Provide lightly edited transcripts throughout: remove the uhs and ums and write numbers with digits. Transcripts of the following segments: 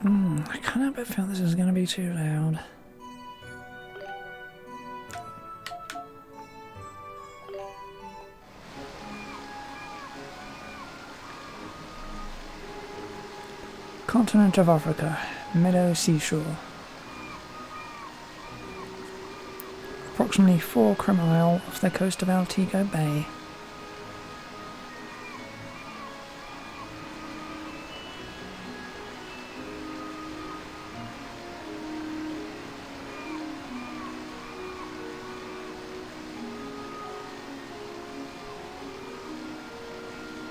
I can't help but feel this is going to be too loud. Continent of Africa, Meadow Seashore. Approximately 4 km off the coast of Altigo Bay.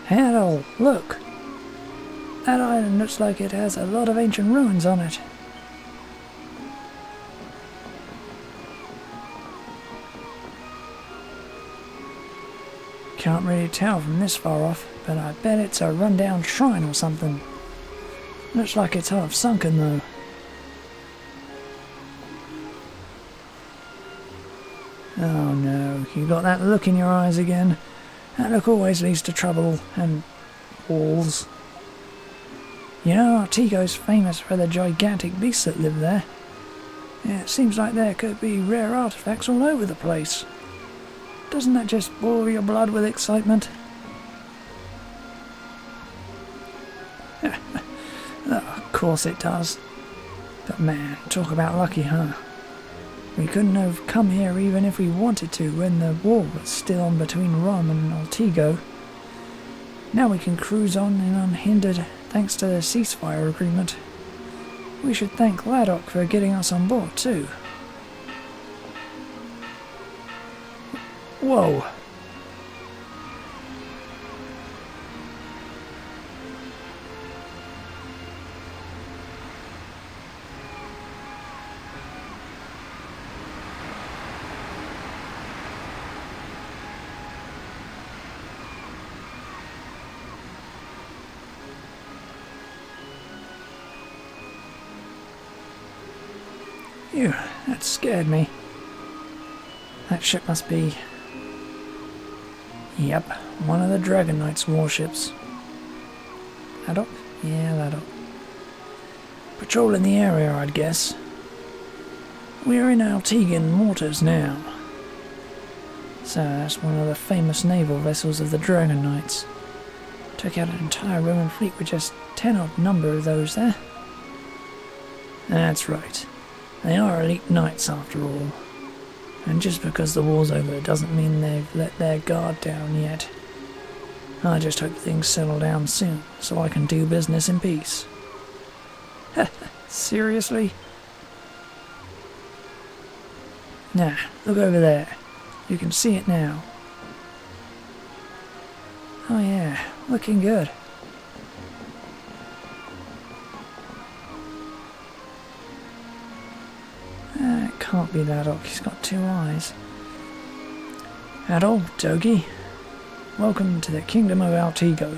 Harold, look! That island looks like it has a lot of ancient ruins on it. Can't really tell from this far off, but I bet it's a rundown shrine or something. Looks like it's half sunken though. Oh no, you got that look in your eyes again. That look always leads to trouble and walls. You know, Artigo's famous for the gigantic beasts that live there. Yeah, it seems like there could be rare artifacts all over the place. Doesn't that just boil your blood with excitement? Of course it does. But man, talk about lucky, huh? We couldn't have come here even if we wanted to when the war was still on between Rome and Altigo. Now we can cruise on and unhindered thanks to the ceasefire agreement. We should thank Laddock for getting us on board too. Whoa! Phew, that scared me. That ship must be... Yep, one of the Dragon Knight's warships. Laddock? Yeah, Laddock. Patrolling the area, I'd guess. We're in Altigan waters now. So that's one of the famous naval vessels of the Dragon Knights. Took out an entire Roman fleet with just 10 odd number of those there. That's right. They are elite knights after all. And just because the war's over doesn't mean they've let their guard down yet. I just hope things settle down soon, so I can do business in peace. Seriously? Nah, look over there. You can see it now. Oh yeah, looking good. It can't be Laddock, he's got 2 eyes. Hello, Dogie. Welcome to the Kingdom of Altigo.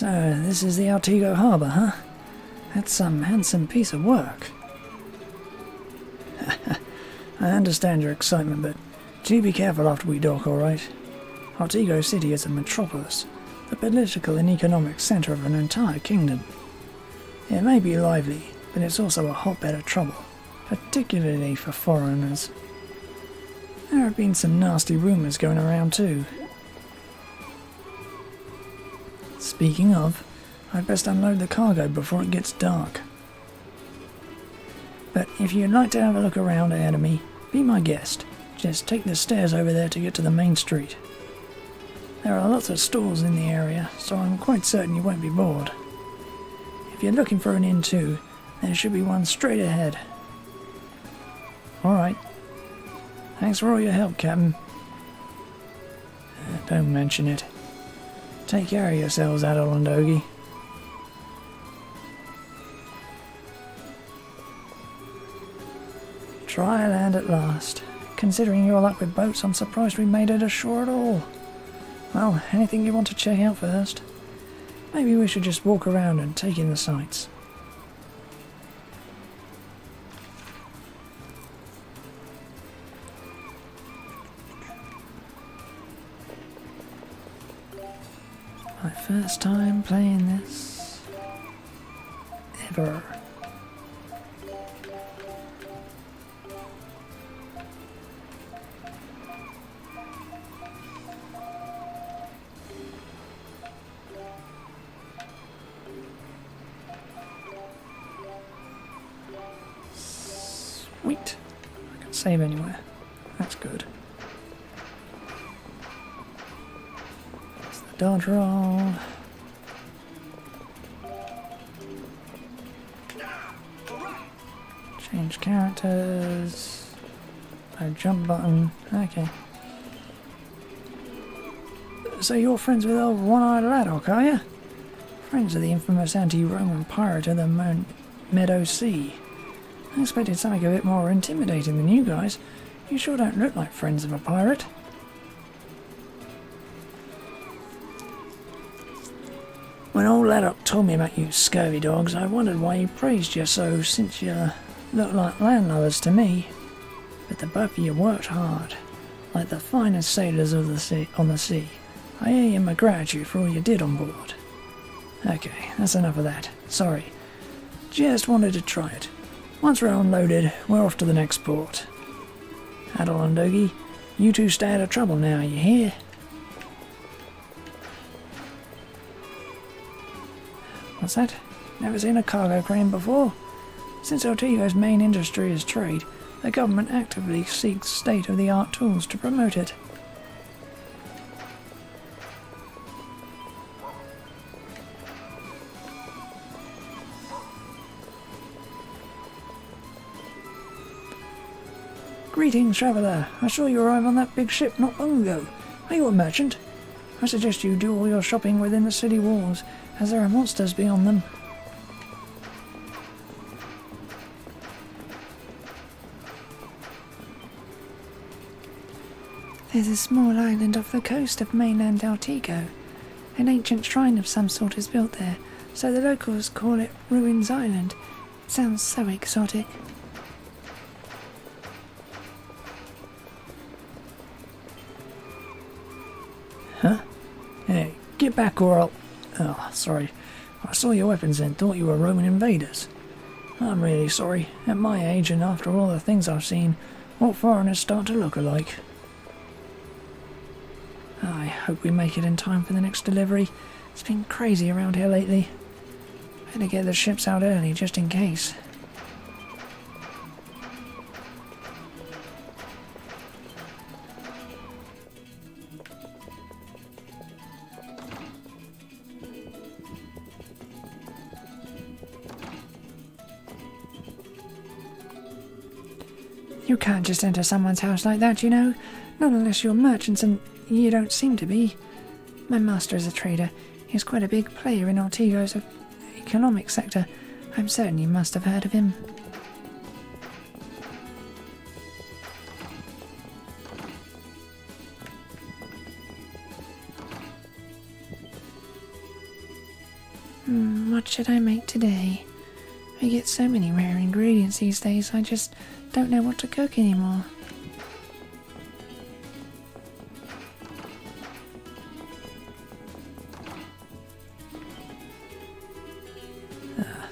So, this is the Altigo Harbour, huh? That's some handsome piece of work. I understand your excitement, but do be careful after we dock, alright? Altigo City is a metropolis, the political and economic centre of an entire kingdom. It may be lively, but it's also a hotbed of trouble, particularly for foreigners. There have been some nasty rumours going around too. Speaking of, I'd best unload the cargo before it gets dark. But if you'd like to have a look around ahead of me, be my guest. Just take the stairs over there to get to the main street. There are lots of stores in the area, so I'm quite certain you won't be bored. If you're looking for an inn too, there should be one straight ahead. Alright. Thanks for all your help, Captain. Don't mention it. Take care of yourselves, Adol and Ogie. Dry land at last. Considering your luck with boats, I'm surprised we made it ashore at all. Well, anything you want to check out first? Maybe we should just walk around and take in the sights. My first time playing this ever. Sweet. I can save anywhere. That's good. Dodge roll. Change characters. No jump button. Okay. So you're friends with old One-Eyed Laddock, are you? Friends of the infamous anti-Roman pirate of the Meadow Sea. I expected something a bit more intimidating than you guys. You sure don't look like friends of a pirate. When old Laddock told me about you scurvy dogs, I wondered why he praised you so, since you look like landlubbers to me. But the both of you worked hard, like the finest sailors of the sea, on the sea. I owe you my gratitude for all you did on board. Okay, that's enough of that. Sorry. Just wanted to try it. Once we're unloaded, we're off to the next port. Adol and Ogie, you two stay out of trouble now, you hear? What's that? Never seen a cargo crane before? Since Altigo's main industry is trade, the government actively seeks state-of-the-art tools to promote it. Greetings, traveller. I saw you arrive on that big ship not long ago. Are you a merchant? I suggest you do all your shopping within the city walls, as there are monsters beyond them. There's a small island off the coast of mainland Altigo. An ancient shrine of some sort is built there, so the locals call it Ruins Island. It sounds so exotic. Huh? Hey, get back or I'll... Oh, sorry. I saw your weapons and thought you were Roman invaders. I'm really sorry. At my age and after all the things I've seen, what foreigners start to look alike. I hope we make it in time for the next delivery. It's been crazy around here lately. Better get the ships out early just in case. You can't just enter someone's house like that, you know. Not unless you're merchants, and you don't seem to be. My master is a trader. He's quite a big player in Altigo's economic sector. I'm certain you must have heard of him. What should I make today? I get so many rare ingredients these days, I just don't know what to cook anymore.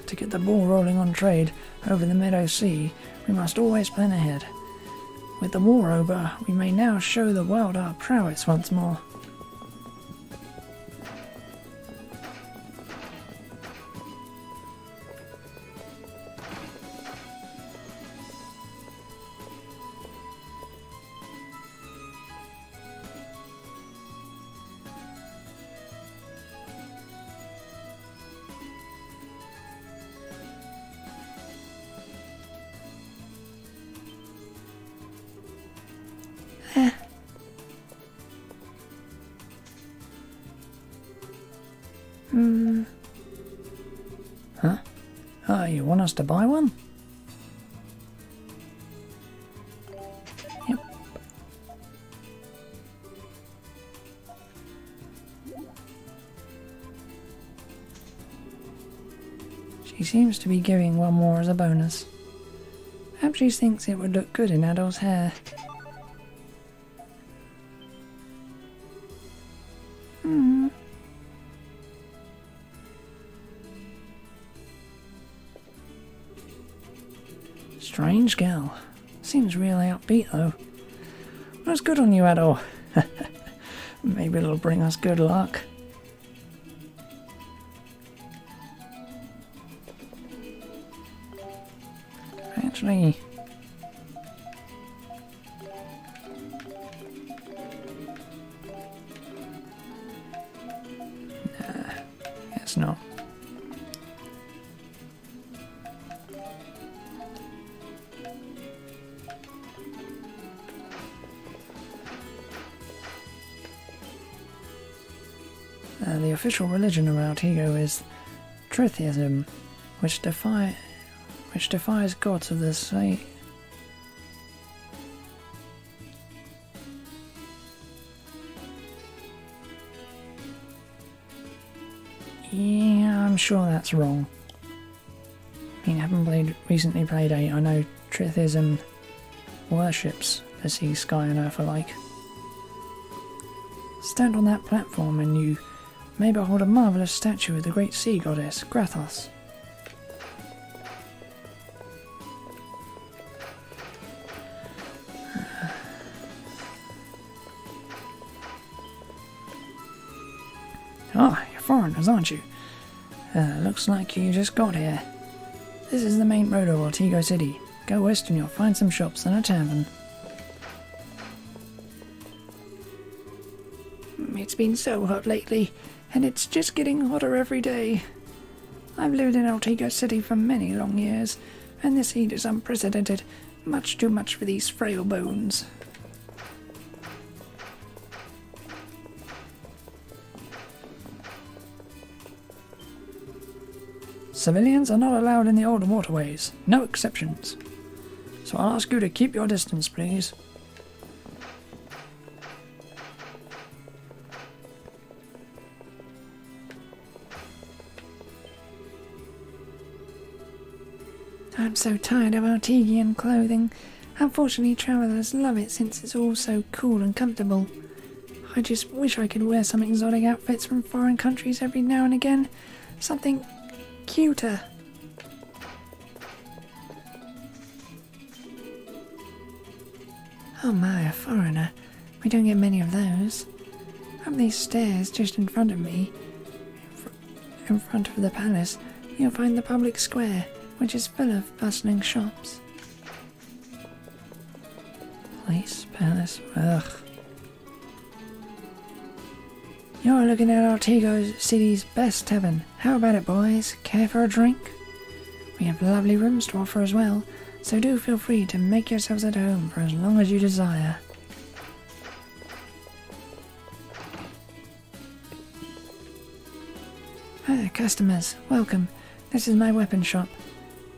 To get the ball rolling on trade over the Meadow Sea, we must always plan ahead. With the war over, we may now show the world our prowess once more. Huh? Oh, you want us to buy one? Yep. She seems to be giving one more as a bonus. Perhaps she thinks it would look good in Adol's hair. Strange gal. Seems really upbeat though. That's good on you, Adol. Maybe it'll bring us good luck. Actually... nah, guess not. The official religion of Altigo is Tritheism, which defies gods of the sea. Yeah, I'm sure that's wrong. I mean, I haven't recently played 8. I know Tritheism worships the sea, sky and earth alike. Stand on that platform and you may behold a marvellous statue of the great sea goddess, Grathos. Ah, you're foreigners, aren't you? Looks like you just got here. This is the main road of Altigo City. Go west and you'll find some shops and a tavern. It's been so hot lately, and it's just getting hotter every day. I've lived in Altigo City for many long years, and this heat is unprecedented, much too much for these frail bones. Civilians are not allowed in the older waterways, no exceptions. So I'll ask you to keep your distance, please. I'm so tired of Altigian clothing. Unfortunately, travellers love it since it's all so cool and comfortable. I just wish I could wear some exotic outfits from foreign countries every now and again. Something cuter. Oh my, a foreigner. We don't get many of those. Up these stairs just in front of me, in front of the palace, you'll find the public square, which is full of bustling shops. Place, palace, ugh. You're looking at Altigo City's best tavern. How about it, boys? Care for a drink? We have lovely rooms to offer as well, so do feel free to make yourselves at home for as long as you desire. Customers, welcome. This is my weapon shop.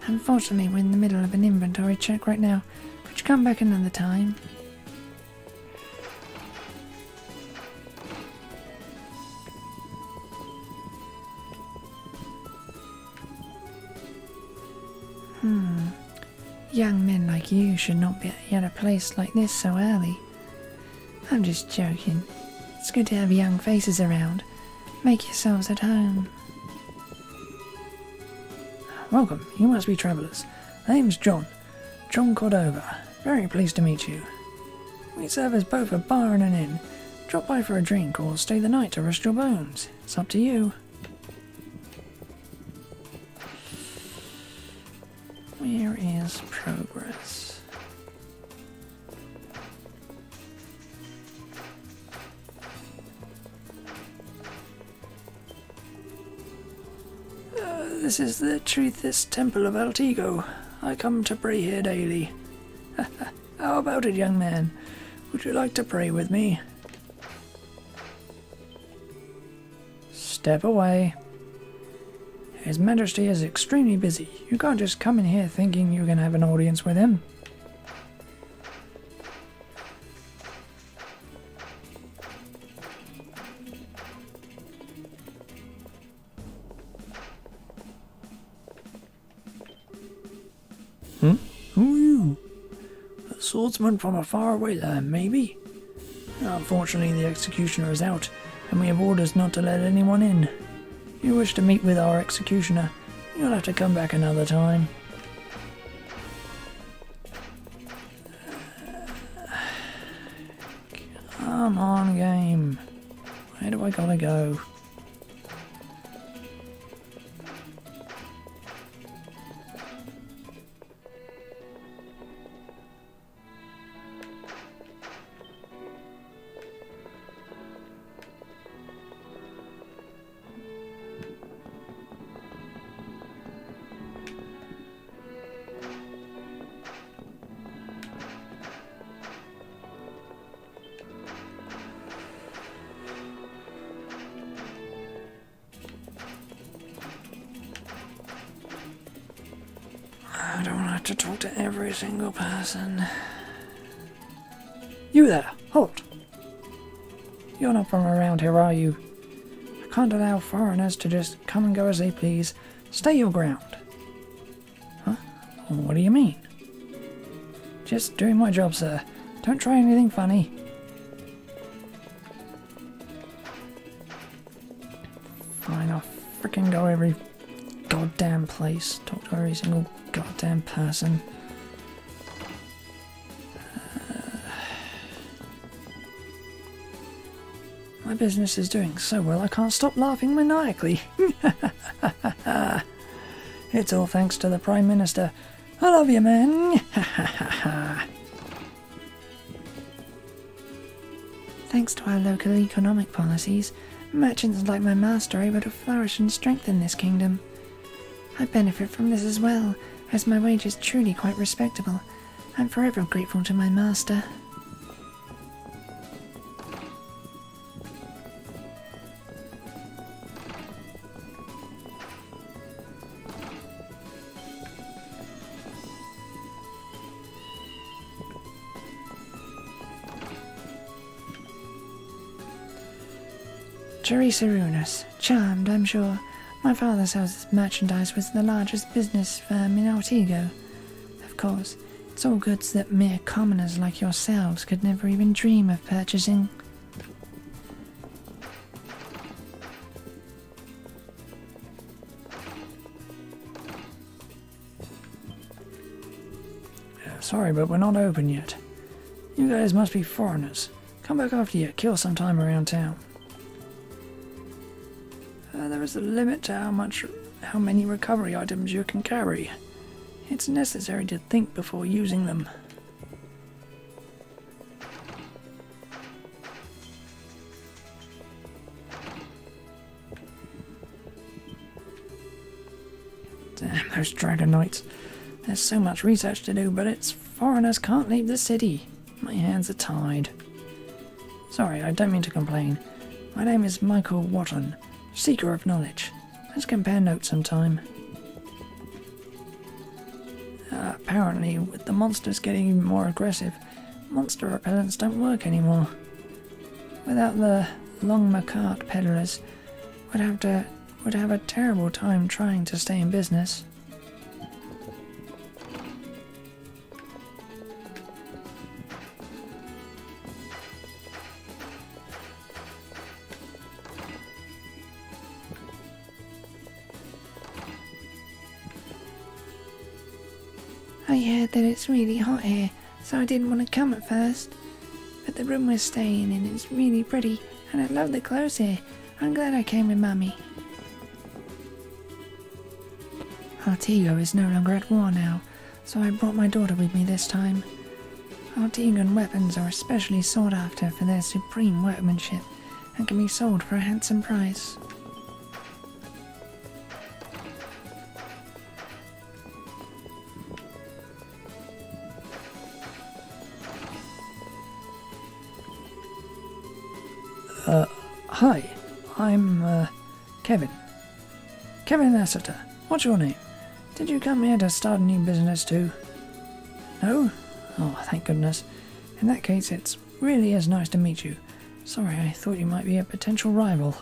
Unfortunately, we're in the middle of an inventory check right now. Could you come back another time? Young men like you should not be at a place like this so early. I'm just joking. It's good to have young faces around. Make yourselves at home. Welcome. You must be travellers. Name's John. John Cordova. Very pleased to meet you. We serve as both a bar and an inn. Drop by for a drink or stay the night to rest your bones. It's up to you. Where is progress? This is the Truthist Temple of Altigo. I come to pray here daily. How about it, young man? Would you like to pray with me? Step away. His Majesty is extremely busy. You can't just come in here thinking you can have an audience with him. Who are you? A swordsman from a faraway land, maybe? Unfortunately, the executioner is out, and we have orders not to let anyone in. If you wish to meet with our executioner, you'll have to come back another time. Come on, game. Where do I gotta go? I don't have to talk to every single person. You there! Halt! You're not from around here, are you? I can't allow foreigners to just come and go as they please. Stay your ground. Huh? What do you mean? Just doing my job, sir. Don't try anything funny. Fine, I'll frickin' go every goddamn place. Talk to every single goddamn person. My business is doing so well I can't stop laughing maniacally. It's all thanks to the Prime Minister. I love you, man. Thanks to our local economic policies, merchants like my master are able to flourish and strengthen this kingdom. I benefit from this as well, as my wage is truly quite respectable. I'm forever grateful to my master. Teresa Runas, charmed, I'm sure. My father sells merchandise with the largest business firm in Altigo. Of course, it's all goods that mere commoners like yourselves could never even dream of purchasing. Sorry, but we're not open yet. You guys must be foreigners. Come back after you kill some time around town. There is a limit to how many recovery items you can carry. It's necessary to think before using them. Damn those Dragon Knights. There's so much research to do, but it's foreigners can't leave the city. My hands are tied. Sorry, I don't mean to complain. My name is Michael Watton, Seeker of Knowledge. Let's compare notes sometime. Apparently, with the monsters getting even more aggressive, monster repellents don't work anymore. Without the long cart peddlers, would have a terrible time trying to stay in business. I heard that it's really hot here, so I didn't want to come at first. But the room we're staying in is really pretty, and I love the clothes here. I'm glad I came with Mummy. Artigo is no longer at war now, so I brought my daughter with me this time. Artigan weapons are especially sought after for their supreme workmanship, and can be sold for a handsome price. Hi, I'm, Kevin. Kevin Lassiter. What's your name? Did you come here to start a new business too? No? Oh, thank goodness. In that case, it's really is nice to meet you. Sorry, I thought you might be a potential rival.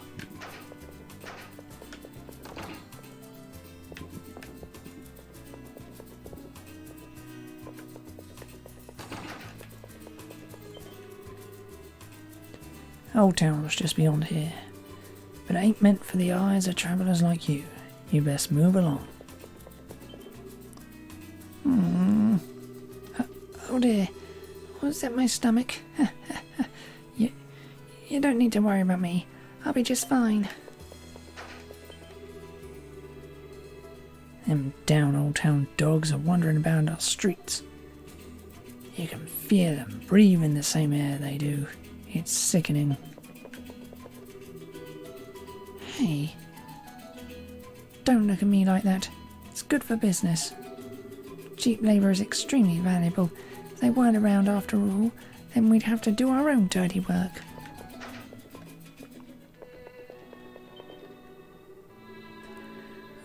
Old Town was just beyond here, but it ain't meant for the eyes of travellers like you. You best move along. Oh dear, was that my stomach? You don't need to worry about me. I'll be just fine. Them down Old Town dogs are wandering about our streets. You can feel them breathing the same air they do. It's sickening. Hey, don't look at me like that. It's good for business. Cheap labour is extremely valuable. If they weren't around after all, then we'd have to do our own dirty work.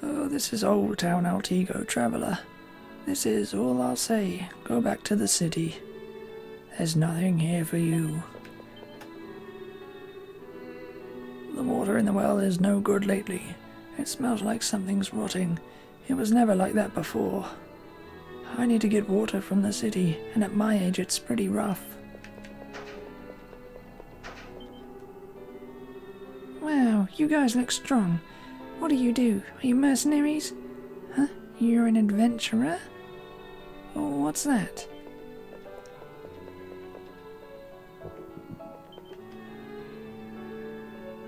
Oh, this is Old Town Altigo, traveller. This is all I'll say. Go back to the city. There's nothing here for you. The water in the well is no good lately. It smells like something's rotting. It was never like that before. I need to get water from the city, and at my age it's pretty rough. Wow, you guys look strong. What do? Are you mercenaries? Huh? You're an adventurer? Oh, what's that?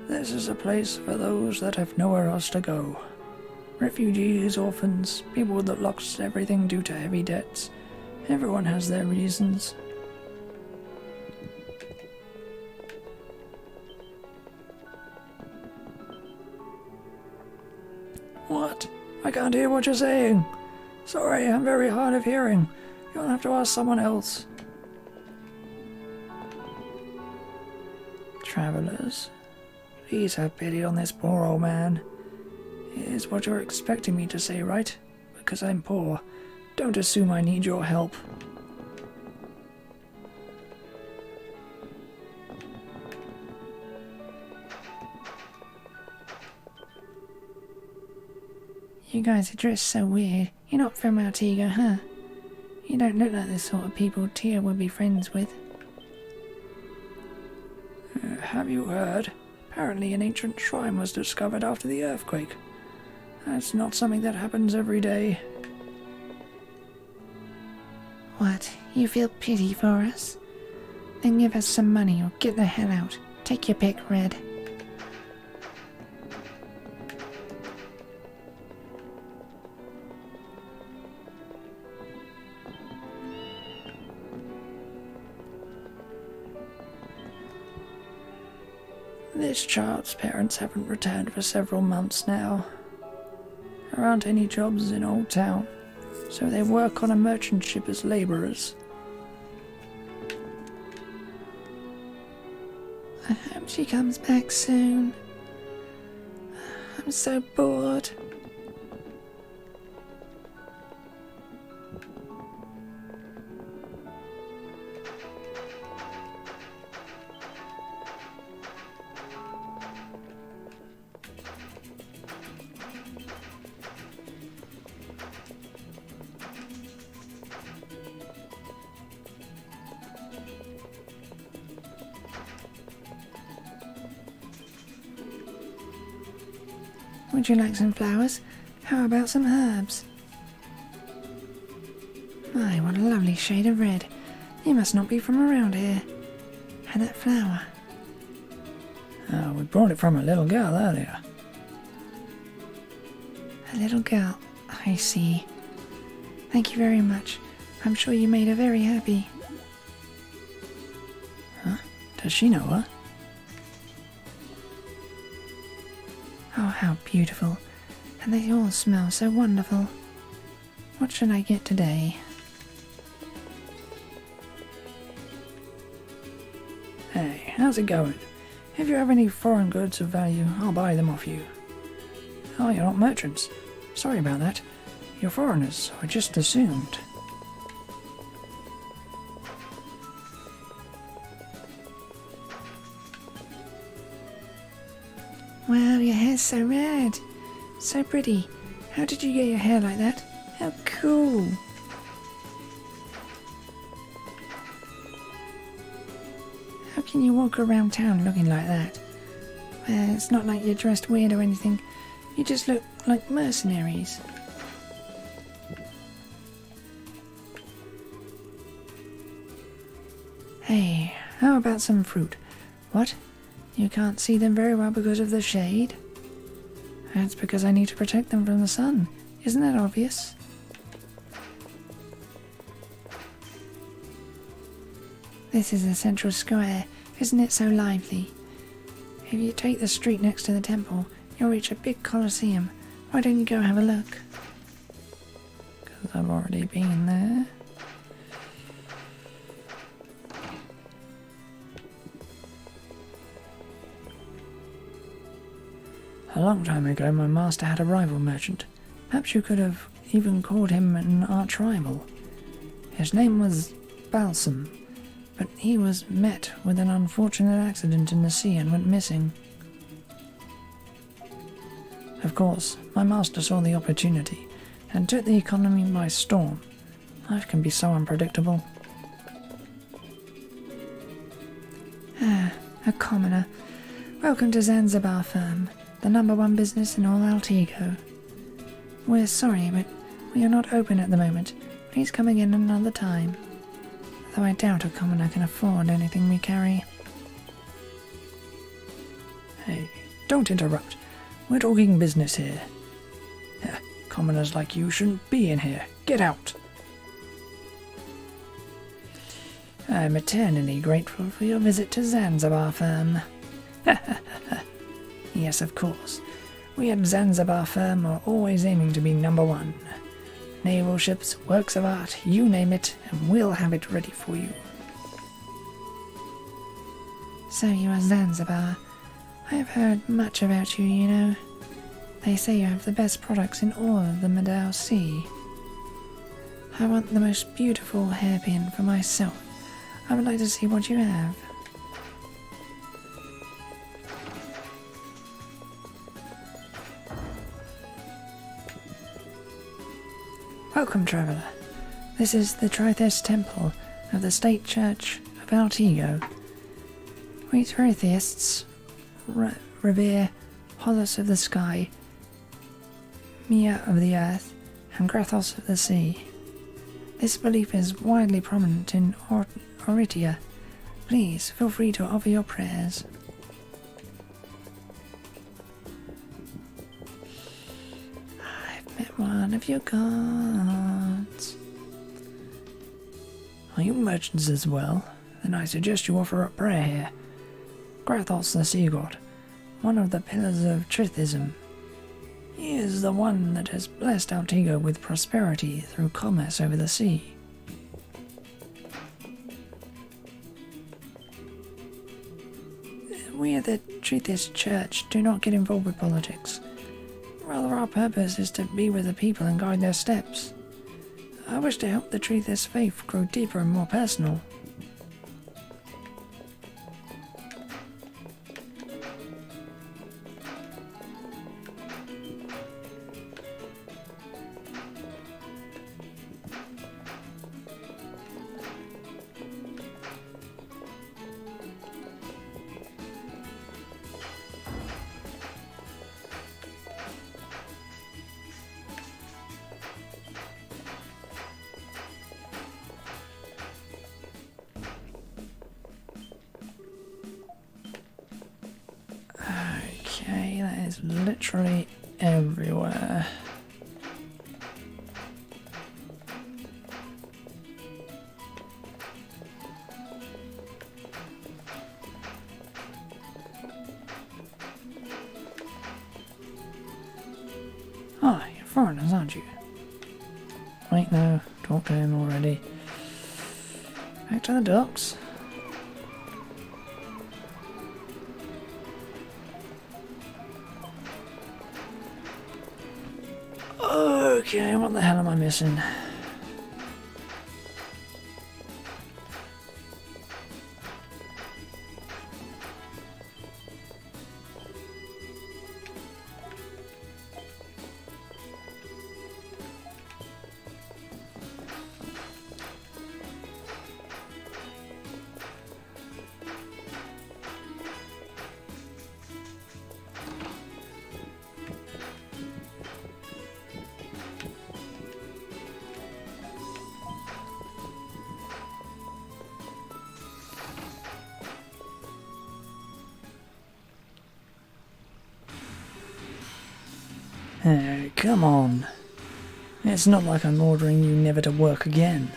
This is a place for those that have nowhere else to go. Refugees, orphans, people that lost everything due to heavy debts. Everyone has their reasons. What? I can't hear what you're saying. Sorry, I'm very hard of hearing. You'll have to ask someone else. Travellers, please have pity on this poor old man. Is what you're expecting me to say, right? Because I'm poor. Don't assume I need your help. You guys are dressed so weird. You're not from Altiga, huh? You don't look like the sort of people Tia would be friends with. Have you heard? Apparently an ancient shrine was discovered after the earthquake. That's not something that happens every day. What? You feel pity for us? Then give us some money or get the hell out. Take your pick, Red. This child's parents haven't returned for several months now. There aren't any jobs in Old Town, so they work on a merchant ship as labourers. I hope she comes back soon. I'm so bored. Would you like some flowers? How about some herbs? My, what a lovely shade of red. You must not be from around here. And that flower. Oh, we brought it from a little girl earlier. A little girl, I see. Thank you very much. I'm sure you made her very happy. Huh? Does she know her? Oh, how beautiful. And they all smell so wonderful. What should I get today? Hey, how's it going? If you have any foreign goods of value, I'll buy them off you. Oh, you're not merchants. Sorry about that. You're foreigners, I just assumed. Wow, your hair's so red. So pretty. How did you get your hair like that? How cool. How can you walk around town looking like that? Well, it's not like you're dressed weird or anything. You just look like mercenaries. Hey, how about some fruit? What? You can't see them very well because of the shade? That's because I need to protect them from the sun. Isn't that obvious? This is the central square. Isn't it so lively? If you take the street next to the temple, you'll reach a big coliseum. Why don't you go have a look? Because I've already been there. A long time ago, my master had a rival merchant. Perhaps you could have even called him an arch-rival. His name was Balsam, but he was met with an unfortunate accident in the sea and went missing. Of course, my master saw the opportunity and took the economy by storm. Life can be so unpredictable. Ah, a commoner. Welcome to Zanzibar Firm, the #1 business in all Altigo. We're sorry, but we are not open at the moment. Please come again another time. Though I doubt a commoner can afford anything we carry. Hey, don't interrupt. We're talking business here. Commoners like you shouldn't be in here. Get out! I'm eternally grateful for your visit to Zanzibar Firm. Yes, of course. We at Zanzibar Firm are always aiming to be #1. Naval ships, works of art, you name it, and we'll have it ready for you. So you are Zanzibar. I have heard much about you, you know. They say you have the best products in all of the Medao Sea. I want the most beautiful hairpin for myself. I would like to see what you have. Welcome, traveller. This is the Trithest Temple of the State Church of Altigo. We Tritheists revere Hollis of the sky, Mia of the earth, and Grathos of the sea. This belief is widely prominent in Oritia. Please feel free to offer your prayers. I've met one of your gods. Are you merchants as well? Then I suggest you offer up prayer here. Grathos the sea god, one of the pillars of Trithism. He is the one that has blessed Altigo with prosperity through commerce over the sea. We at the Trithist Church do not get involved with politics. Rather, our purpose is to be with the people and guide their steps. I wish to help the Trithist faith grow deeper and more personal. is literally everywhere. Ah, you're foreigners, aren't you? Wait, no, talk to him already. Back to the docks. Okay, what the hell am I missing? Oh, come on. It's not like I'm ordering you never to work again.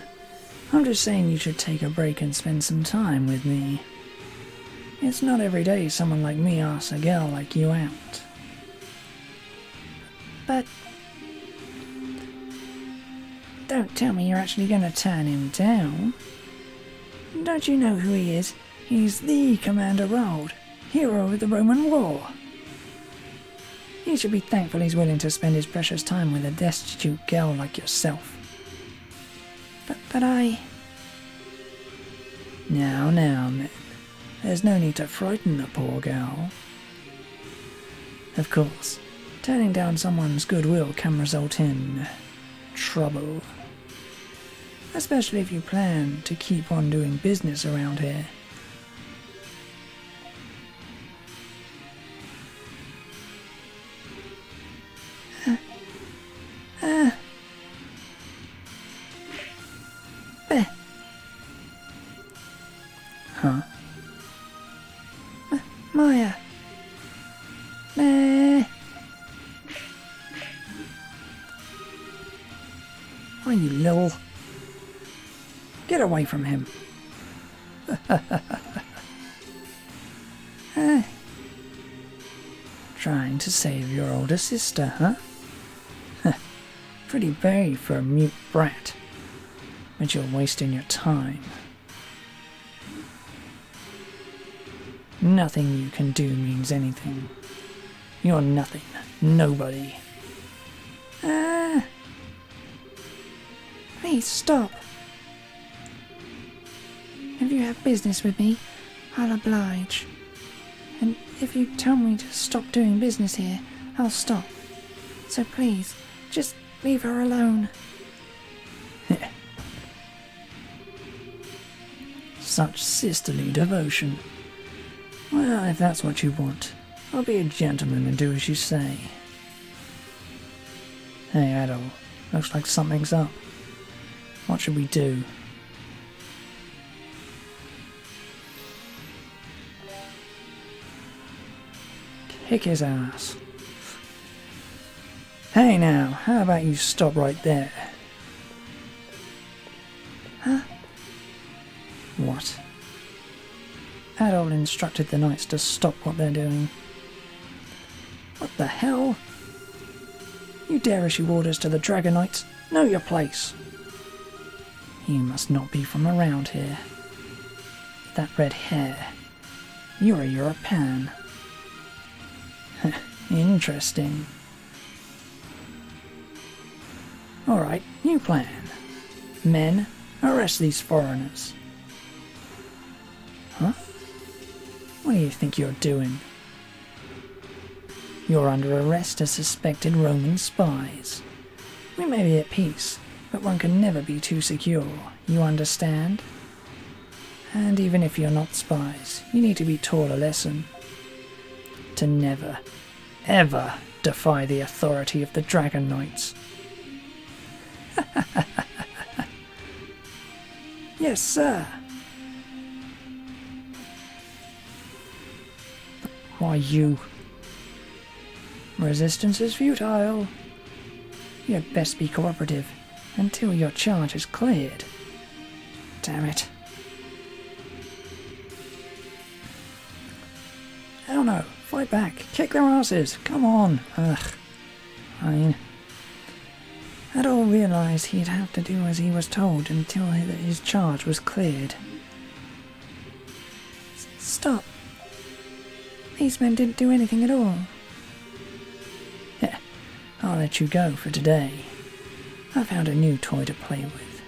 I'm just saying you should take a break and spend some time with me. It's not every day someone like me asks a girl like you out. But... don't tell me you're actually going to turn him down. Don't you know who he is? He's the Commander Rold, hero of the Roman War. He should be thankful he's willing to spend his precious time with a destitute girl like yourself. But I... Now, men. There's no need to frighten the poor girl. Of course, turning down someone's goodwill can result in... trouble. Especially if you plan to keep on doing business around here. Huh? Maya! Oh, you little... Get away from him. Trying to save your older sister, huh? Pretty brave for a mute brat. But you're wasting your time. Nothing you can do means anything. You're nothing. Nobody. Please stop. If you have business with me, I'll oblige. And if you tell me to stop doing business here, I'll stop. So please, just leave her alone. Such sisterly devotion. Well, if that's what you want, I'll be a gentleman and do as you say. Hey, Adol, looks like something's up. What should we do? Kick his ass. Hey now, how about you stop right there? Huh? What? Adol instructed the knights to stop what they're doing. What the hell? You dare issue orders to the Dragon Knights? Know your place. You must not be from around here. That red hair. You're a European. Interesting. Alright, new plan. Men, arrest these foreigners. Huh? What do you think you're doing? You're under arrest as suspected Roman spies. We may be at peace, but one can never be too secure, you understand? And even if you're not spies, you need to be taught a lesson. To never, ever defy the authority of the Dragon Knights. Yes, sir. But why you? Resistance is futile. You had best be cooperative until your charge is cleared. Damn it. Hell no, fight back, kick their asses, come on. Ugh. Fine. Adol realised he'd have to do as he was told until his charge was cleared. Stop. These men didn't do anything at all. Yeah, I'll let you go for today. I found a new toy to play with.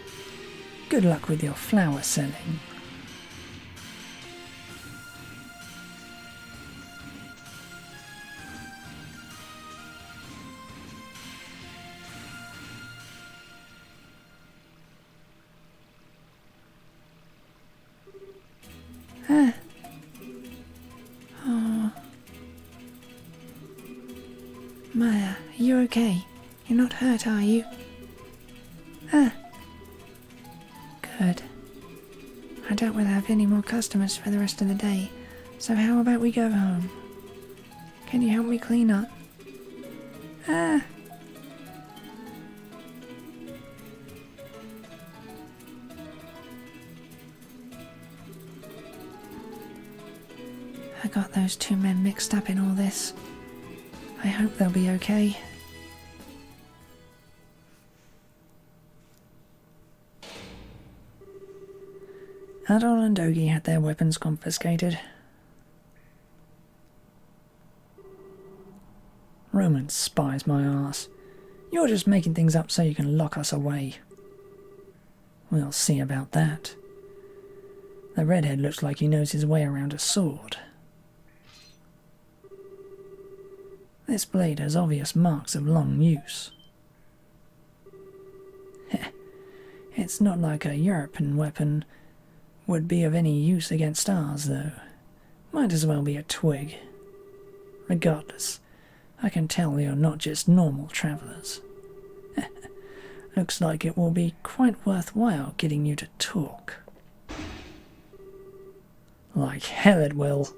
Good luck with your flower selling. Oh. Maya, are you okay? You're not hurt, are you? Good. I doubt we'll have any more customers for the rest of the day, so how about we go home? Can you help me clean up? I got those two men mixed up in all this. I hope they'll be okay. Adol and Dogi had their weapons confiscated. Roman spies my ass. You're just making things up so you can lock us away. We'll see about that. The redhead looks like he knows his way around a sword. This blade has obvious marks of long use. It's not like a European weapon would be of any use against ours, though. Might as well be a twig. Regardless, I can tell you're not just normal travellers. Looks like it will be quite worthwhile getting you to talk. Like hell it will.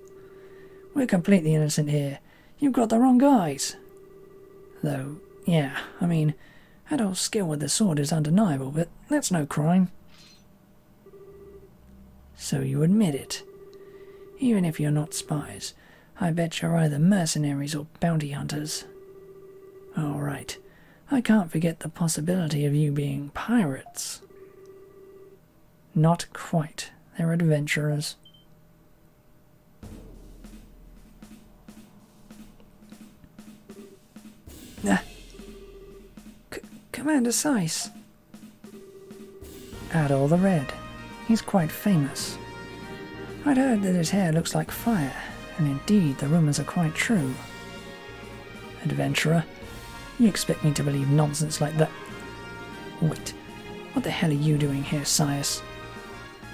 We're completely innocent here. You've got the wrong guys. Though, yeah, I mean, Adol's skill with the sword is undeniable, but that's no crime. So you admit it. Even if you're not spies, I bet you're either mercenaries or bounty hunters. All right, I can't forget the possibility of you being pirates. Not quite. They're adventurers. Commander Seiss. Adol the Red. He's quite famous. I'd heard that his hair looks like fire, and indeed the rumours are quite true. Adventurer, you expect me to believe nonsense like that? Wait, what the hell are you doing here, Seiss?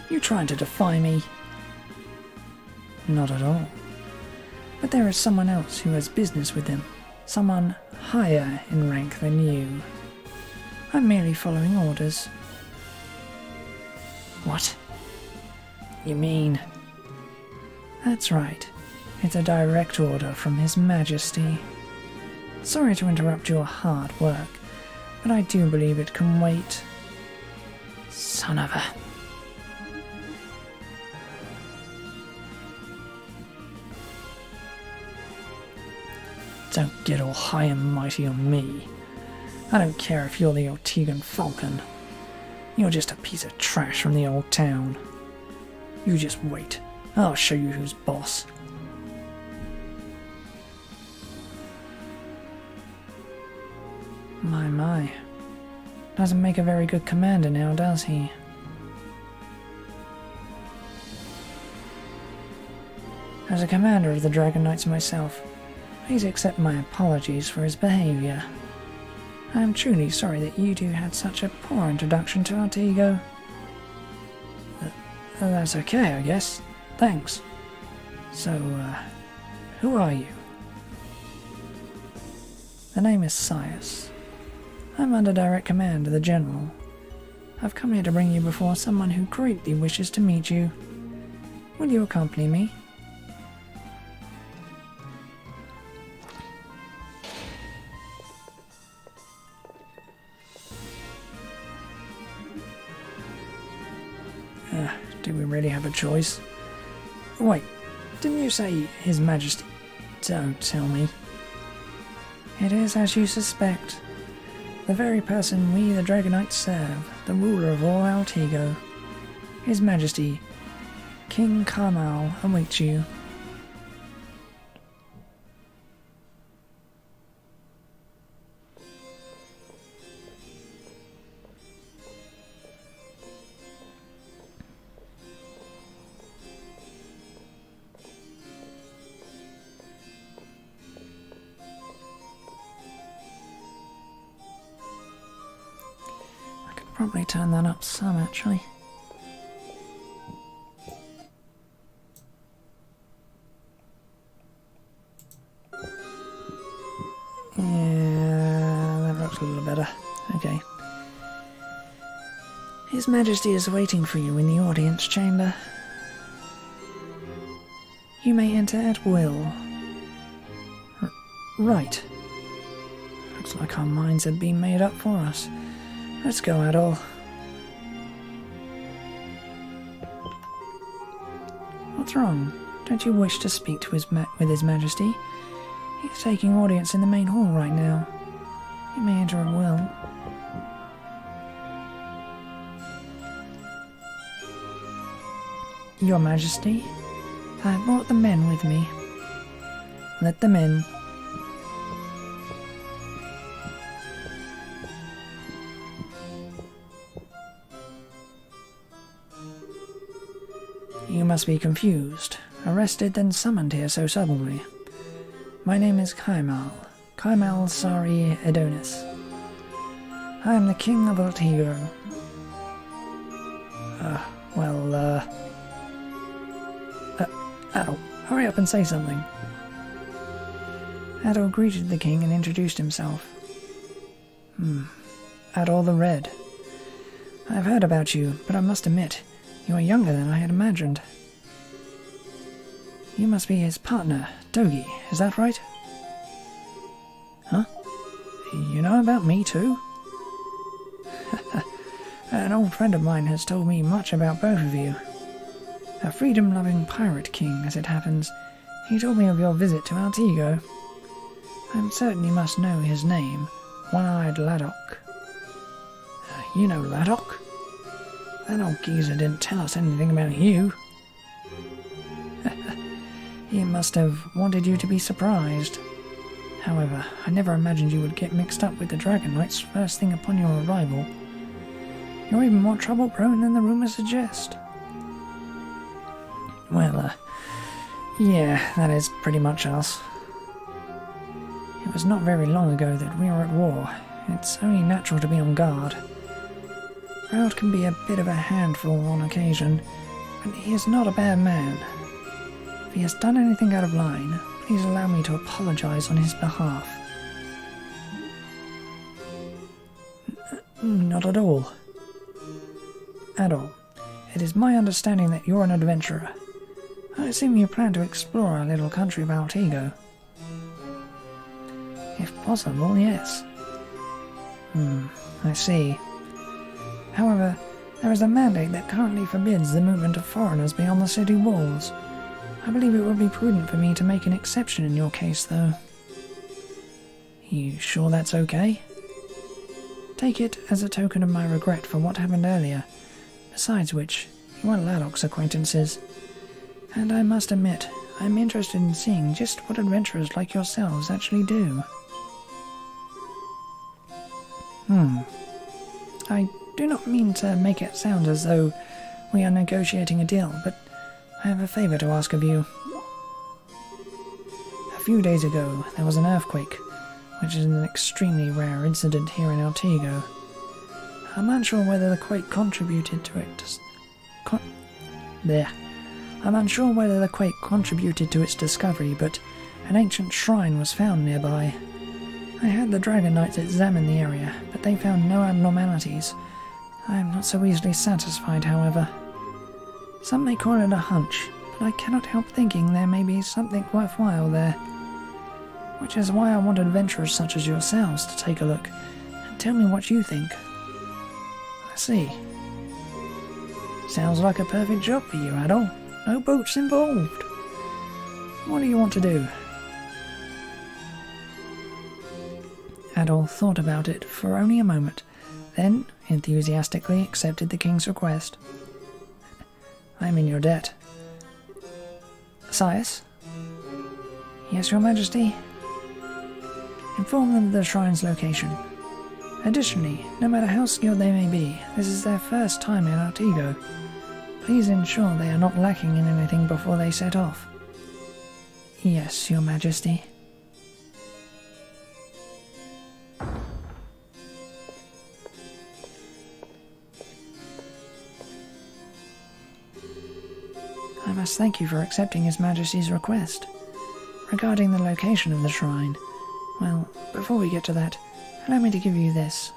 You trying to defy me? Not at all. But there is someone else who has business with him. Someone higher in rank than you. I'm merely following orders. What? You mean? That's right. It's a direct order from His Majesty. Sorry to interrupt your hard work, but I do believe it can wait. Son of a... Don't get all high and mighty on me. I don't care if you're the Ortegan Falcon. You're just a piece of trash from the old town. You just wait. I'll show you who's boss. My. Doesn't make a very good commander now, does he? As a commander of the Dragon Knights myself, please accept my apologies for his behaviour. I am truly sorry that you two had such a poor introduction to Ortego. That's okay, I guess. Thanks. So, who are you? The name is Seiss. I'm under direct command of the General. I've come here to bring you before someone who greatly wishes to meet you. Will you accompany me? don't really have a choice. Wait, didn't you say His Majesty? Don't tell me. It is as you suspect. The very person we the Dragon Knights serve, the ruler of all Altigo. His Majesty, King Carmal, awaits you. Probably turn that up some, actually. Yeah, that looks a little better. Okay. His Majesty is waiting for you in the audience chamber. You may enter at will. Right. Looks like our minds have been made up for us. Let's go, Adol. What's wrong? Don't you wish to speak to with His Majesty? He's taking audience in the main hall right now. You may enter at will. Your Majesty, I have brought the men with me. Let them in. You must be confused. Arrested then summoned here so suddenly. My name is Kaimal. Kaimal Sari Adonis. I am the King of Altigo. Adol, hurry up and say something. Adol greeted the king and introduced himself. Adol the Red. I have heard about you, but I must admit, you are younger than I had imagined. You must be his partner, Dogi, is that right? Huh? You know about me too? An old friend of mine has told me much about both of you. A freedom-loving pirate king, as it happens. He told me of your visit to Altigo. I'm certain you must know his name, One-Eyed Laddock. You know Laddock? That old geezer didn't tell us anything about you. He must have wanted you to be surprised. However, I never imagined you would get mixed up with the Dragon Knights first thing upon your arrival. You're even more trouble-prone than the rumours suggest. Well, yeah, that is pretty much us. It was not very long ago that we were at war. It's only natural to be on guard. Raud can be a bit of a handful on occasion, but he is not a bad man. If he has done anything out of line, please allow me to apologize on his behalf. Not at all. Adol, it is my understanding that you're an adventurer. I assume you plan to explore our little country of Altigo. If possible, yes. I see. However, there is a mandate that currently forbids the movement of foreigners beyond the city walls. I believe it would be prudent for me to make an exception in your case, though. You sure that's okay? Take it as a token of my regret for what happened earlier. Besides which, you are Laddock's acquaintances. And I must admit, I'm interested in seeing just what adventurers like yourselves actually do. I do not mean to make it sound as though we are negotiating a deal, but I have a favour to ask of you. A few days ago, there was an earthquake, which is an extremely rare incident here in Altigo. I'm unsure whether the quake contributed to it. I'm unsure whether the quake contributed to its discovery, but an ancient shrine was found nearby. I had the Dragon Knights examine the area, but they found no abnormalities. I am not so easily satisfied, however. Some may call it a hunch, but I cannot help thinking there may be something worthwhile there. Which is why I want adventurers such as yourselves to take a look, and tell me what you think. I see. Sounds like a perfect job for you, Adol. No boats involved. What do you want to do? Adol thought about it for only a moment, then enthusiastically accepted the king's request. I'm in your debt. Sires? Yes, your majesty? Inform them of the shrine's location. Additionally, no matter how skilled they may be, this is their first time in Artigo. Please ensure they are not lacking in anything before they set off. Yes, your majesty. I must thank you for accepting His Majesty's request. Regarding the location of the shrine, well, before we get to that, allow me to give you this.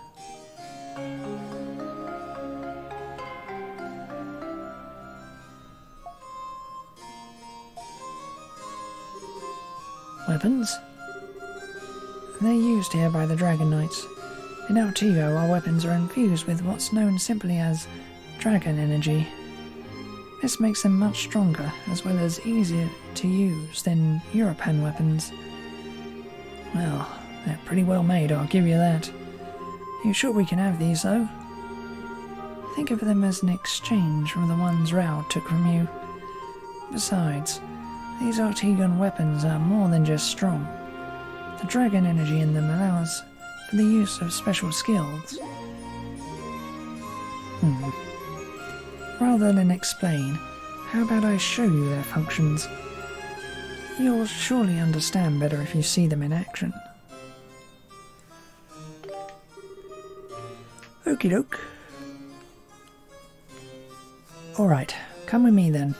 Weapons? They're used here by the Dragon Knights. In Artigo, our weapons are infused with what's known simply as dragon energy. This makes them much stronger, as well as easier to use than European weapons. Well, they're pretty well made, I'll give you that. You sure we can have these, though? Think of them as an exchange from the ones Rao took from you. Besides, these Artigan weapons are more than just strong. The dragon energy in them allows for the use of special skills. Rather than explain, how about I show you their functions? You'll surely understand better if you see them in action. Okie doke. Alright, come with me then.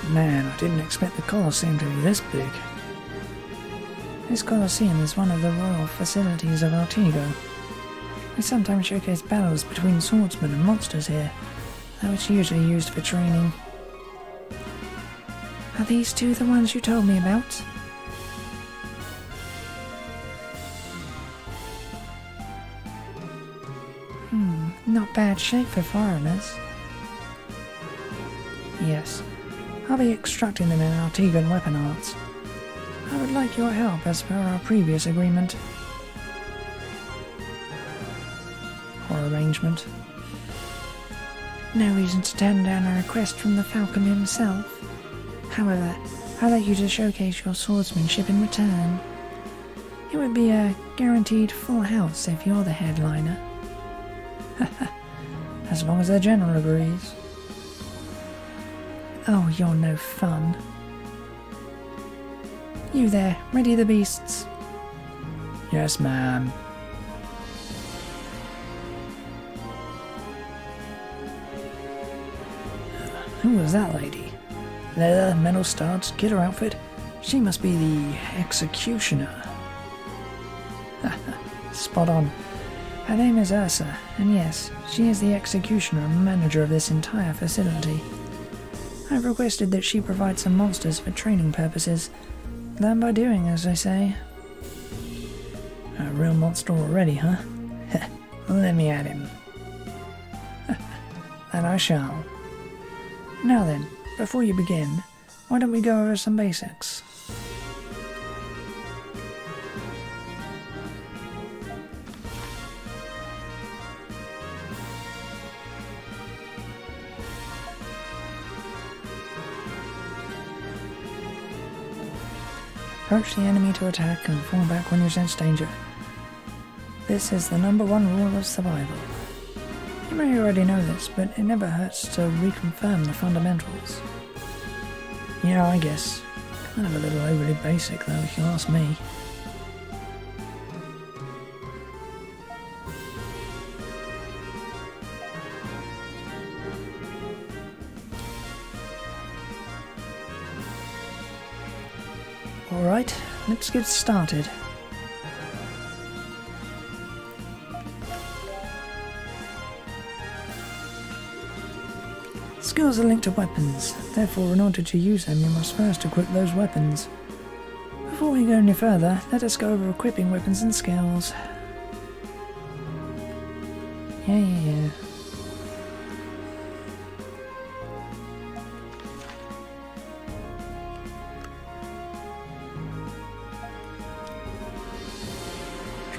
Man, I didn't expect the Colosseum to be this big. This Colosseum is one of the royal facilities of Artigo. We sometimes showcase battles between swordsmen and monsters here, though it's usually used for training. Are these two the ones you told me about? Not bad shape for foreigners. Yes. I'll be extracting them in Artigan weapon arts. I would like your help as per our previous agreement. Or arrangement. No reason to turn down a request from the Falcon himself. However, I'd like you to showcase your swordsmanship in return. It would be a guaranteed full house if you're the headliner. As long as the general agrees. Oh, you're no fun. You there, ready the beasts? Yes, ma'am. Who was that lady? Leather, metal studs, killer outfit? She must be the executioner. Spot on. Her name is Ursa, and yes, she is the executioner and manager of this entire facility. I've requested that she provide some monsters for training purposes. Learn by doing, as they say. A real monster already, huh? Let me at him. And I shall. Now then, before you begin, why don't we go over some basics? Approach the enemy to attack and fall back when you sense danger. This is the #1 rule of survival. You may already know this, but it never hurts to reconfirm the fundamentals. Yeah, I guess. Kind of a little overly basic though, if you ask me. Alright, let's get started. Skills are linked to weapons, therefore in order to use them you must first equip those weapons. Before we go any further, let us go over equipping weapons and skills. Yeah.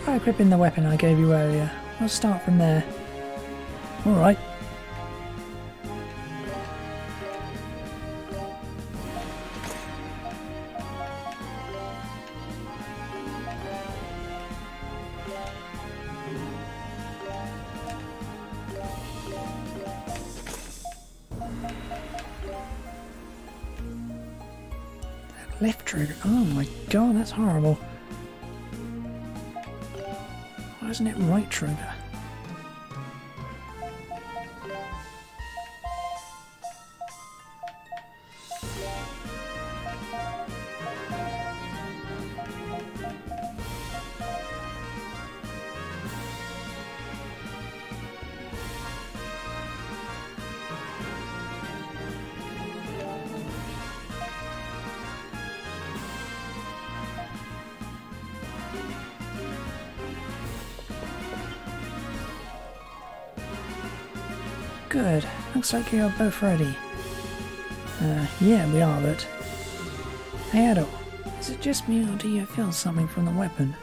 Try equipping the weapon I gave you earlier. I'll start from there. Alright. Left trigger. Oh my god, that's horrible. Why isn't it right trigger? Good. Looks like you're both ready. Yeah, we are, but... Hey, Adult. Is it just me, or do you feel something from the weapon?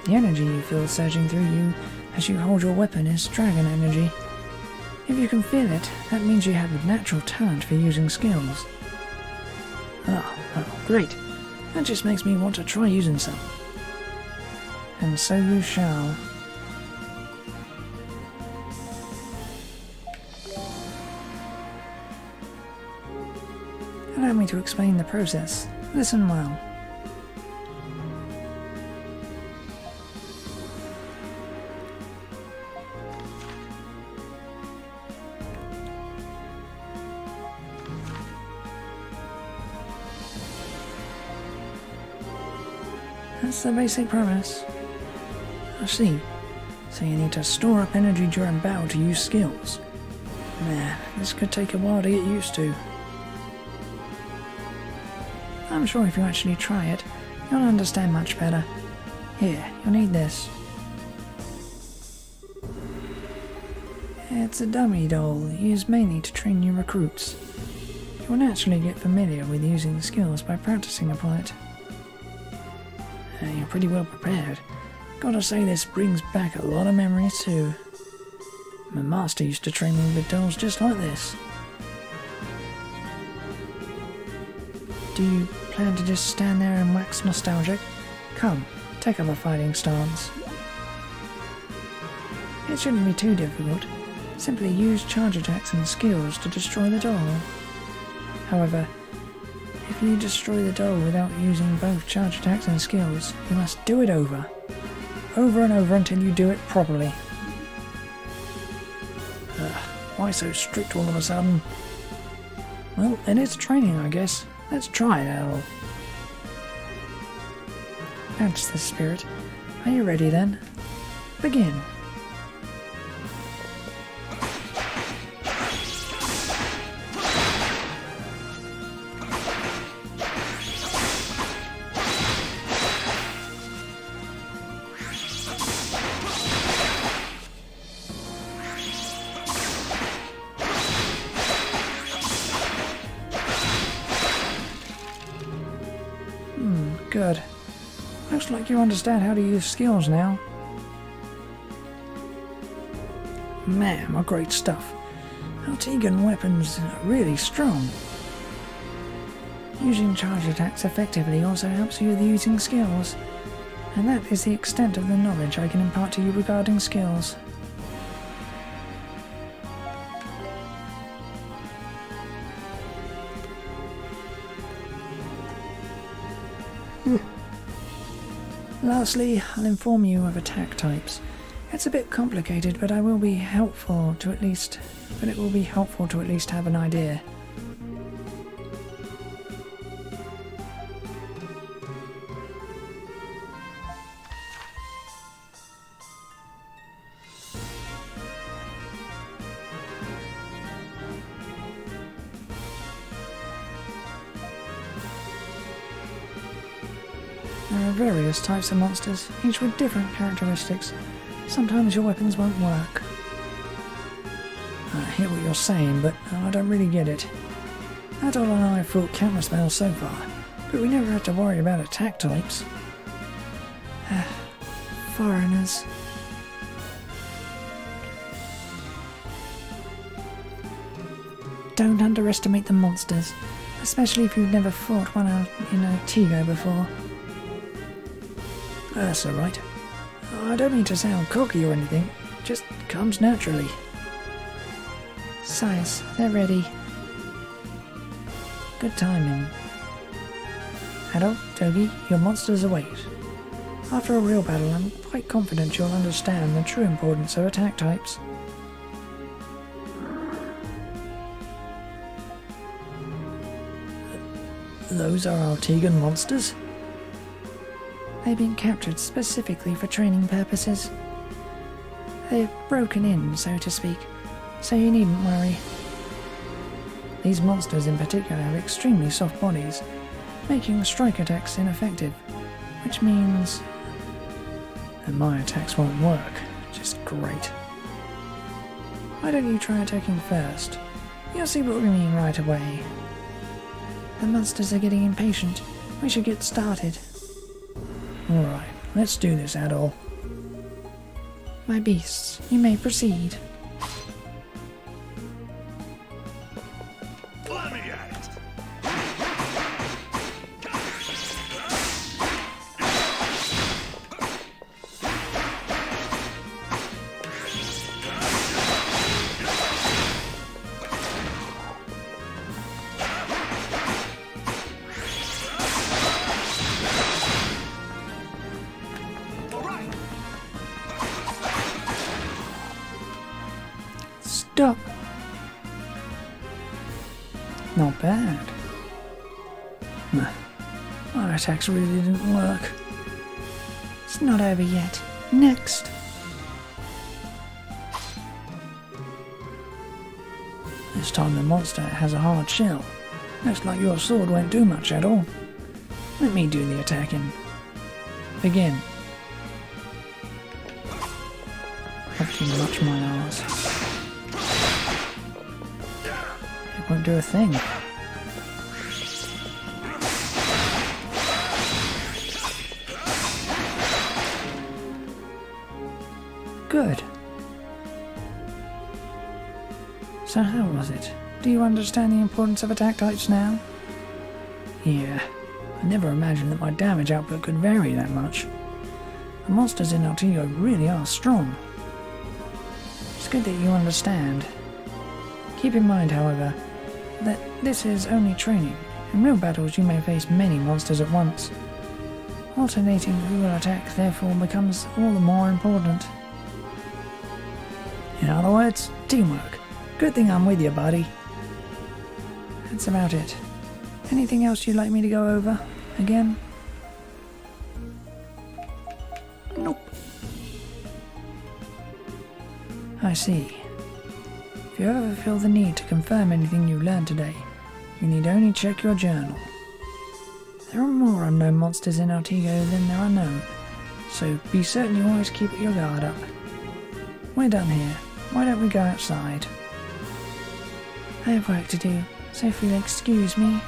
The energy you feel surging through you as you hold your weapon is dragon energy. If you can feel it, that means you have a natural talent for using skills. Oh, great. That just makes me want to try using some. And so you shall. Allow me to explain the process. Listen well. That's the basic premise. I see. So you need to store up energy during battle to use skills. Man, this could take a while to get used to. I'm sure if you actually try it, you'll understand much better. Here, you'll need this. It's a dummy doll used mainly to train new recruits. You will naturally get familiar with using the skills by practicing upon it. You're pretty well prepared. Gotta say, this brings back a lot of memories too. My master used to train me with dolls just like this. Do you plan to just stand there and wax nostalgic? Come, take up a fighting stance. It shouldn't be too difficult. Simply use charge attacks and skills to destroy the doll. However, if you destroy the doll without using both charge attacks and skills, you must do it over. Over and over until you do it properly. Why so strict all of a sudden? Well, it is training, I guess. Let's try it, Adol. That's the spirit. Are you ready then? Begin. Good. Looks like you understand how to use skills now. Man, what great stuff. Altigan weapons are really strong. Using charge attacks effectively also helps you with using skills. And that is the extent of the knowledge I can impart to you regarding skills. Lastly, I'll inform you of attack types. It's a bit complicated, but it will be helpful to at least have an idea. There are various types of monsters, each with different characteristics. Sometimes your weapons won't work. I hear what you're saying, but I don't really get it. Adol and I have fought countless battles so far, but we never had to worry about attack types. Foreigners. Don't underestimate the monsters, especially if you've never fought one out in Altigo before. That's alright. I don't mean to sound cocky or anything, just comes naturally. Sires, they're ready. Good timing. Adol, Togi, your monsters await. After a real battle, I'm quite confident you'll understand the true importance of attack types. Those are Altigan monsters? They've been captured specifically for training purposes. They're broken in, so to speak, so you needn't worry. These monsters in particular have extremely soft bodies, making strike attacks ineffective, which means that my attacks won't work. Just great. Why don't you try attacking first? You'll see what we mean right away. The monsters are getting impatient. We should get started. Alright, let's do this, Adol. My beasts, you may proceed. Let me at it. Stop! Not bad. Nah, our attacks really didn't work. It's not over yet. Next! This time the monster has a hard shell. Looks like your sword won't do much at all. Let me do the attacking. Begin. Hope you watch my arse. It won't do a thing. Good. So how was it? Do you understand the importance of attack types now? Yeah, I never imagined that my damage output could vary that much. The monsters in Altigo really are strong. It's good that you understand. Keep in mind, however, that this is only training. In real battles you may face many monsters at once. Alternating who will attack therefore becomes all the more important. In other words, teamwork. Good thing I'm with you, buddy. That's about it. Anything else you'd like me to go over? Again? Nope. I see. If you ever feel the need to confirm anything you learned today, you need only check your journal. There are more unknown monsters in Altigo than there are known, so be certain you always keep your guard up. We're done here. Why don't we go outside? I have work to do, so if you'll excuse me.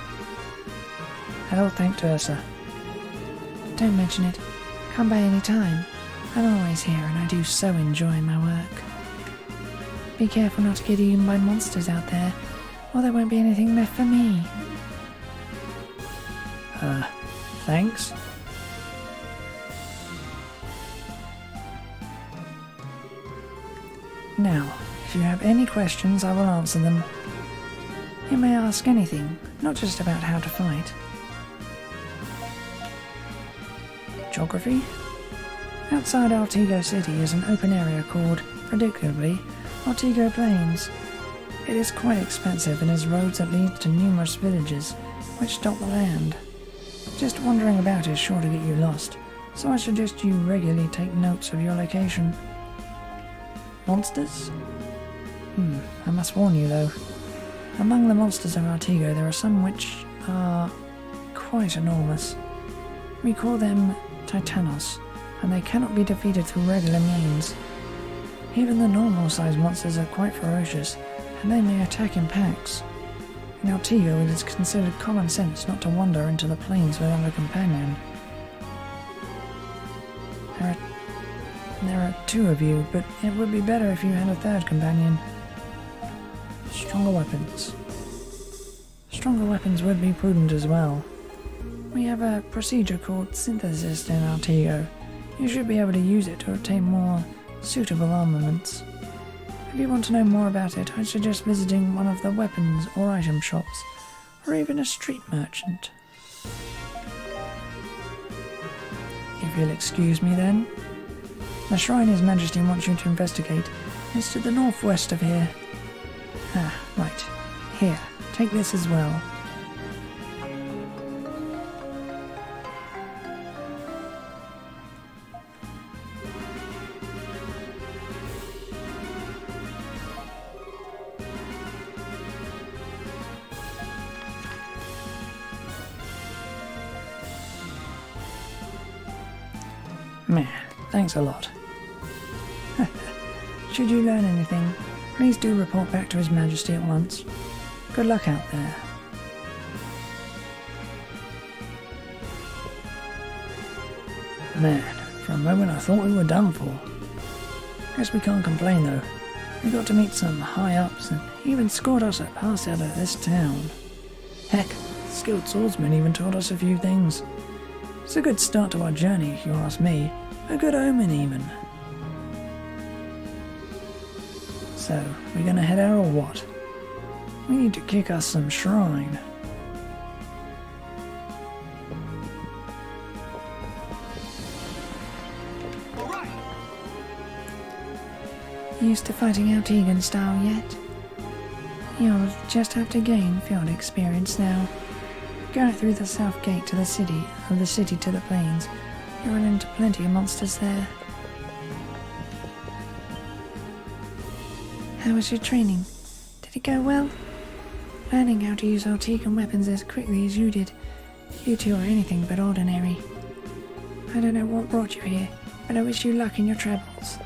I'll thank Ursa. Don't mention it. Come by any time. I'm always here and I do so enjoy my work. Be careful not to get eaten by monsters out there, or there won't be anything left for me. Thanks. Now, if you have any questions, I will answer them. You may ask anything, not just about how to fight. Geography? Outside Altigo City is an open area called, predictably, Altigo Plains. It is quite expensive and has roads that lead to numerous villages, which dot the land. Just wandering about is sure to get you lost, so I suggest you regularly take notes of your location. Monsters? I must warn you though. Among the monsters of Altigo there are some which are quite enormous. We call them Titanos, and they cannot be defeated through regular means. Even the normal-sized monsters are quite ferocious, and they may attack in packs. In Altigo, it is considered common sense not to wander into the plains without a companion. There are two of you, but it would be better if you had a third companion. Stronger weapons. Stronger weapons would be prudent as well. We have a procedure called synthesis in Altigo. You should be able to use it to obtain more suitable armaments. If you want to know more about it, I'd suggest visiting one of the weapons or item shops, or even a street merchant. If you'll excuse me then. The shrine His Majesty wants you to investigate is to the northwest of here. Ah, right. Here, take this as well. Meh, thanks a lot. Should you learn anything, please do report back to His Majesty at once. Good luck out there. Man, for a moment I thought we were done for. Guess we can't complain though. We got to meet some high-ups and he even scored us a pass out of this town. Heck, the skilled swordsman even taught us a few things. It's a good start to our journey, if you ask me. A good omen, even. So, we gonna head out or what? We need to kick us some shrine. Used to fighting Altigan style yet? You'll just have to gain field experience now. Go through the south gate to the city, or the city to the plains. You'll run into plenty of monsters there. How was your training? Did it go well? Learning how to use Altigan weapons as quickly as you did. You two are anything but ordinary. I don't know what brought you here, but I wish you luck in your travels.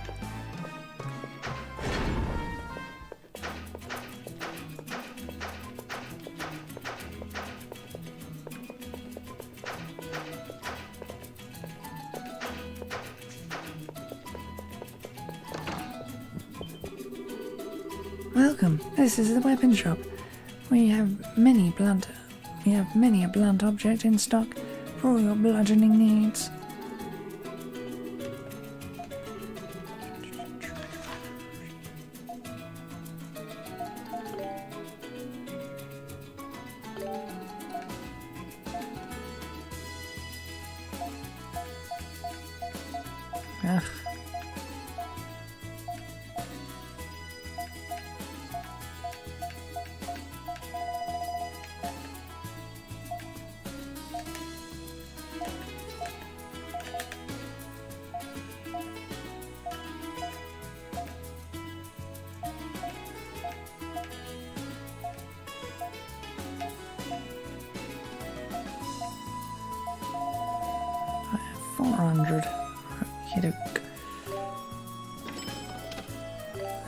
Welcome. This is the weapon shop. We have many a blunt object in stock for all your bludgeoning needs. Ugh. I have 400. Okey-doke.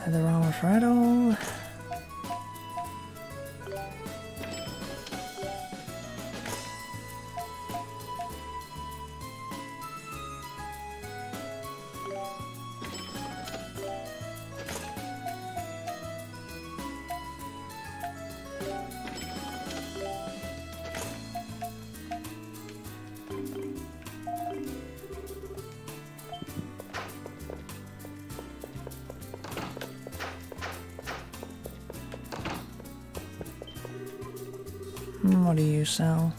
Leather armor for it all. What do you sell?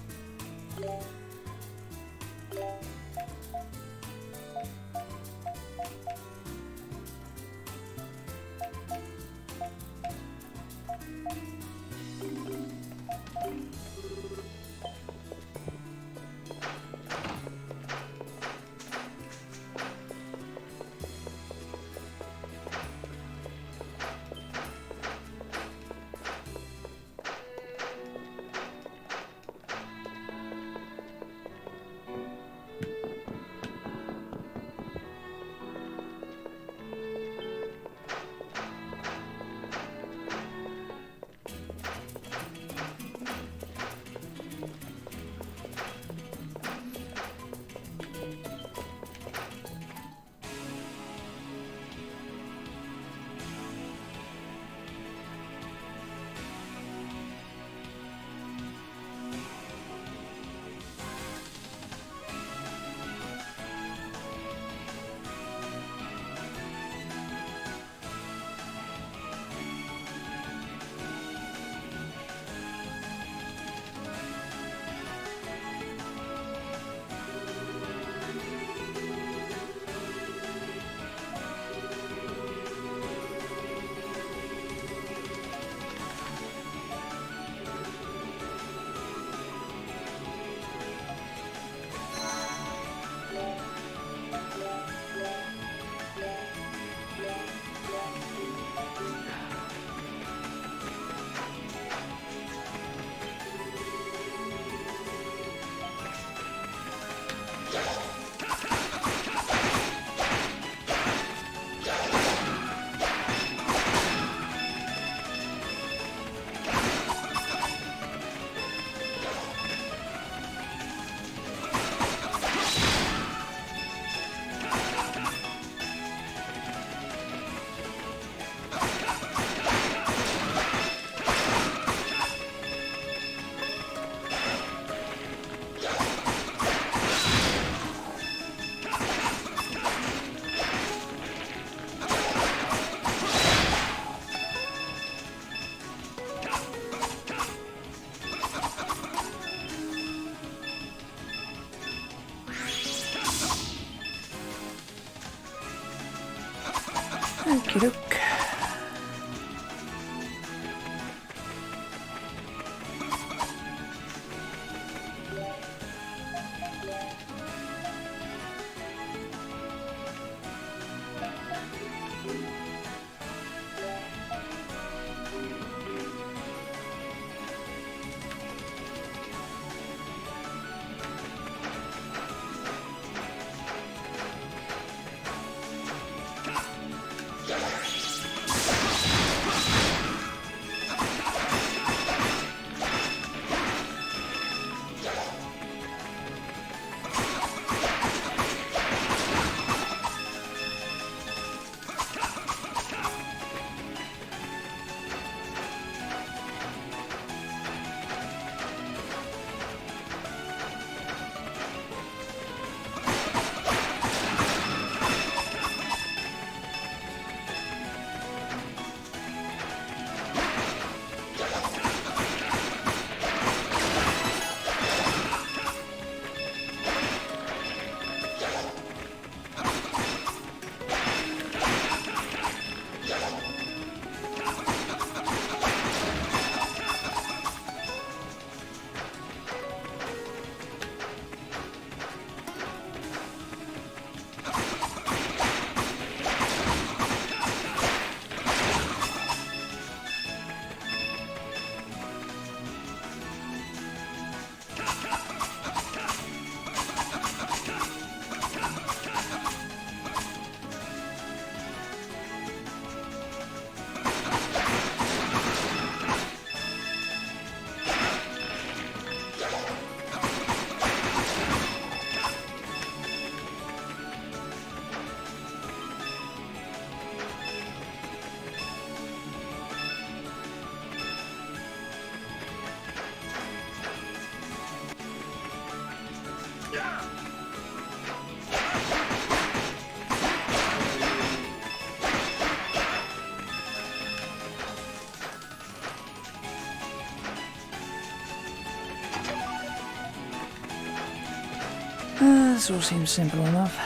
Okie doke. This all seems simple enough.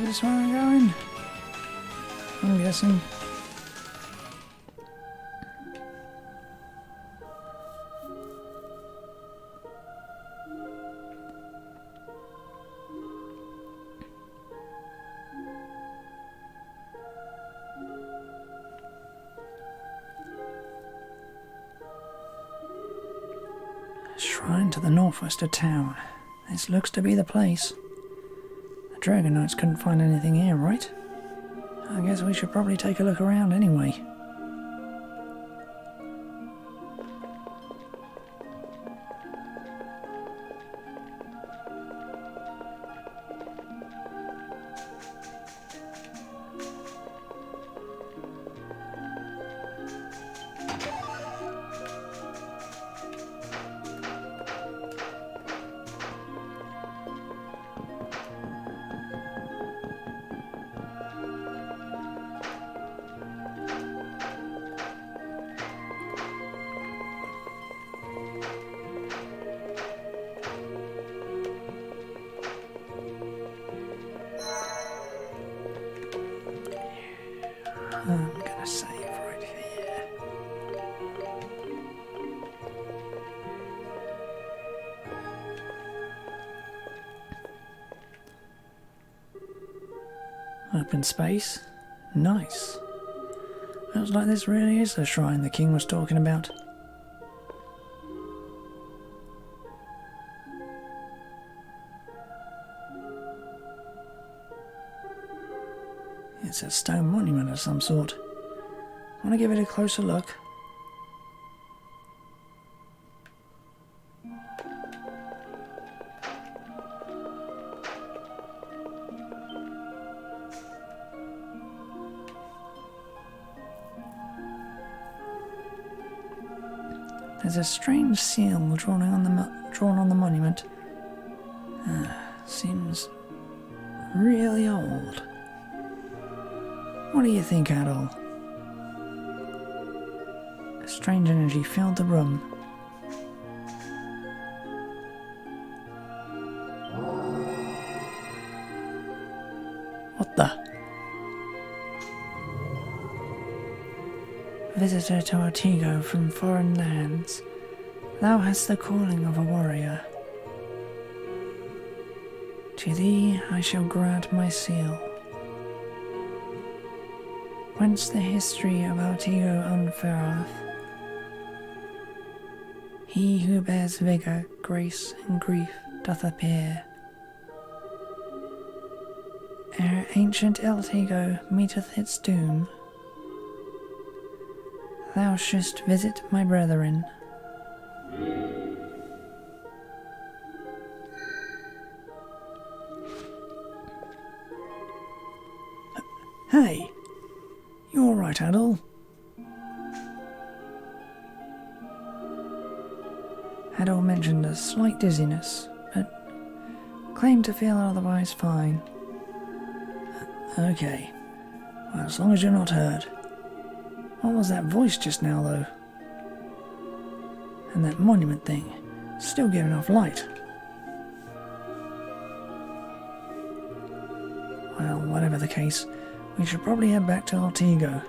This where I'm going? I'm guessing. Shrine to the northwest of town. This looks to be the place. The Dragon Knights couldn't find anything here, right? I guess we should probably take a look around anyway. I'm gonna save right here. Open space. Nice. Looks like this really is the shrine the king was talking about. It's a stone monument of some sort. I want to give it a closer look. There's a strange seal drawn on the monument. Seems really old. What do you think, Adol? A strange energy filled the room. What the? Visitor to Artigo from foreign lands, thou hast the calling of a warrior. To thee I shall grant my seal. Whence the history of Artigo unfurleth. He who bears vigour, grace, and grief doth appear. Ere ancient Artigo meeteth its doom, thou shouldst visit my brethren. Hey! You alright, Adol? Adol mentioned a slight dizziness, but claimed to feel otherwise fine. Okay. Well, as long as you're not hurt. What was that voice just now, though? And that monument thing, still giving off light. Well, whatever the case, we should probably head back to Artigo.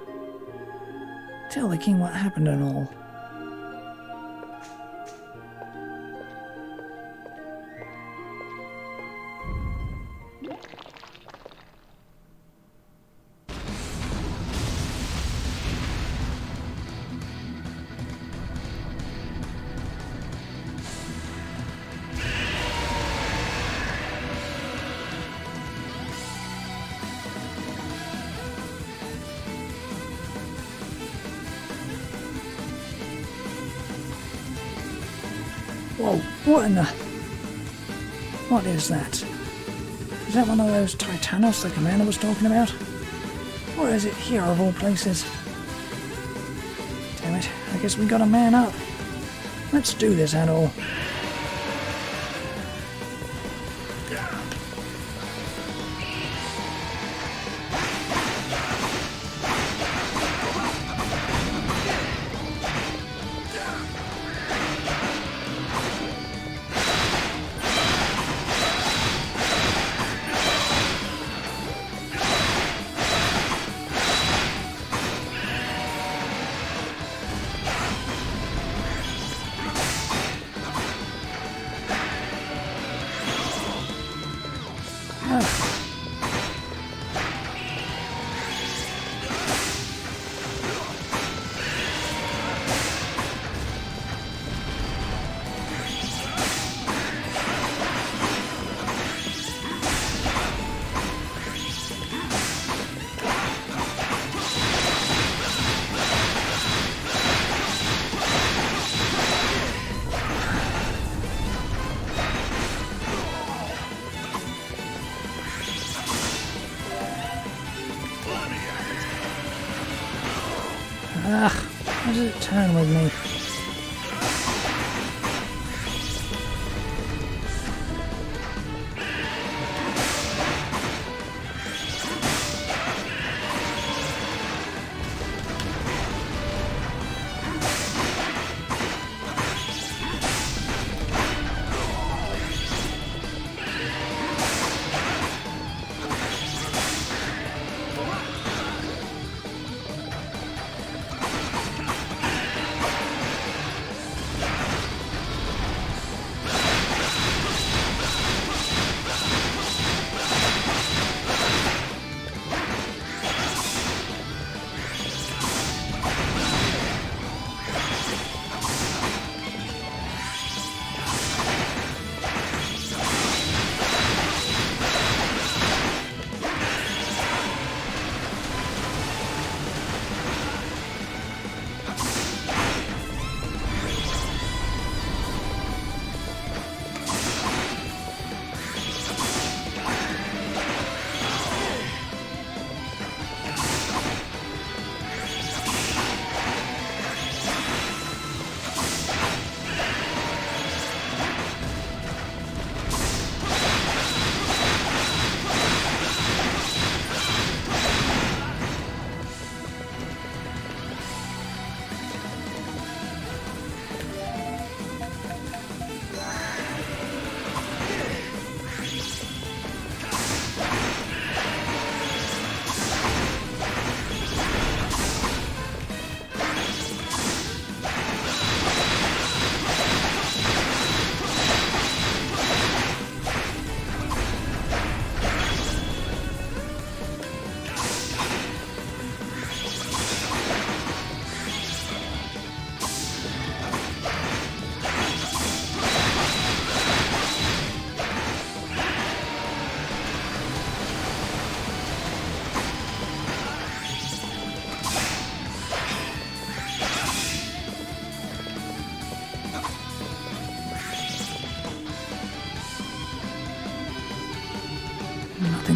Tell the king what happened and all. Whoa, what in the... What is that? Is that one of those Titanos the commander was talking about? Or is it here of all places? Damn it, I guess we gotta man up. Let's do this, Adol. Ugh, how does it turn with me?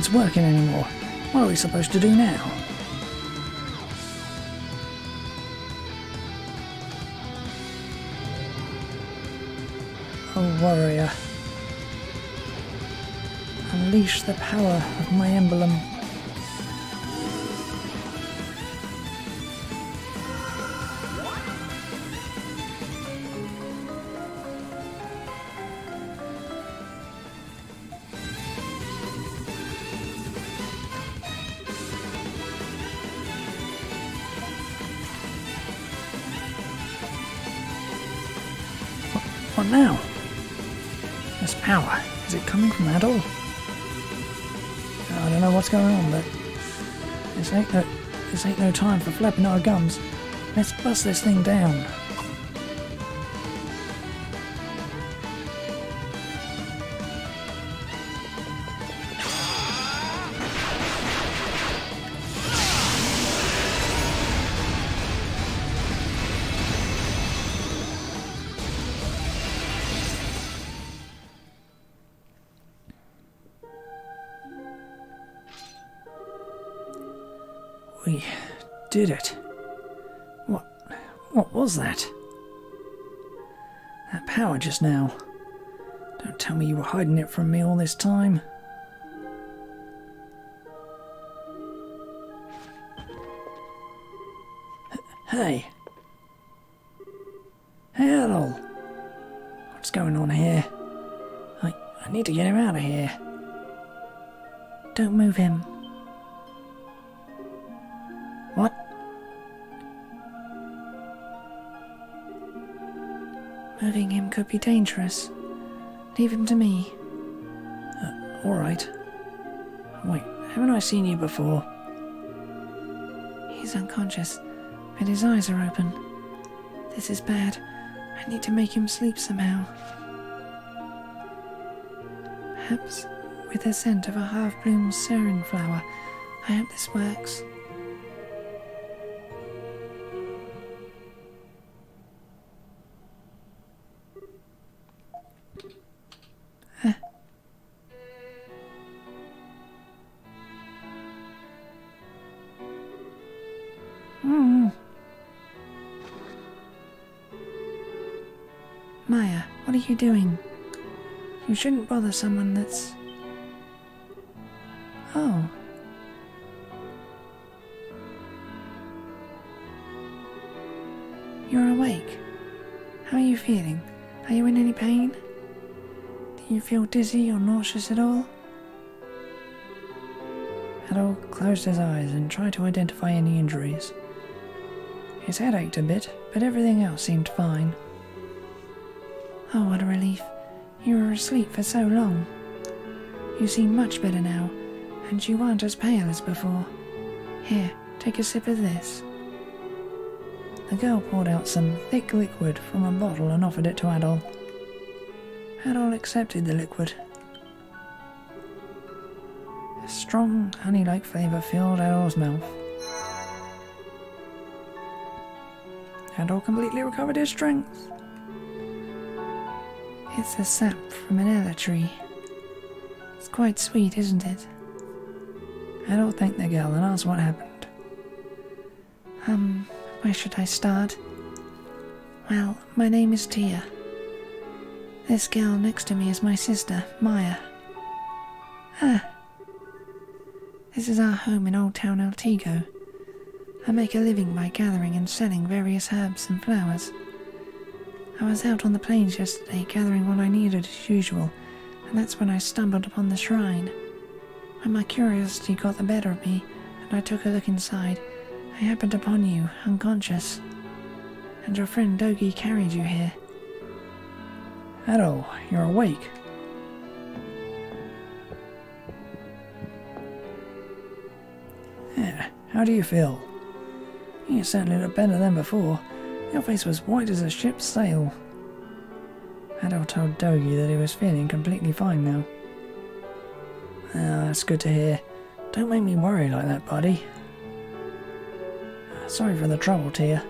Nothing's working anymore. What are we supposed to do now? Oh, warrior. Unleash the power of my emblem. What now? This power, is it coming from that all? I don't know what's going on, but this ain't no time for flapping our gums. Let's bust this thing down. We did it. What was that? That power just now. Don't tell me you were hiding it from me all this time. Hey. Hey, Adol. What's going on here? I need to get him out of here. Don't move him. What? Moving him could be dangerous. Leave him to me. Alright. Wait, haven't I seen you before? He's unconscious, but his eyes are open. This is bad. I need to make him sleep somehow. Perhaps with the scent of a half-bloomed syren flower. I hope this works. Maya, what are you doing? You shouldn't bother someone that's... Oh. You're awake. How are you feeling? Are you in any pain? Do you feel dizzy or nauseous at all? Adol closed his eyes and tried to identify any injuries. His head ached a bit, but everything else seemed fine. Oh, what a relief. You were asleep for so long. You seem much better now, and you aren't as pale as before. Here, take a sip of this. The girl poured out some thick liquid from a bottle and offered it to Adol. Adol accepted the liquid. A strong, honey-like flavour filled Adol's mouth. Adol completely recovered his strength. It's the sap from an ella tree. It's quite sweet, isn't it? Adol thanked the girl and asked what happened. Where should I start? Well, my name is Tia. This girl next to me is my sister, Maya. This is our home in Old Town Altigo. I make a living by gathering and selling various herbs and flowers. I was out on the plains yesterday gathering what I needed as usual, and that's when I stumbled upon the shrine. When my curiosity got the better of me, and I took a look inside, I happened upon you, unconscious. And your friend Dogi carried you here. Adol, you're awake. Yeah, how do you feel? You certainly look better than before. Your face was white as a ship's sail. Adol told Dogi that he was feeling completely fine now. That's good to hear. Don't make me worry like that, buddy. Sorry for the trouble, Tia.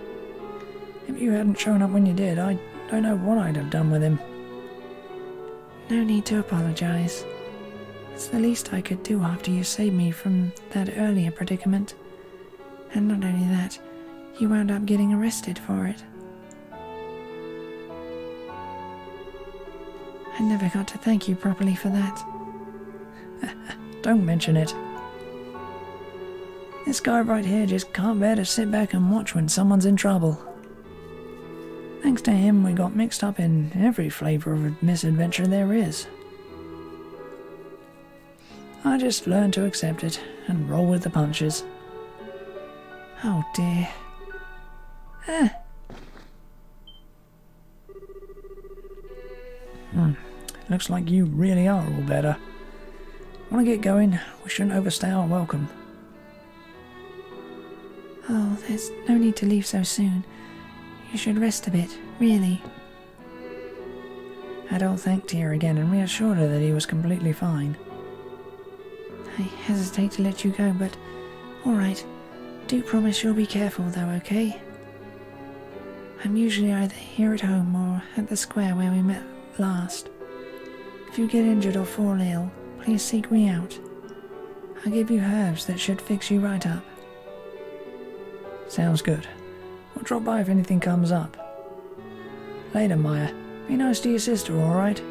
If you hadn't shown up when you did, I don't know what I'd have done with him. No need to apologise. It's the least I could do after you saved me from that earlier predicament. And not only that, you wound up getting arrested for it. I never got to thank you properly for that. Don't mention it. This guy right here just can't bear to sit back and watch when someone's in trouble. Thanks to him, we got mixed up in every flavour of misadventure there is. I just learned to accept it and roll with the punches. Oh dear. Looks like you really are all better. Want to get going? We shouldn't overstay our welcome. Oh, there's no need to leave so soon. You should rest a bit, really. Adol thanked Tia again and reassured her that he was completely fine. I hesitate to let you go, but alright. Do promise you'll be careful though, okay? I'm usually either here at home or at the square where we met last. If you get injured or fall ill, please seek me out. I'll give you herbs that should fix you right up. Sounds good. We'll drop by if anything comes up. Later, Maya. Be nice to your sister, alright?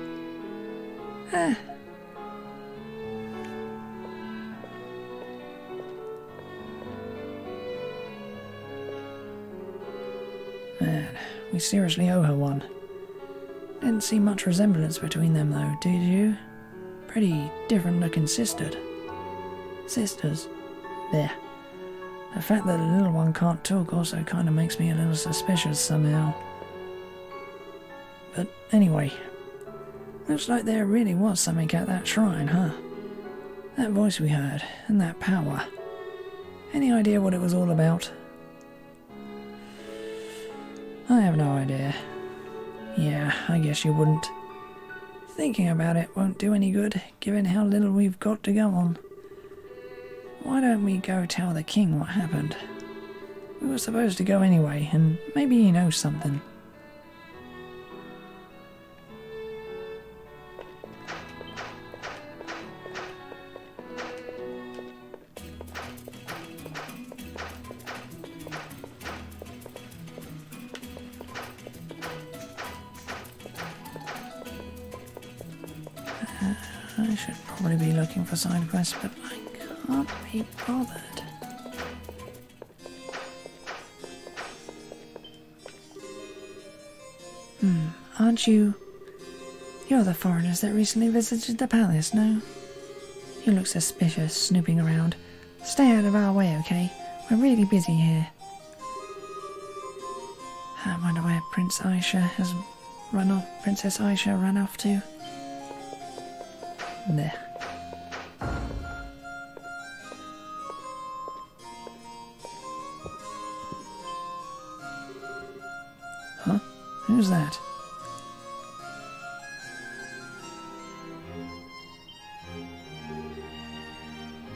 Man, we seriously owe her one. Didn't see much resemblance between them though, did you? Pretty different looking sisters. There. The fact that the little one can't talk also kind of makes me a little suspicious somehow. But anyway, looks like there really was something at that shrine, huh? That voice we heard, and that power. Any idea what it was all about? I have no idea. Yeah, I guess you wouldn't. Thinking about it won't do any good, given how little we've got to go on. Why don't we go tell the king what happened? We were supposed to go anyway, and maybe he knows something. I should probably be looking for side quests, but I can't be bothered. Aren't you? You're the foreigners that recently visited the palace, no? You look suspicious, snooping around. Stay out of our way, okay? We're really busy here. I wonder where Princess Aisha ran off to. There. Huh? Who's that?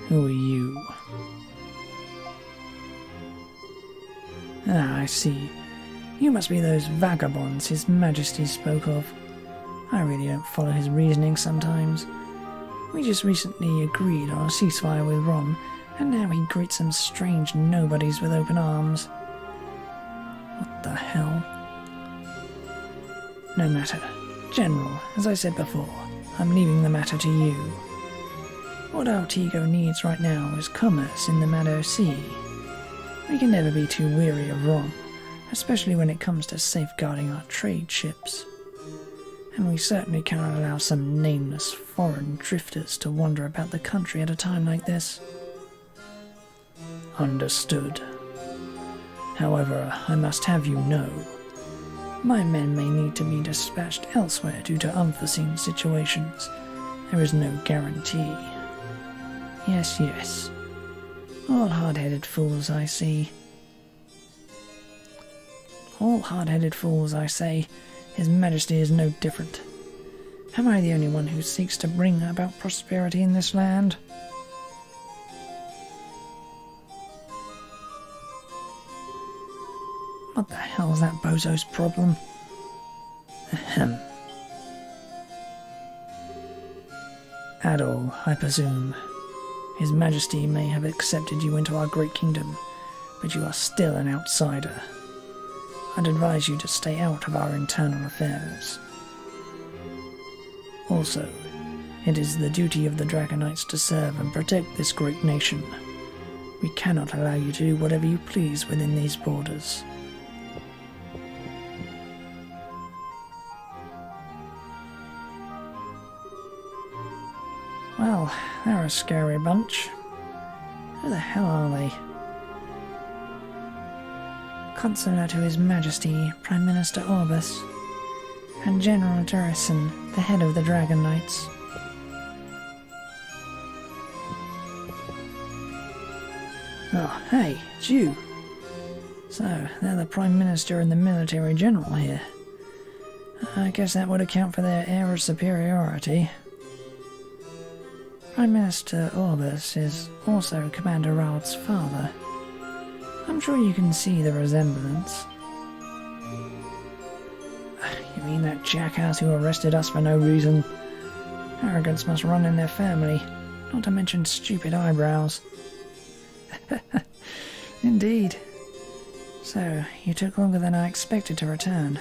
Who are you? Ah, I see. You must be those vagabonds His Majesty spoke of. I really don't follow his reasoning sometimes. We just recently agreed on a ceasefire with Rom, and now he greets some strange nobodies with open arms. What the hell? No matter. General, as I said before, I'm leaving the matter to you. What Altigo needs right now is commerce in the Maddow Sea. We can never be too weary of Rom, especially when it comes to safeguarding our trade ships. And we certainly cannot allow some nameless foreign drifters to wander about the country at a time like this. Understood. However, I must have you know, my men may need to be dispatched elsewhere due to unforeseen situations. There is no guarantee. Yes, yes. All hard-headed fools, I see. All hard-headed fools, I say. His Majesty is no different. Am I the only one who seeks to bring about prosperity in this land? What the hell is that bozo's problem? Ahem. Adol, I presume. His Majesty may have accepted you into our great kingdom, but you are still an outsider. I'd advise you to stay out of our internal affairs. Also, it is the duty of the Dragonites to serve and protect this great nation. We cannot allow you to do whatever you please within these borders. Well, they're a scary bunch. Who the hell are they? Consular to His Majesty, Prime Minister Orbis, and General Durison, the head of the Dragon Knights. Oh, hey, it's you. So, they're the Prime Minister and the Military General here. I guess that would account for their air of superiority. Prime Minister Orbis is also Commander Raoul's father. I'm sure you can see the resemblance. You mean that jackass who arrested us for no reason? Arrogance must run in their family, not to mention stupid eyebrows. Indeed. So, you took longer than I expected to return.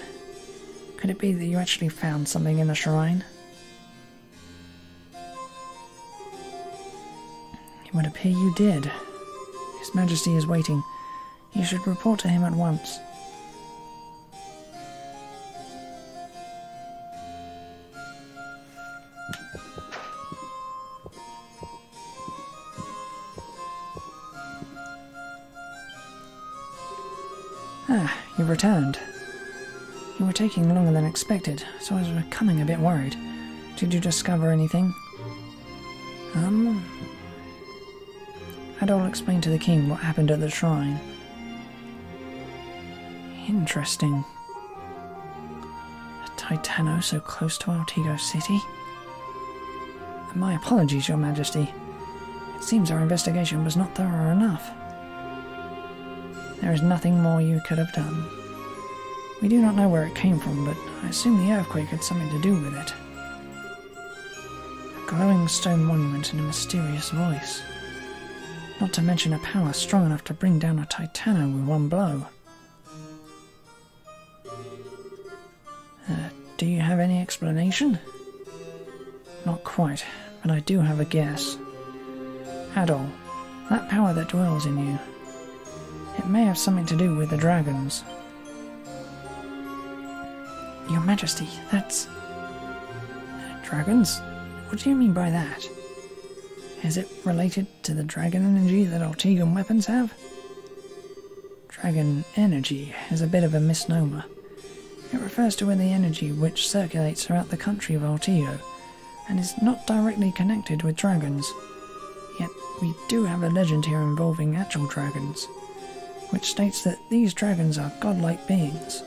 Could it be that you actually found something in the shrine? It would appear you did. His Majesty is waiting. You should report to him at once. Ah, you've returned. You were taking longer than expected, so I was becoming a bit worried. Did you discover anything? Adol explained to the king what happened at the shrine. Interesting. A Titano so close to Altigo City? My apologies, Your Majesty. It seems our investigation was not thorough enough. There is nothing more you could have done. We do not know where it came from, but I assume the earthquake had something to do with it. A glowing stone monument and a mysterious voice. Not to mention a power strong enough to bring down a Titano with one blow. Do you have any explanation? Not quite, but I do have a guess. Adol, that power that dwells in you, it may have something to do with the dragons. Your Majesty, that's... Dragons? What do you mean by that? Is it related to the dragon energy that Altigan weapons have? Dragon energy is a bit of a misnomer. It refers to the energy which circulates throughout the country of Altigo, and is not directly connected with dragons. Yet we do have a legend here involving actual dragons, which states that these dragons are godlike beings.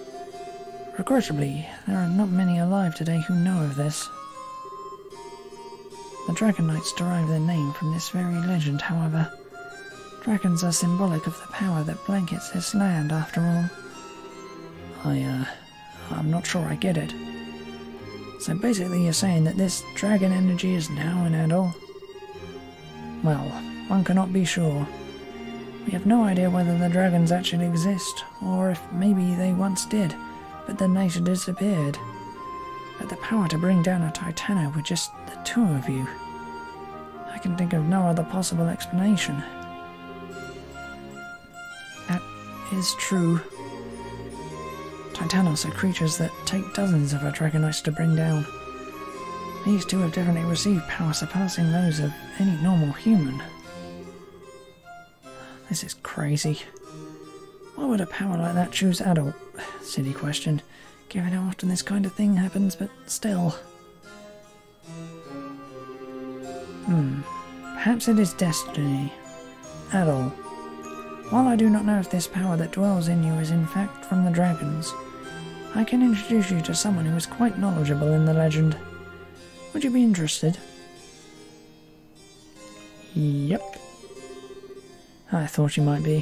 Regrettably, there are not many alive today who know of this. The Dragon Knights derive their name from this very legend, however. Dragons are symbolic of the power that blankets this land, after all. I'm not sure I get it. So basically you're saying that this dragon energy is now in Adol? Well, one cannot be sure. We have no idea whether the dragons actually exist, or if maybe they once did, but then later disappeared. But the power to bring down a Titano with just the two of you. I can think of no other possible explanation. That is true. Titanos are creatures that take dozens of our Dragonites to bring down. These two have definitely received power surpassing those of any normal human. This is crazy. Why would a power like that choose Adol? Silly question, given how often this kind of thing happens, but still. Perhaps it is destiny. Adol. While I do not know if this power that dwells in you is in fact from the dragons, I can introduce you to someone who is quite knowledgeable in the legend. Would you be interested? Yep. I thought you might be.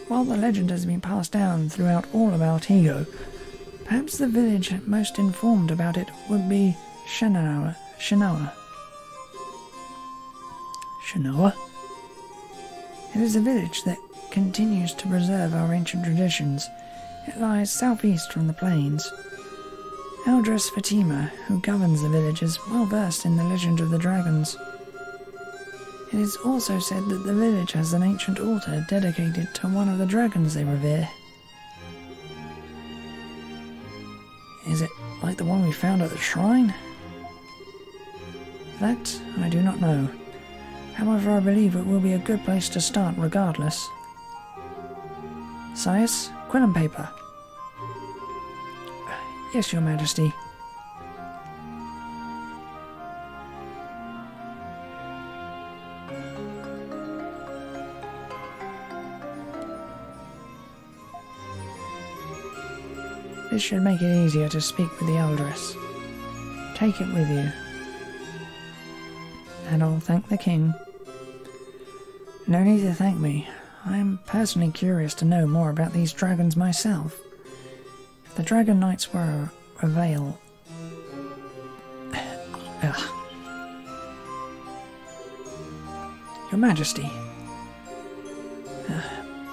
While the legend has been passed down throughout all of Altigo, perhaps the village most informed about it would be Shanoa. Shinoa? It is a village that continues to preserve our ancient traditions. It lies southeast from the plains. Eldress Fatima, who governs the village, is well versed in the legend of the dragons. It is also said that the village has an ancient altar dedicated to one of the dragons they revere. Is it like the one we found at the shrine? That I do not know. However, I believe it will be a good place to start regardless. Sias, quill and paper. Yes, Your Majesty. This should make it easier to speak with the Eldress. Take it with you. And I'll thank the king. No need to thank me. I am personally curious to know more about these dragons myself. If the Dragon Knights were a veil... Your Majesty.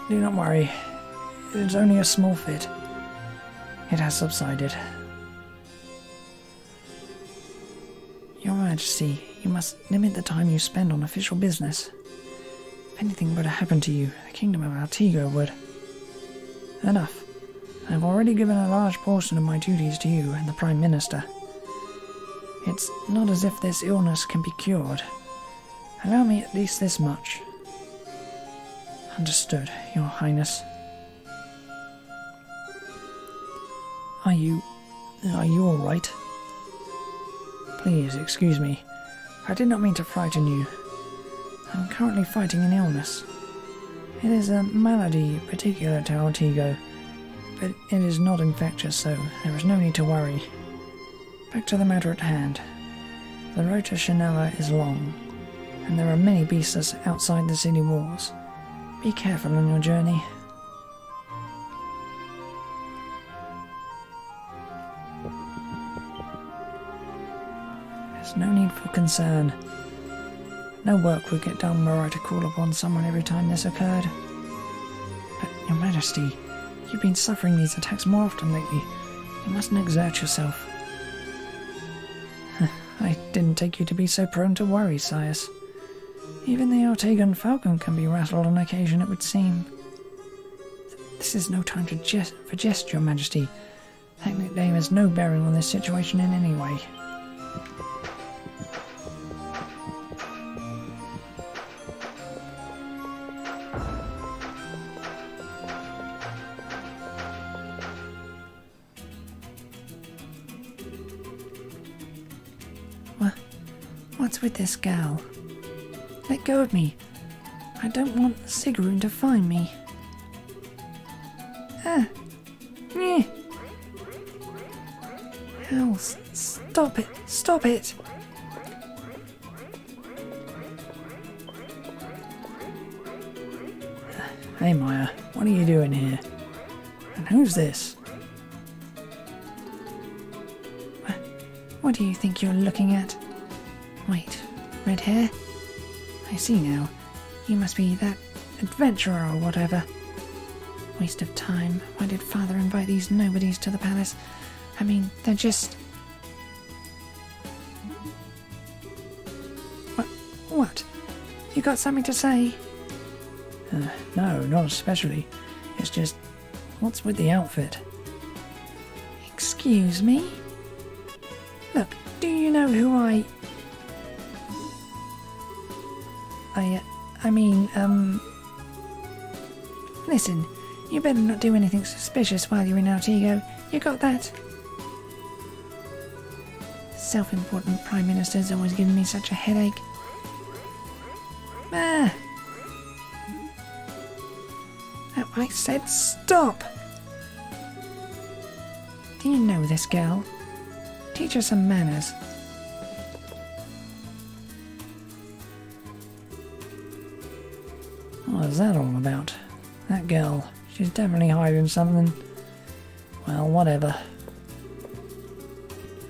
Do not worry. It is only a small fit. It has subsided. Your Majesty, you must limit the time you spend on official business. If anything were to happen to you, the Kingdom of Altigo would. Enough. I have already given a large portion of my duties to you and the Prime Minister. It's not as if this illness can be cured. Allow me at least this much. Understood, Your Highness. Are you all right? Please, excuse me. I did not mean to frighten you. I'm currently fighting an illness. It is a malady particular to Altigo, but it is not infectious, so there is no need to worry. Back to the matter at hand. The road to Shinoa is long, and there are many beasts outside the city walls. Be careful on your journey. There's no need for concern. No work would get done were I to call upon someone every time this occurred. But, Your Majesty, you've been suffering these attacks more often lately. You mustn't exert yourself. I didn't take you to be so prone to worry, Sias. Even the Altagan Falcon can be rattled on occasion, it would seem. This is no time to jest, Your Majesty. That nickname has no bearing on this situation in any way. What's with this gal? Let go of me. I don't want Sigrun to find me. Hell, stop it! Stop it! Hey Maya, what are you doing here? And who's this? What do you think you're looking at? Wait, red hair? I see now. You must be that adventurer or whatever. Waste of time. Why did Father invite these nobodies to the palace? I mean, they're just... What? You got something to say? No, not especially. It's just... what's with the outfit? Excuse me? Look, do you know who Listen, you better not do anything suspicious while you're in Altigo. You got that? Self-important Prime Minister's always giving me such a headache. Oh, I said stop! Do you know this girl? Teach her some manners. What is that all about? That girl, she's definitely hiding something. Well, whatever.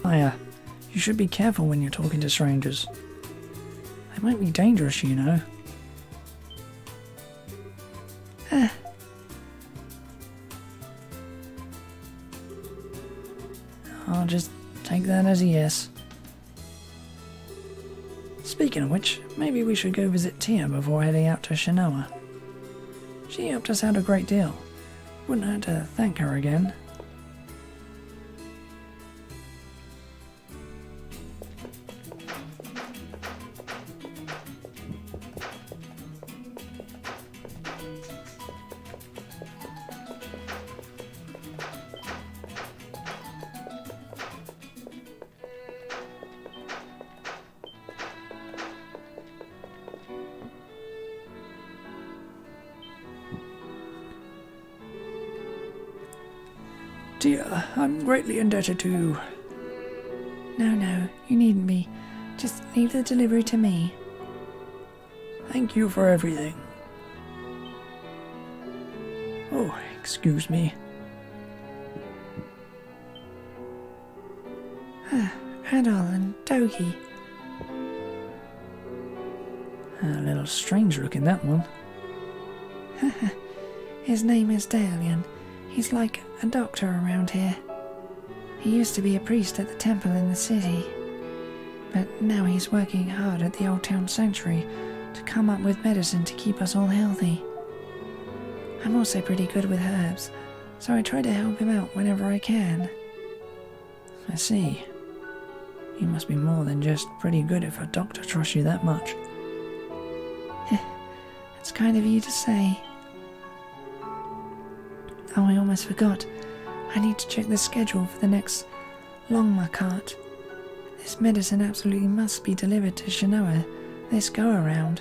Maya, you should be careful when you're talking to strangers. I It might be dangerous, you know. I'll just take that as a yes. Speaking of which, maybe we should go visit Tia before heading out to Shinoa. She helped us out a great deal. Wouldn't hurt to thank her again. Tia, I'm greatly indebted to you. No, you needn't be. Just leave the delivery to me. Thank you for everything. Oh, excuse me. Adol and Dogi. A little strange looking, that one. His name is Dalian. He's like a doctor around here. He used to be a priest at the temple in the city, but now he's working hard at the Old Town Sanctuary to come up with medicine to keep us all healthy. I'm also pretty good with herbs, so I try to help him out whenever I can. I see. You must be more than just pretty good if a doctor trusts you that much. It's kind of you to say. Oh, I almost forgot. I need to check the schedule for the next Longma cart. This medicine absolutely must be delivered to Shinoa this go-around.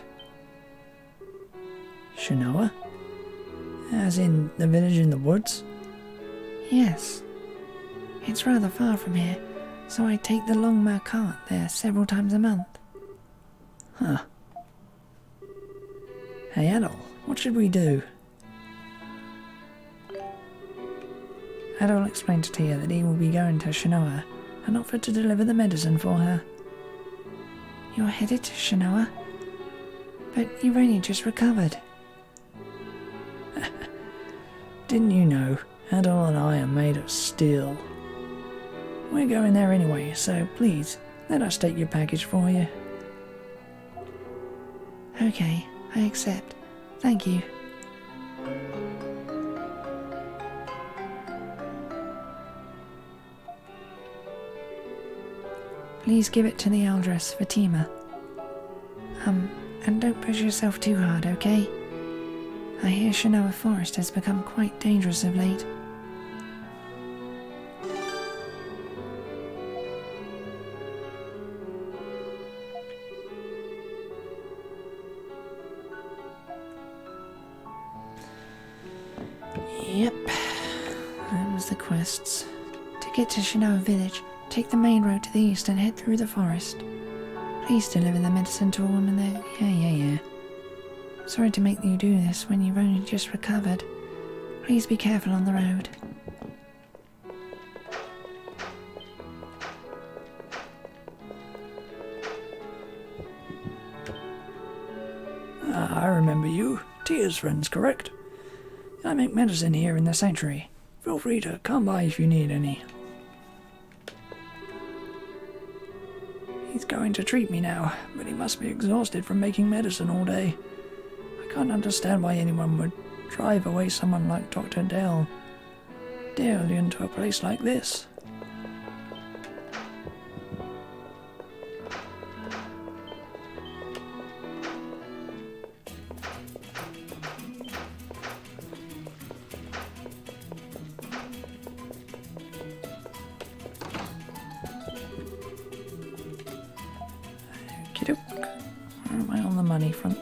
Shinoa? As in the village in the woods? Yes. It's rather far from here, so I take the Longma cart there several times a month. Huh. Hey Adol, what should we do? Adol explained to Tia that he will be going to Shinoa and offered to deliver the medicine for her. You're headed to Shinoa? But you've only just recovered. Didn't you know, Adol and I are made of steel? We're going there anyway, so please, let us take your package for you. Okay, I accept. Thank you. Please give it to the Eldress, Fatima. And don't push yourself too hard, okay? I hear Shinoa Forest has become quite dangerous of late. Yep, that was the quests. To get to Shinoa Village, take the main road to the east and head through the forest. Please deliver the medicine to a woman there. Yeah. Sorry to make you do this when you've only just recovered. Please be careful on the road. I remember you. Tia's friends, correct? I make medicine here in the sanctuary. Feel free to come by if you need any. He's going to treat me now, but he must be exhausted from making medicine all day. I can't understand why anyone would drive away someone like Dr. Dalian to a place like this. Okey-doke. Where am I on the money front?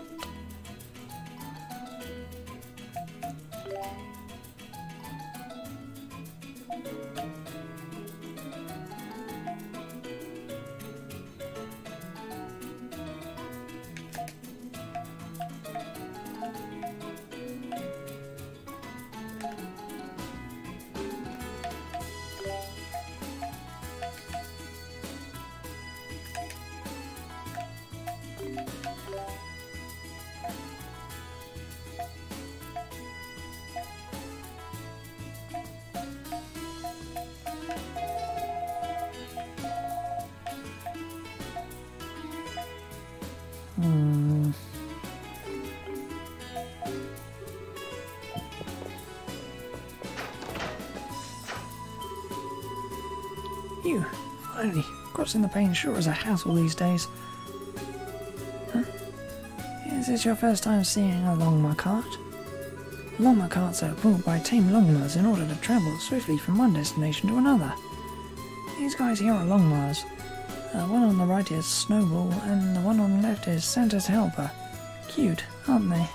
Phew, finally. Crossing the plain sure is a hassle these days. Huh? Is this your first time seeing a longma cart? Longma carts are pulled by tame longmas in order to travel swiftly from one destination to another. These guys here are longmas. The one on the right is Snowball, and the one on the left is Santa's helper. Cute, aren't they?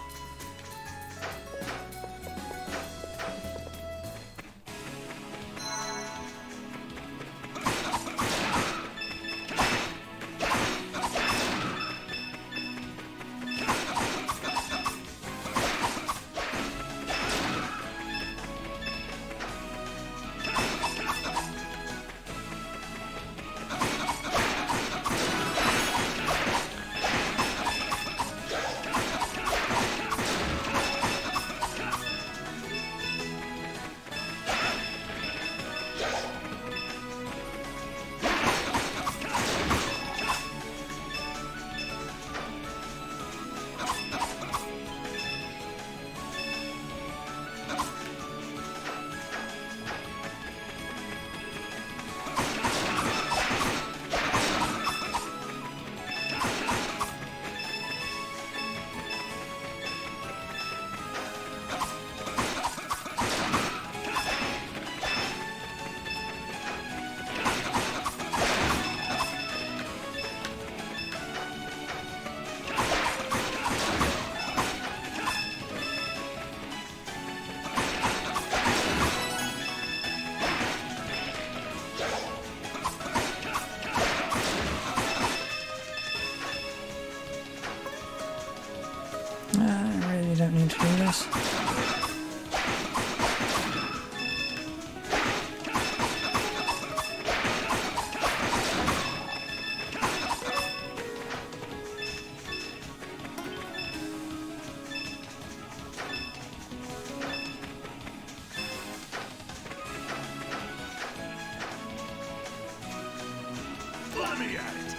I really don't need to do this. Let me at it!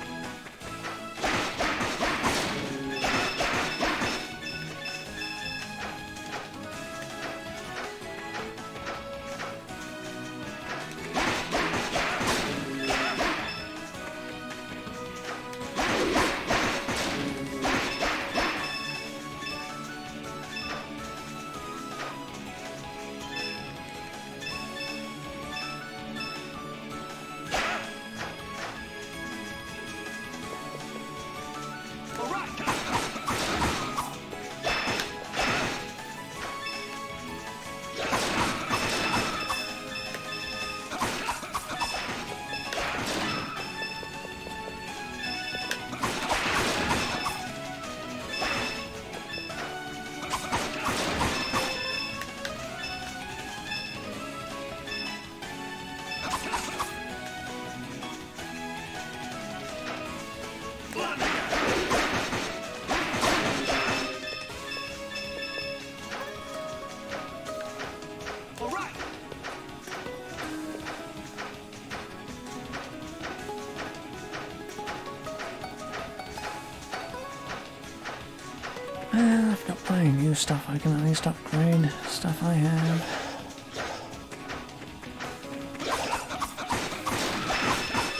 Well, if not buying new stuff, I can at least upgrade stuff I have.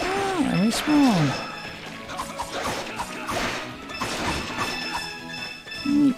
Oh, very small. Neat.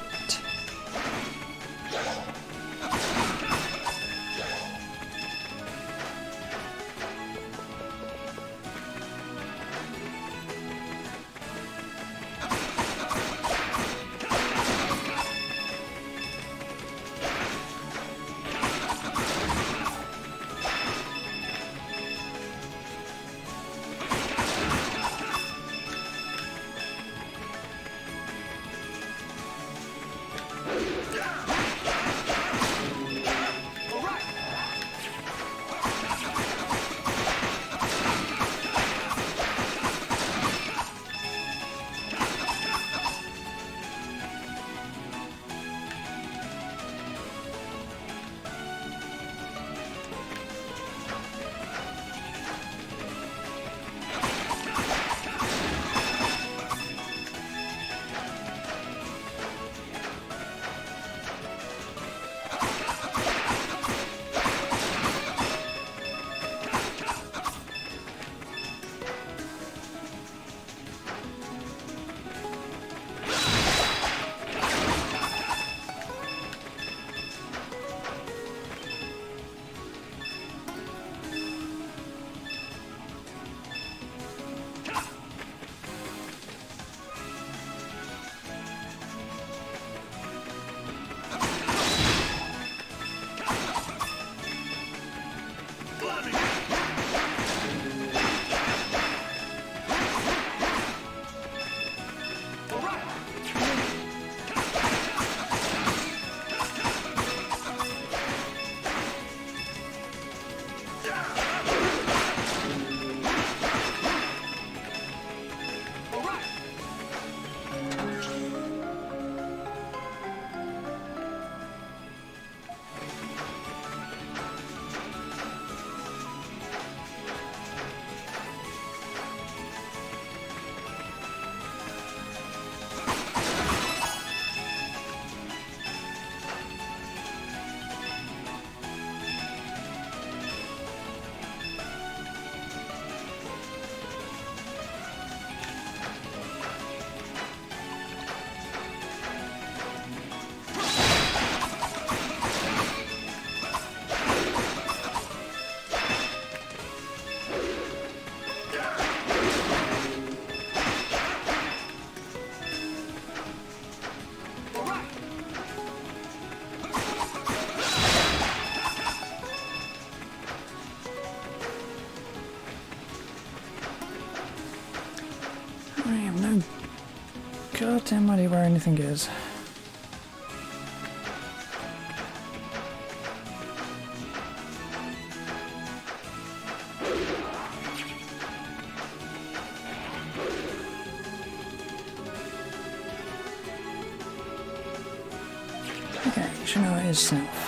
goddamn idea where anything is. Okay, so now it is south.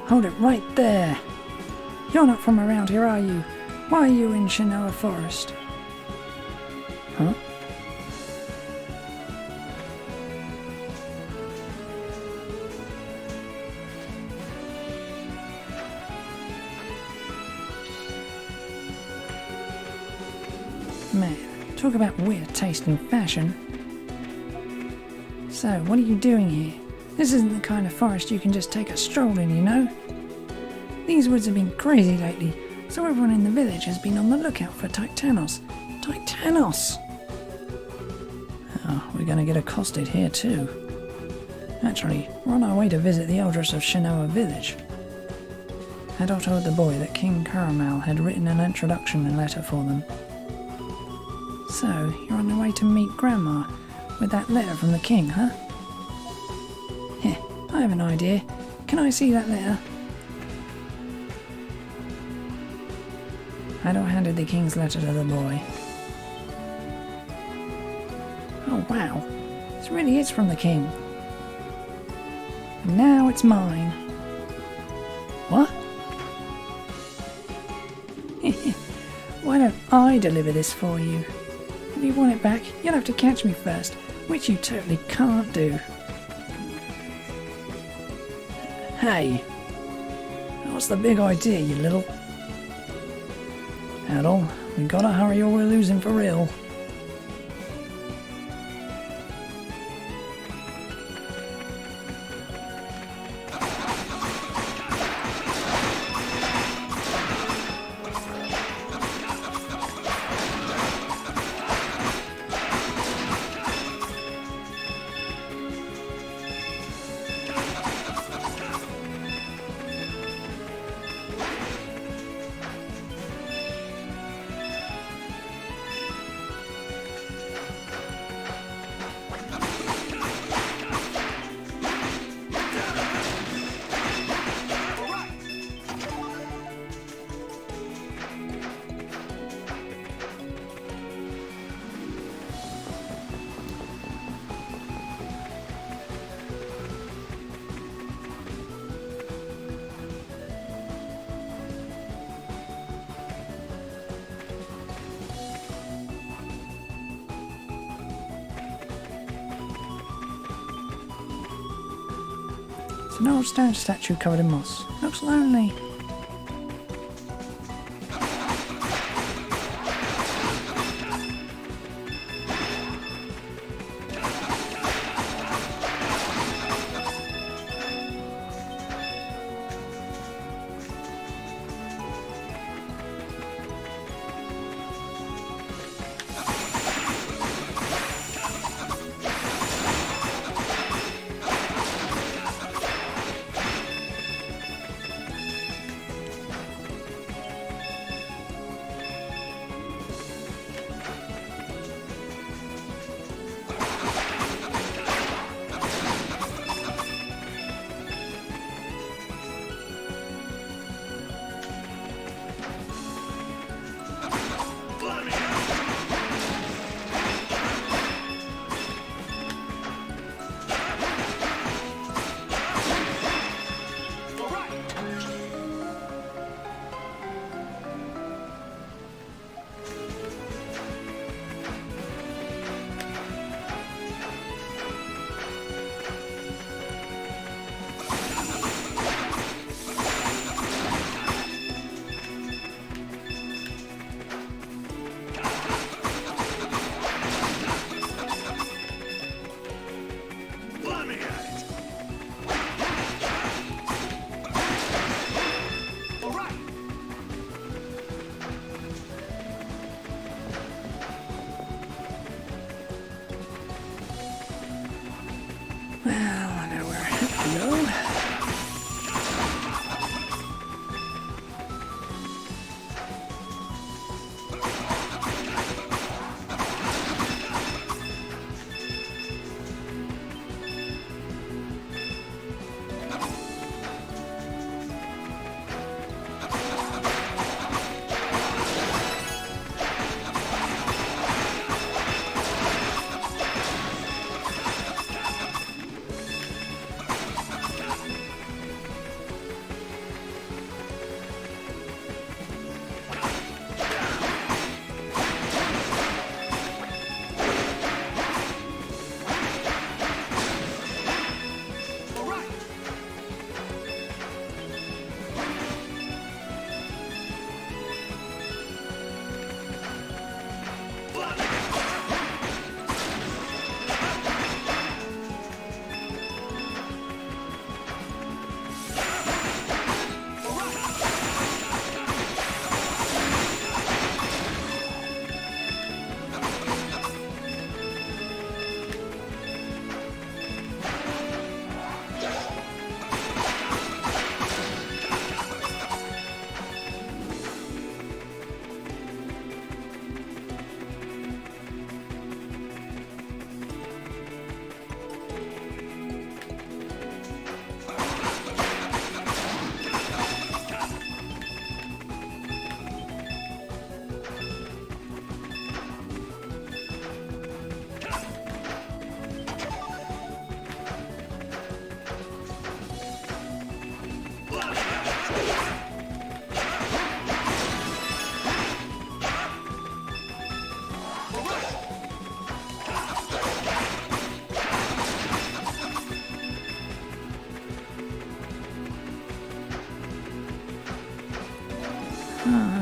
Hold it right there. You're not from around here, are you? Why are you in Shinoa Forest? Huh? Man, talk about weird taste in fashion. So, what are you doing here? This isn't the kind of forest you can just take a stroll in, you know? These woods have been crazy lately, so everyone in the village has been on the lookout for Titanos. Titanos! Oh, we're gonna get accosted here too. Actually, we're on our way to visit the elders of Shinoa village. Hadot told the boy that King Caramel had written an introduction letter for them. So, you're on the way to meet Grandma with that letter from the king, huh? Heh, I have an idea. Can I see that letter? Hadot handed the king's letter to the boy. Oh wow, this really is from the king. And now it's mine. What? Why don't I deliver this for you? If you want it back, you'll have to catch me first, which you totally can't do. Hey! What's the big idea, you little... Adol, we gotta hurry or we're losing for real. It's an old stone statue covered in moss. Looks lonely.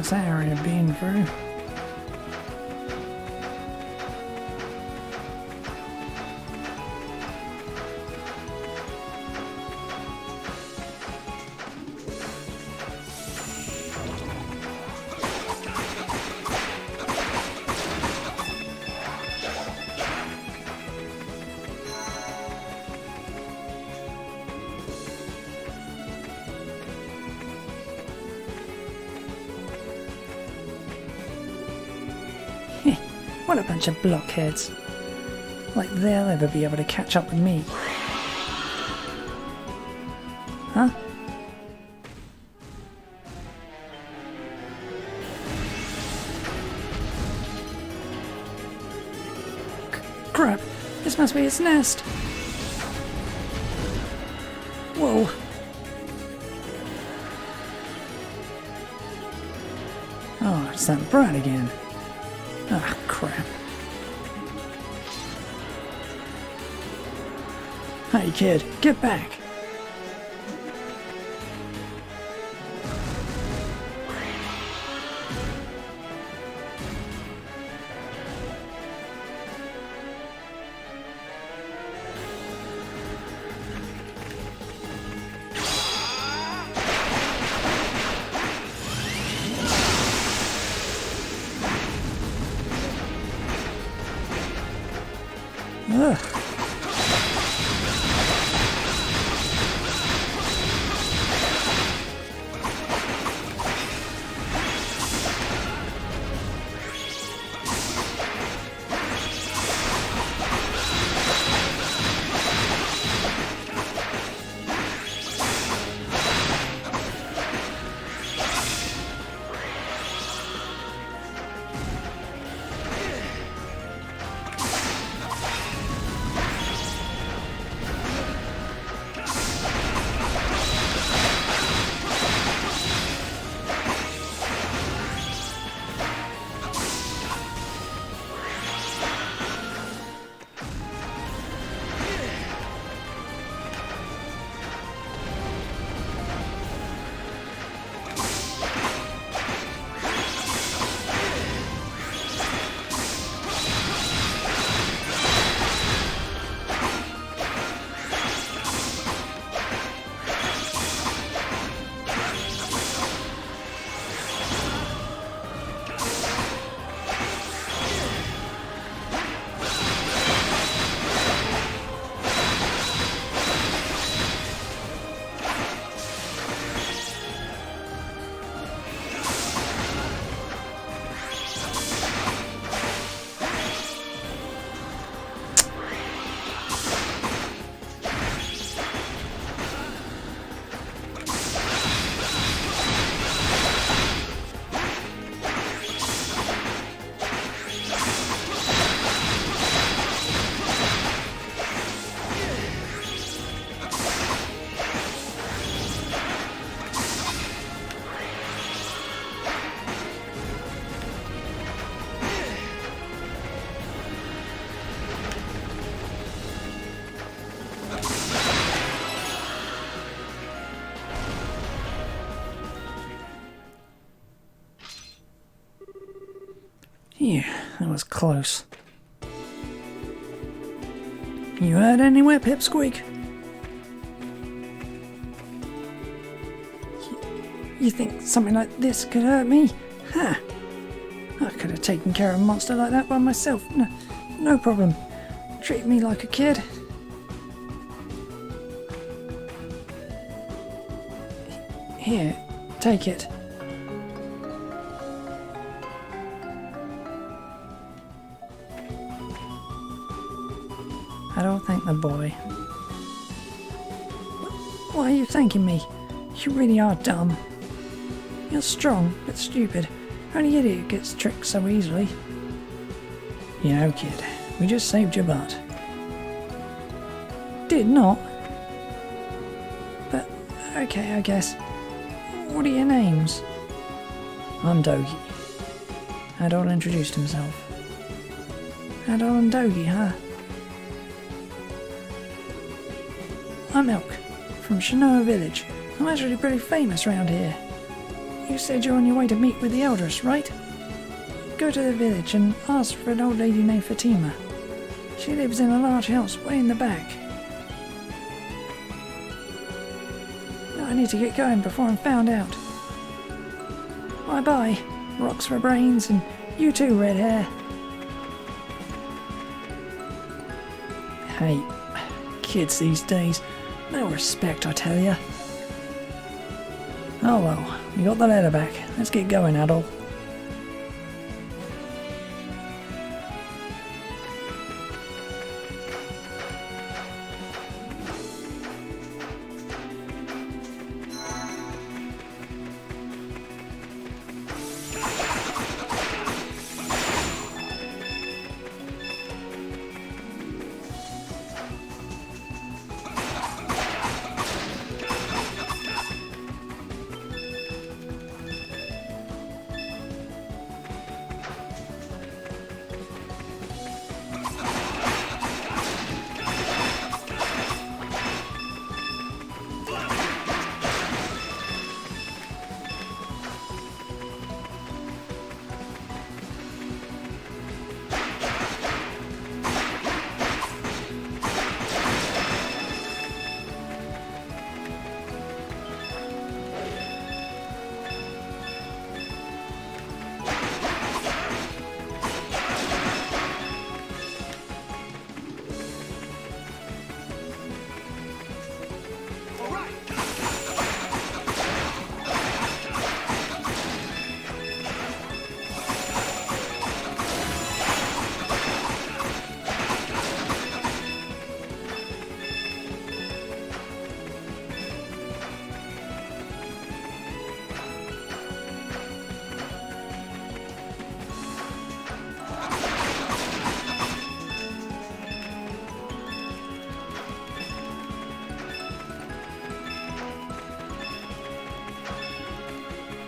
Nice area being through. What a bunch of blockheads. Like they'll ever be able to catch up with me. Huh? Crap! This must be its nest! Whoa! Oh, it's that brat again. Ah, crap. Hey kid, get back! Ugh. Yeah, that was close. You heard anywhere, Pipsqueak? You think something like this could hurt me? Ha! I could have taken care of a monster like that by myself. No problem. Treat me like a kid. Here, take it. I don't thank the boy. Why are you thanking me? You really are dumb. You're strong, but stupid. Only an idiot gets tricked so easily. You know, kid, we just saved your butt. Did not? But, okay, I guess. What are your names? I'm Dogi. Adol introduced himself. Adol and Dogi, huh? I'm Elk, from Shinoa Village. I'm actually pretty famous round here. You said you're on your way to meet with the elders, right? Go to the village and ask for an old lady named Fatima. She lives in a large house way in the back. I need to get going before I'm found out. Bye-bye, rocks for brains, and you too, red hair. Hey, kids these days, no respect, I tell ya. Oh well, we got the letter back. Let's get going, Adol.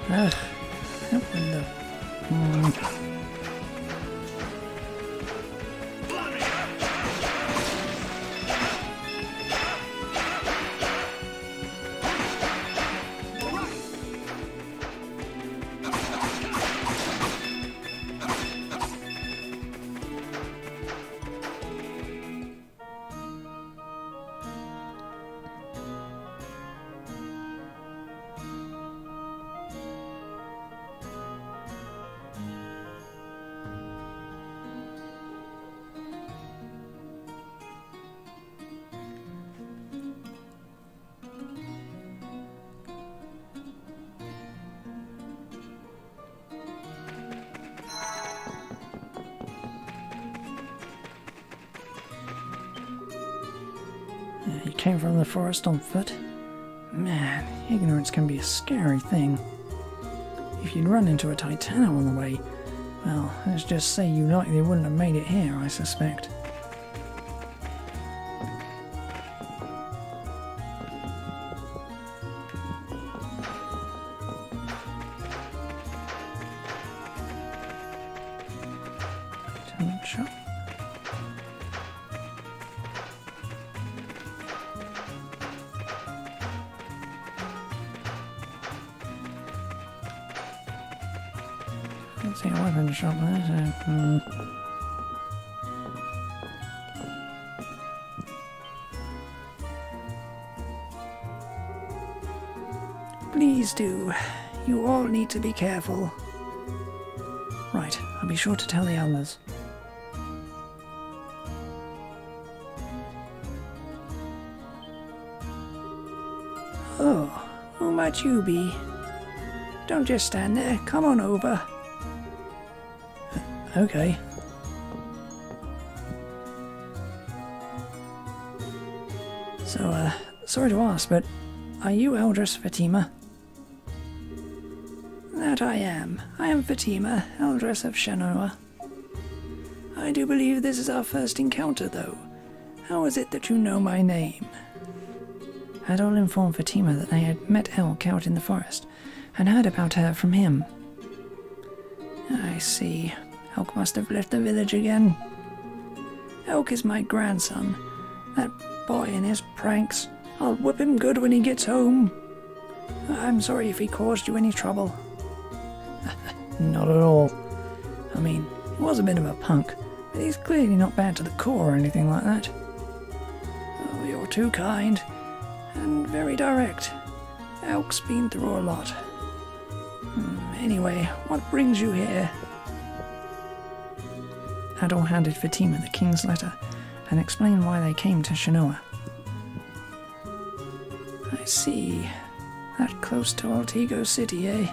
Ugh, open the... You came from the forest on foot? Man, ignorance can be a scary thing. If you'd run into a Titano on the way, well, let's just say you likely wouldn't have made it here, I suspect. Shop. Let's see a weapon shop there, so, Please do. You all need to be careful. Right, I'll be sure to tell the others. Oh, who might you be? Don't just stand there, come on over. Okay. So, sorry to ask, but are you Eldress Fatima? That I am. I am Fatima, Eldress of Shanoa. I do believe this is our first encounter, though. How is it that you know my name? Adol informed Fatima that they had met Elk out in the forest, and heard about her from him. I see. Elk must have left the village again. Elk is my grandson. That boy and his pranks. I'll whip him good when he gets home. I'm sorry if he caused you any trouble. Not at all. I mean, he was a bit of a punk, but he's clearly not bad to the core or anything like that. Oh, you're too kind, and very direct. Elk's been through a lot. Anyway, what brings you here? Adol handed Fatima the king's letter and explained why they came to Shinoa. I see. That close to Altigo City, eh?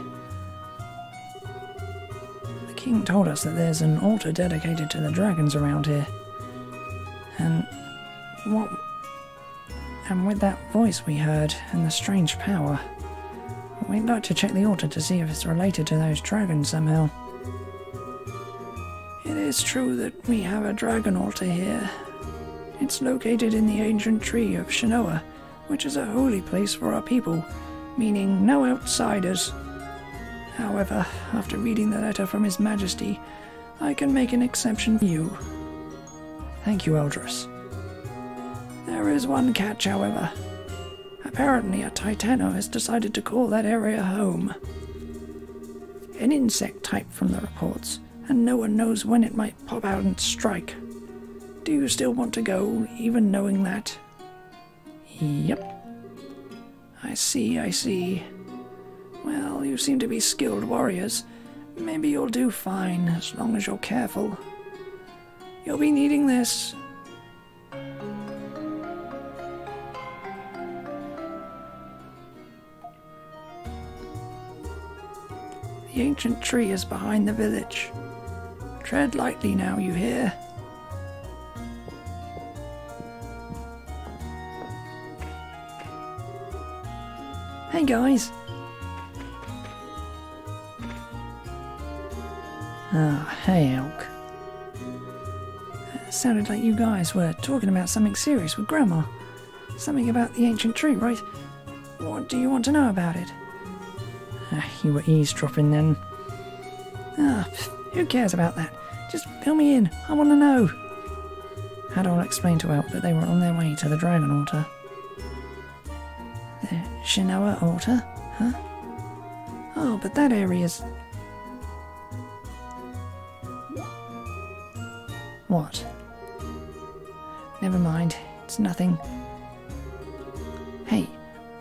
The king told us that there's an altar dedicated to the dragons around here. And with that voice we heard and the strange power, we'd like to check the altar to see if it's related to those dragons somehow. It is true that we have a dragon altar here. It's located in the ancient tree of Shinoa, which is a holy place for our people, meaning no outsiders. However, after reading the letter from His Majesty, I can make an exception for you. Thank you, Eldris. There is one catch, however. Apparently a Titano has decided to call that area home. An insect type from the reports, and no one knows when it might pop out and strike. Do you still want to go, even knowing that? Yep. I see. Well, you seem to be skilled warriors. Maybe you'll do fine, as long as you're careful. You'll be needing this. The ancient tree is behind the village. Tread lightly now, you hear? Hey guys! Ah, hey Elk. It sounded like you guys were talking about something serious with Grandma. Something about the ancient tree, right? What do you want to know about it? You were eavesdropping then. Who cares about that? Just fill me in, I want to know. Hadol explained to Elk that they were on their way to the dragon altar. The Shinoa altar? Huh? Oh, but that area's... What? Never mind, it's nothing. Hey,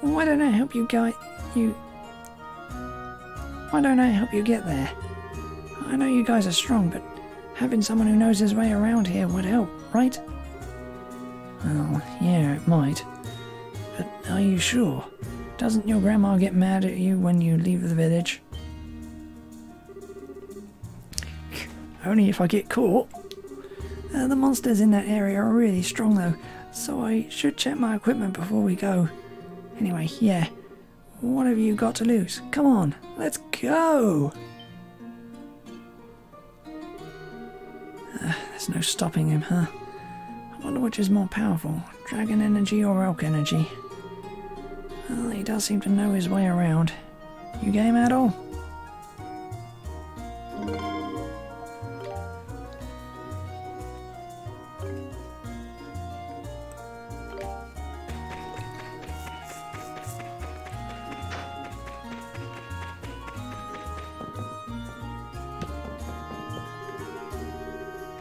why don't I help you Why don't I help you get there? I know you guys are strong, but having someone who knows his way around here would help, right? Well, yeah, it might. But are you sure? Doesn't your grandma get mad at you when you leave the village? Only if I get caught. The monsters in that area are really strong though, so I should check my equipment before we go. Anyway, yeah. What have you got to lose? Come on, let's go! There's no stopping him, huh? I wonder which is more powerful, dragon energy or elk energy. Well, he does seem to know his way around. You game at all?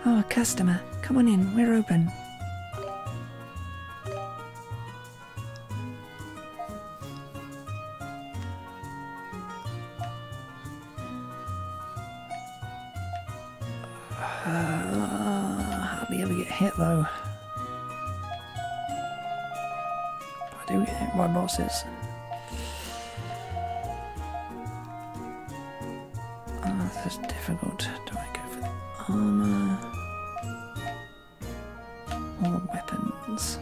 Oh, customer, come on in, we're open. Hardly ever get hit though. I do get hit by bosses. Oh, this is difficult. Do I go for the armor or weapons?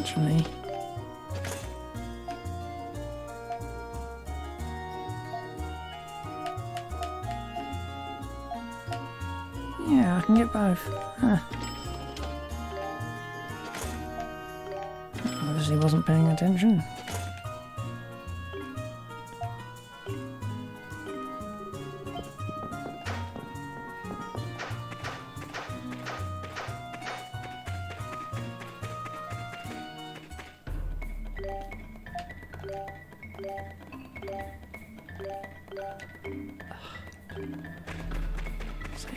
Actually... yeah, I can get both. Huh. Obviously wasn't paying attention.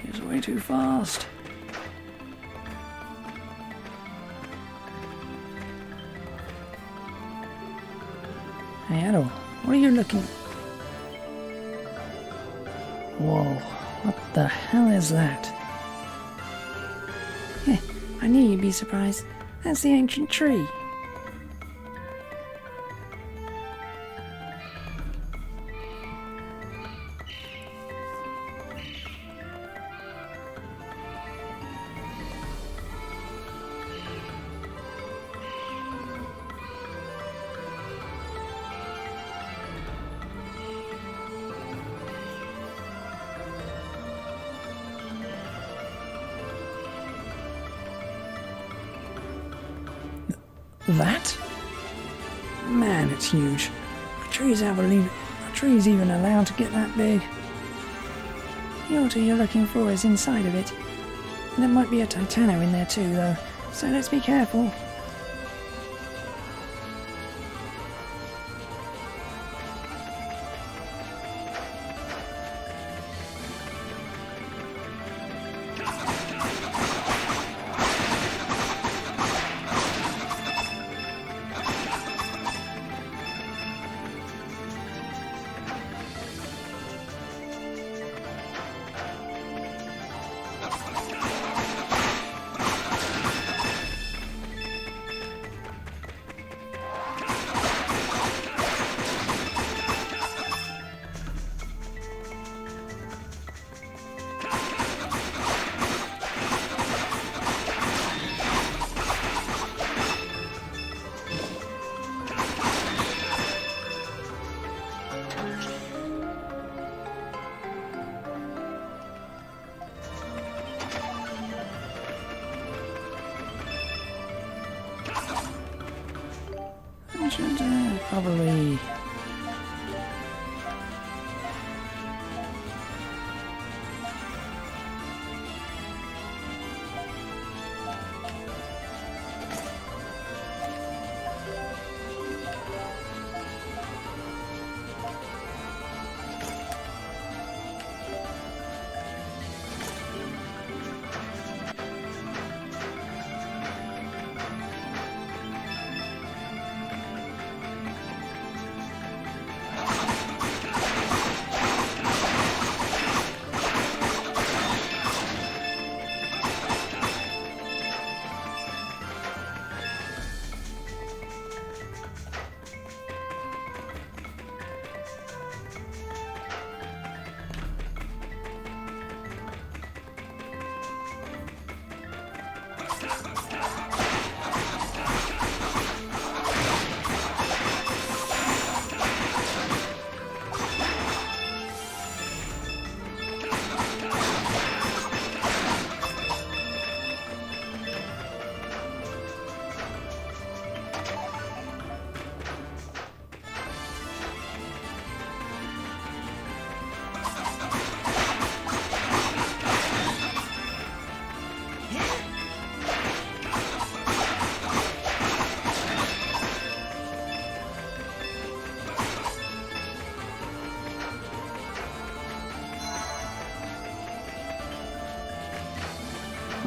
It's way too fast. Hey, Adol, what are you looking... Whoa, what the hell is that? Heh, I knew you'd be surprised. That's the ancient tree. That? Man, it's huge. A tree's even allowed to get that big. The altar you're looking for is inside of it. And there might be a Titano in there too, though, so let's be careful. Probably...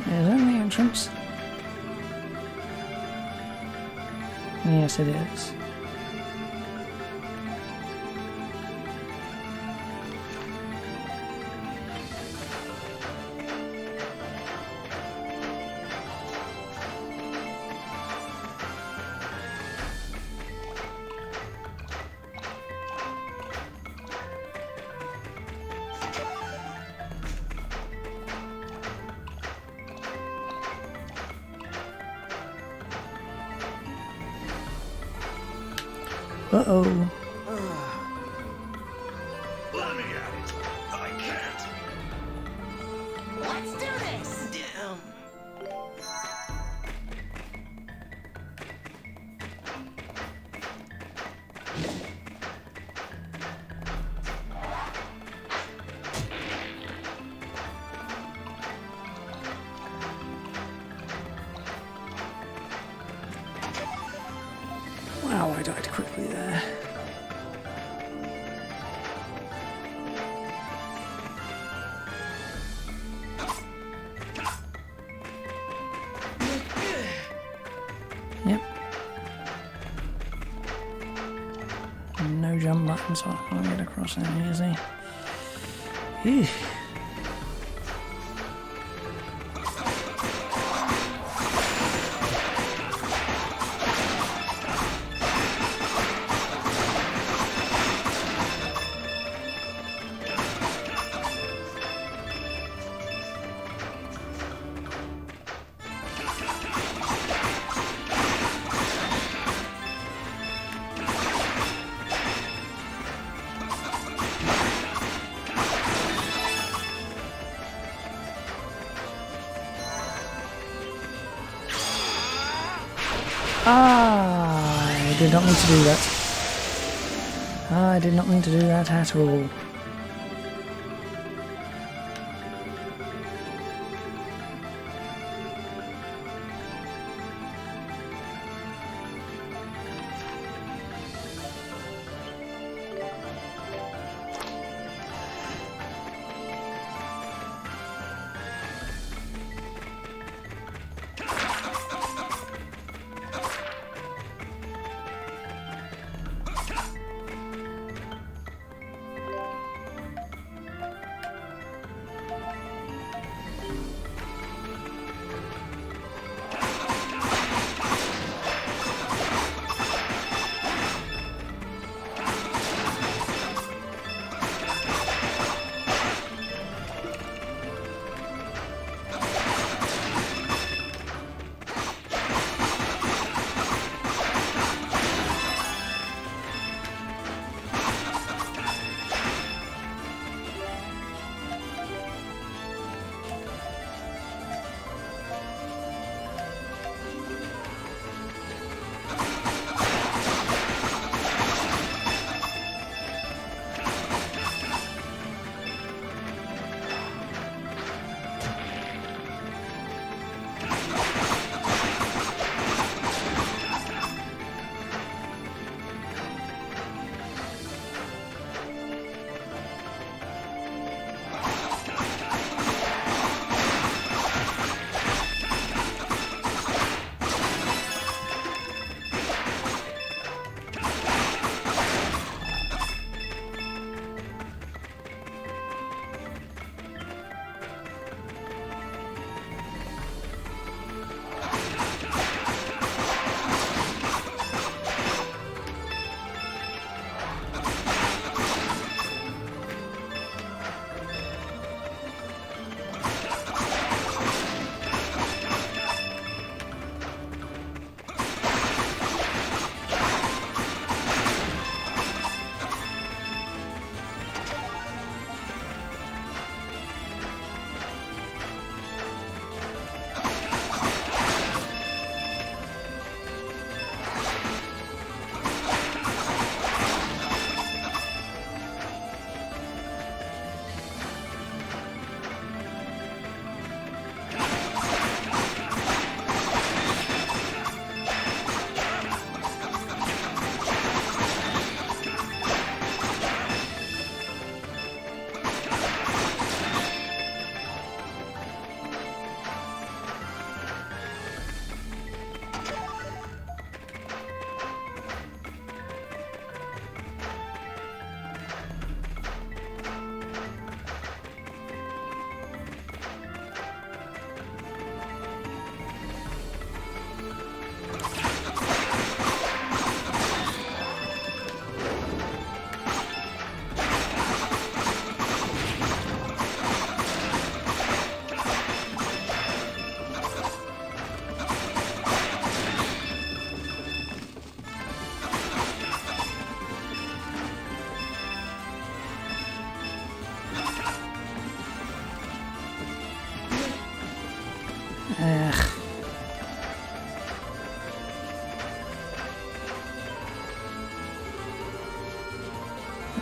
Is that the entrance? Yes, it is. Uh-oh. Let me at it. I can't. Let's do this! Wow, I died quickly there. Yep. No jump button, so I can't get across that easy. Eesh. I did not mean to do that. I did not mean to do that at all.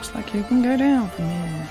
Looks like you can go down from here.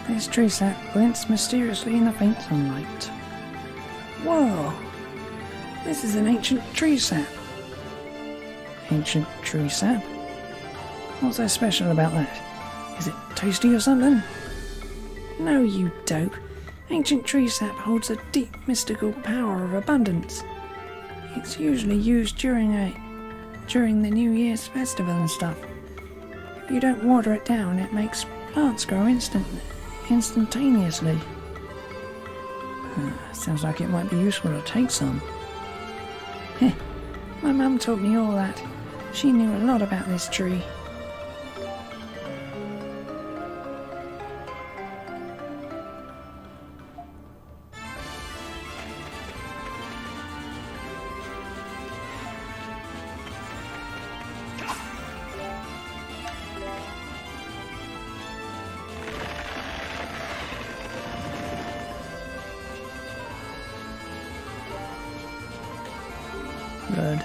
This tree sap glints mysteriously in the faint sunlight. Whoa! This is an ancient tree sap. Ancient tree sap? What's so special about that? Is it tasty or something? No, you dope. Ancient tree sap holds a deep mystical power of abundance. It's usually used during the New Year's festival and stuff. If you don't water it down, it makes plants grow instantaneously. Sounds like it might be useful to take some. Heh, my mum taught me all that. She knew a lot about this tree. Good.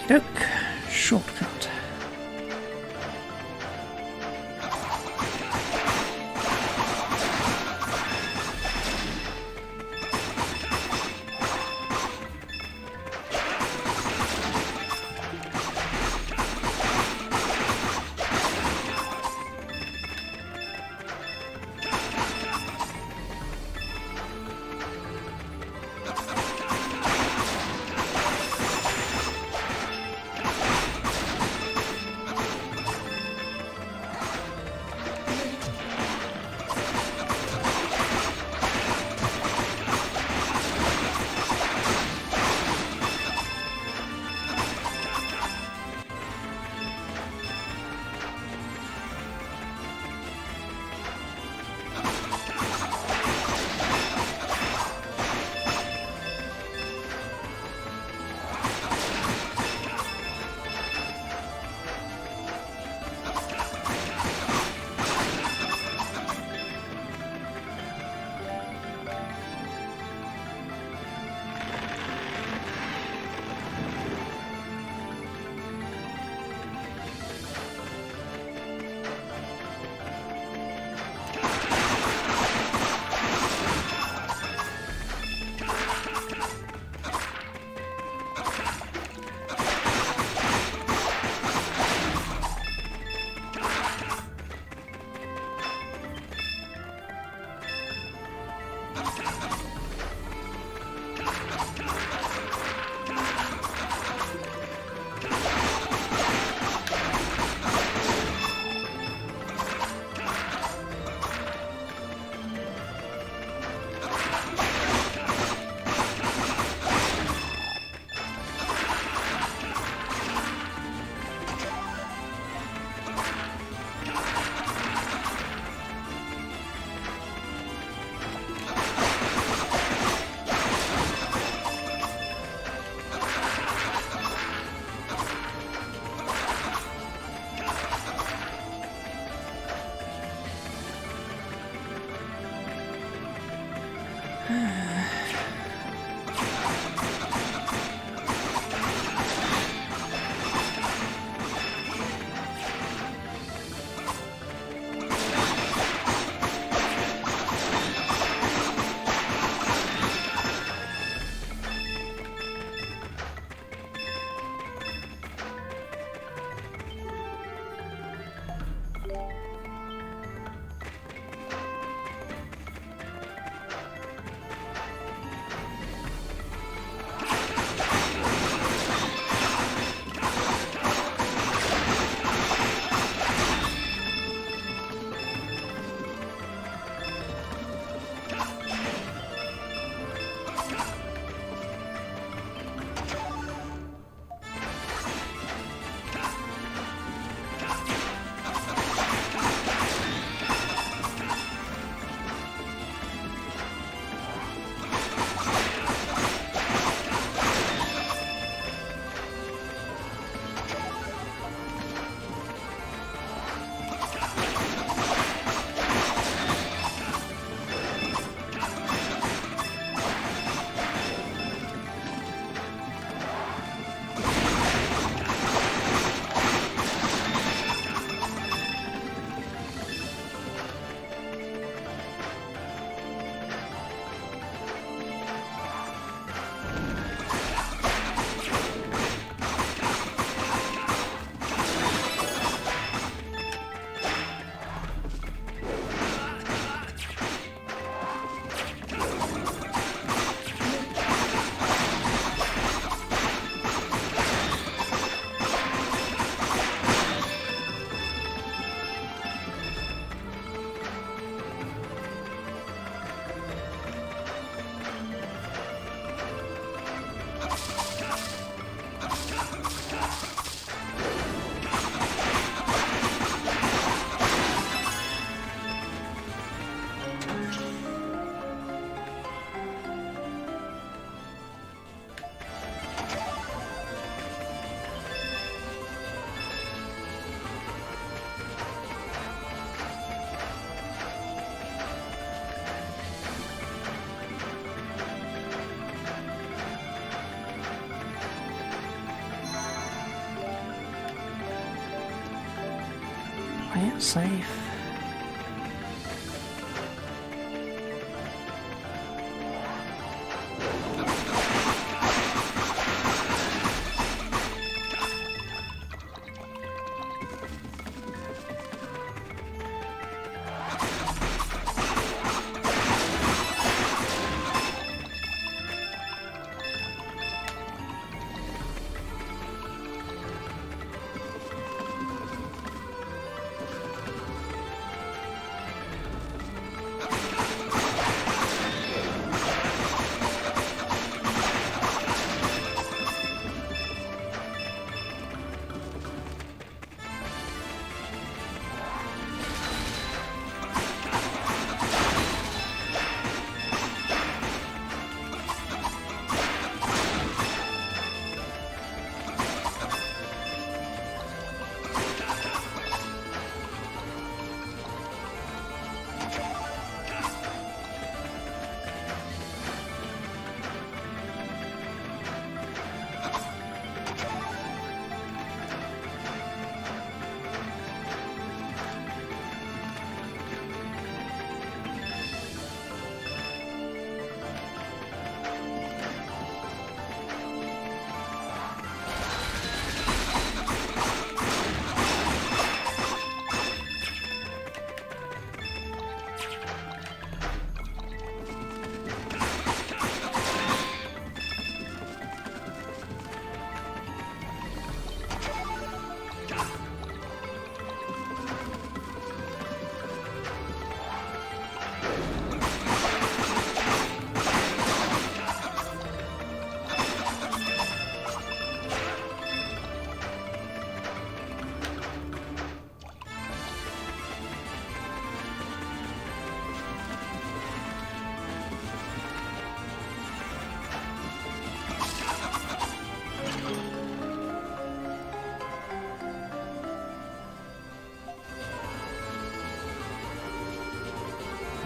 Look, shortcut. Safe.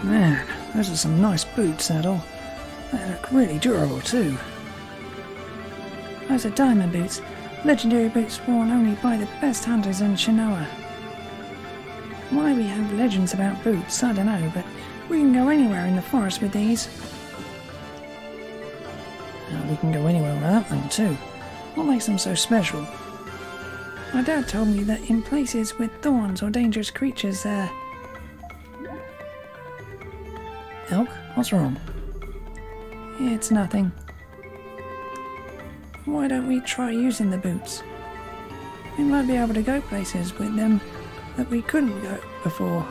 Man, those are some nice boots, Saddle. They look really durable too. Those are diamond boots. Legendary boots worn only by the best hunters in Shinoa. Why we have legends about boots, I don't know, but we can go anywhere in the forest with these. We can go anywhere without them too. What makes them so special? My dad told me that in places with thorns or dangerous creatures there... Elk, what's wrong? It's nothing. Why don't we try using the boots? We might be able to go places with them that we couldn't go before.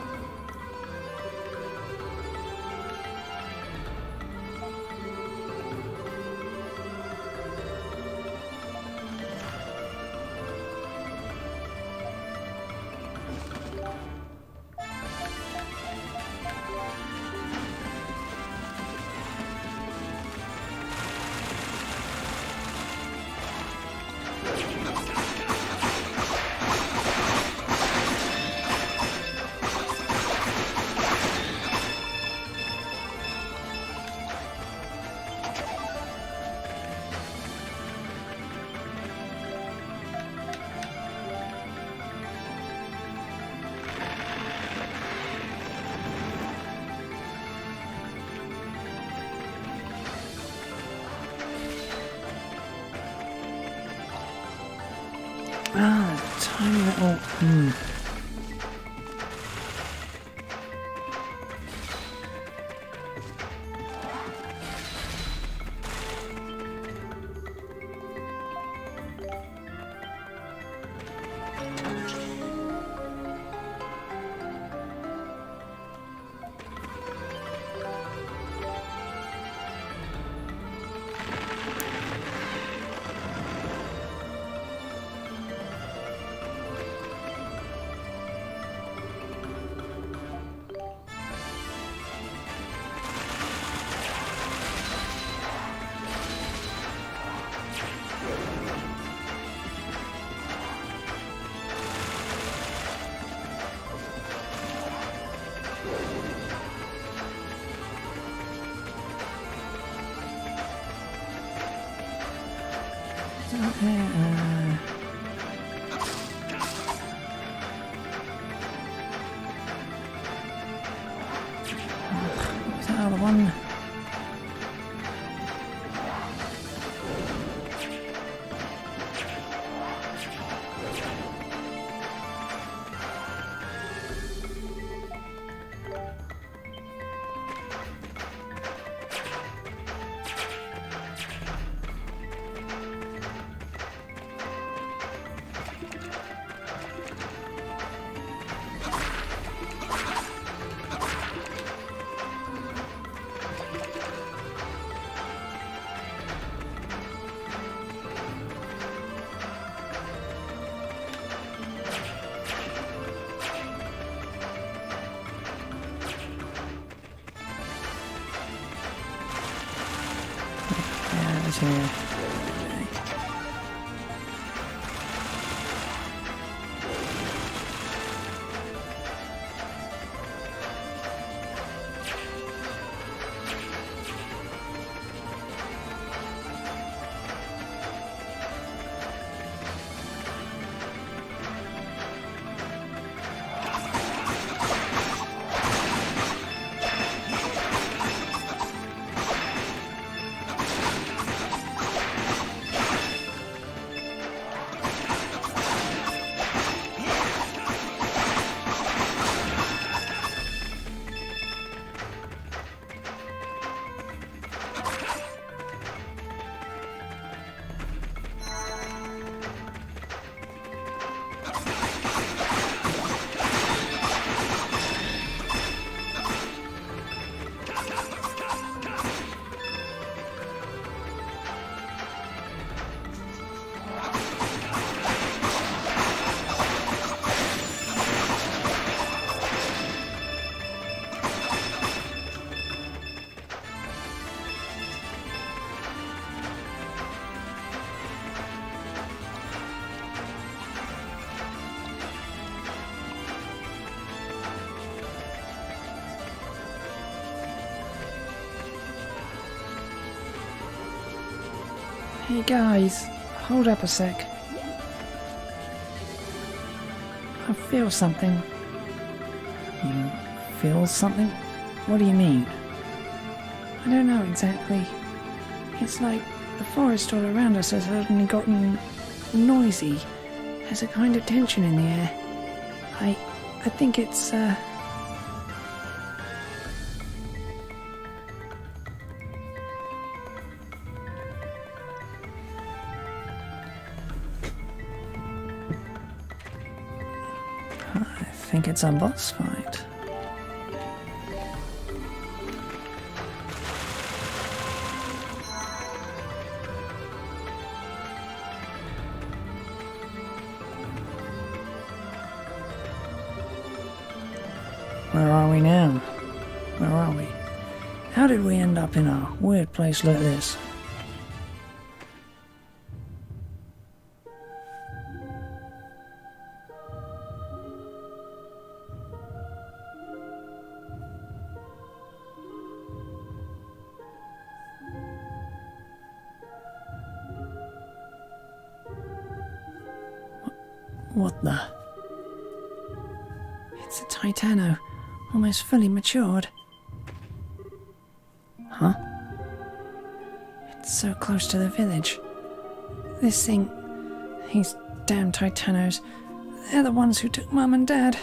Ah, tiny little... Another one. Yeah, it's here. Hey guys, hold up a sec. I feel something. You feel something? What do you mean? I don't know exactly. It's like the forest all around us has suddenly gotten noisy. There's a kind of tension in the air. I think it's, I think it's a boss fight. Where are we now? Where are we? How did we end up in a weird place like this? What the? It's a Titano, almost fully matured. Huh? It's so close to the village. This thing, these damn Titanos, they're the ones who took Mum and Dad.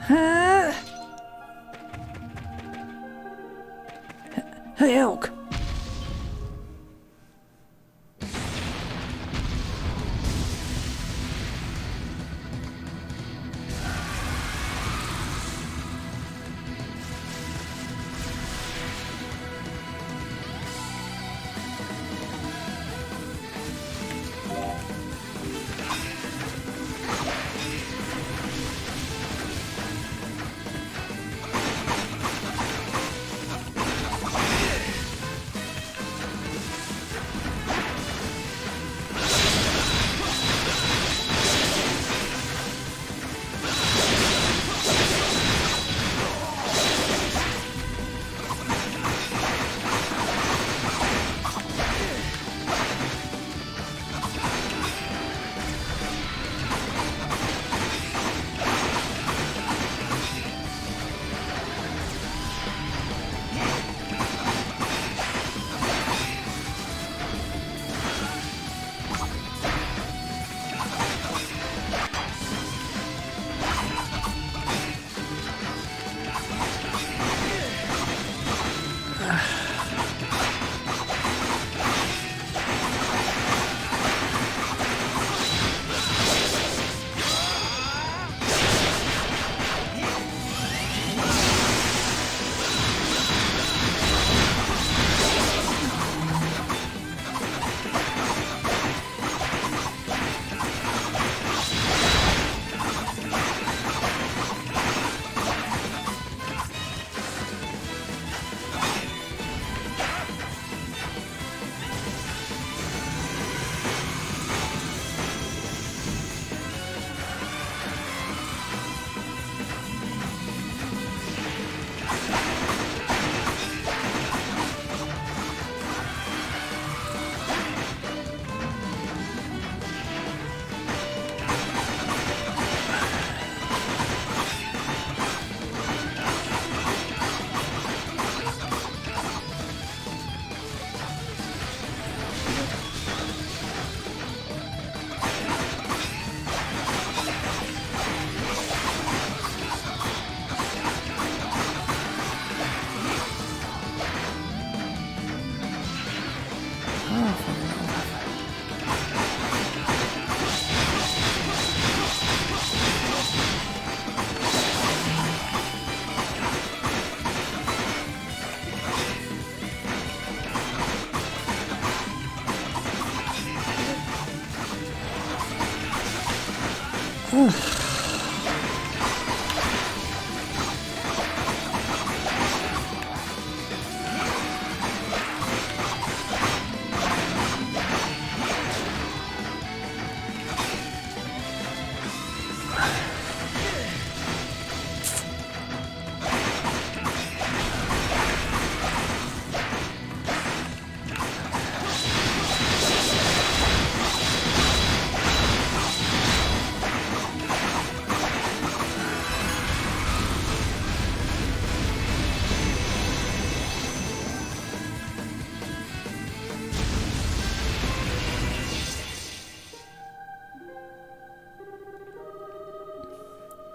Ah! Hey, elk!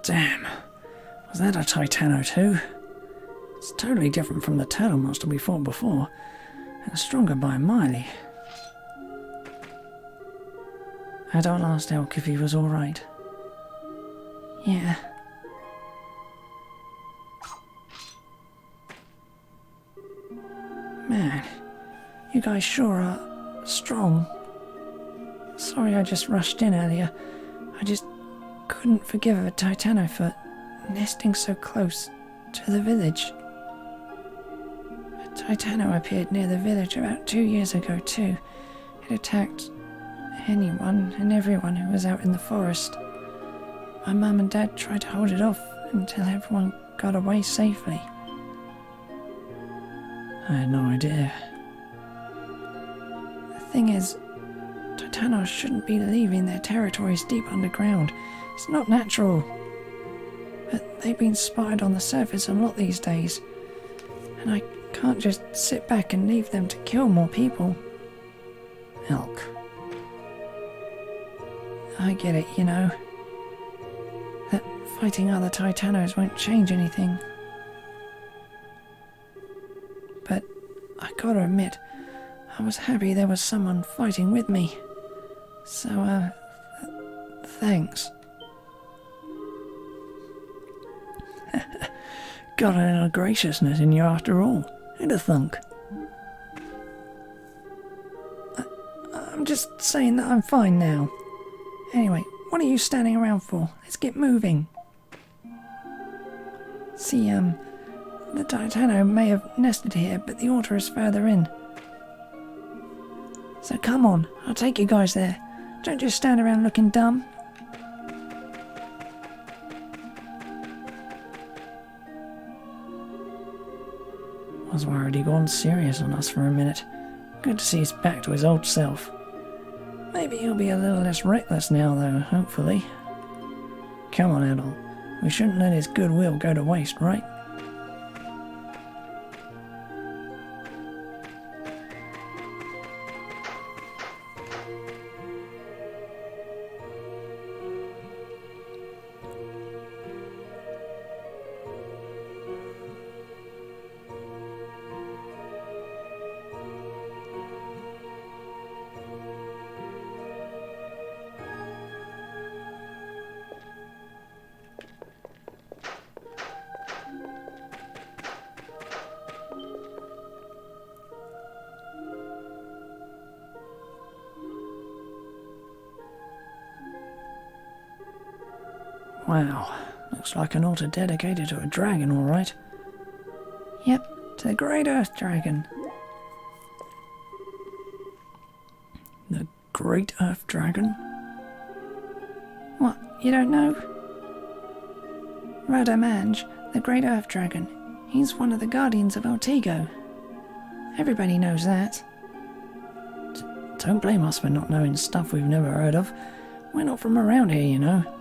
Damn. Was that a Titano too? It's totally different from the turtle monster we fought before, and stronger by a mile. Adult asked Elk if he was alright. Yeah. Man, you guys sure are strong. Sorry I just rushed in earlier. I just couldn't forgive a Titano for nesting so close to the village. A Titano appeared near the village about 2 years ago too. It attacked anyone and everyone who was out in the forest. My mum and dad tried to hold it off until everyone got away safely. I had no idea. The thing is, Titanos shouldn't be leaving their territories deep underground. It's not natural. But they've been spotted on the surface a lot these days, and I can't just sit back and leave them to kill more people. Elk. I get it, you know. That fighting other Titanos won't change anything. But I gotta admit, I was happy there was someone fighting with me. So, thanks. Got a little graciousness in you after all. Who'd have thunk? I'm just saying that I'm fine now. Anyway, what are you standing around for? Let's get moving. See, the Titano may have nested here, but the altar is further in. So come on, I'll take you guys there. Don't just stand around looking dumb. I was worried he'd gone serious on us for a minute. Good to see he's back to his old self. Maybe he'll be a little less reckless now though, hopefully. Come on, Adol. We shouldn't let his goodwill go to waste, right? Wow, looks like an altar dedicated to a dragon, all right. Yep, to the Great Earth Dragon. The Great Earth Dragon? What, you don't know? Radamanj, the Great Earth Dragon. He's one of the guardians of Altigo. Everybody knows that. Don't blame us for not knowing stuff we've never heard of. We're not from around here, you know.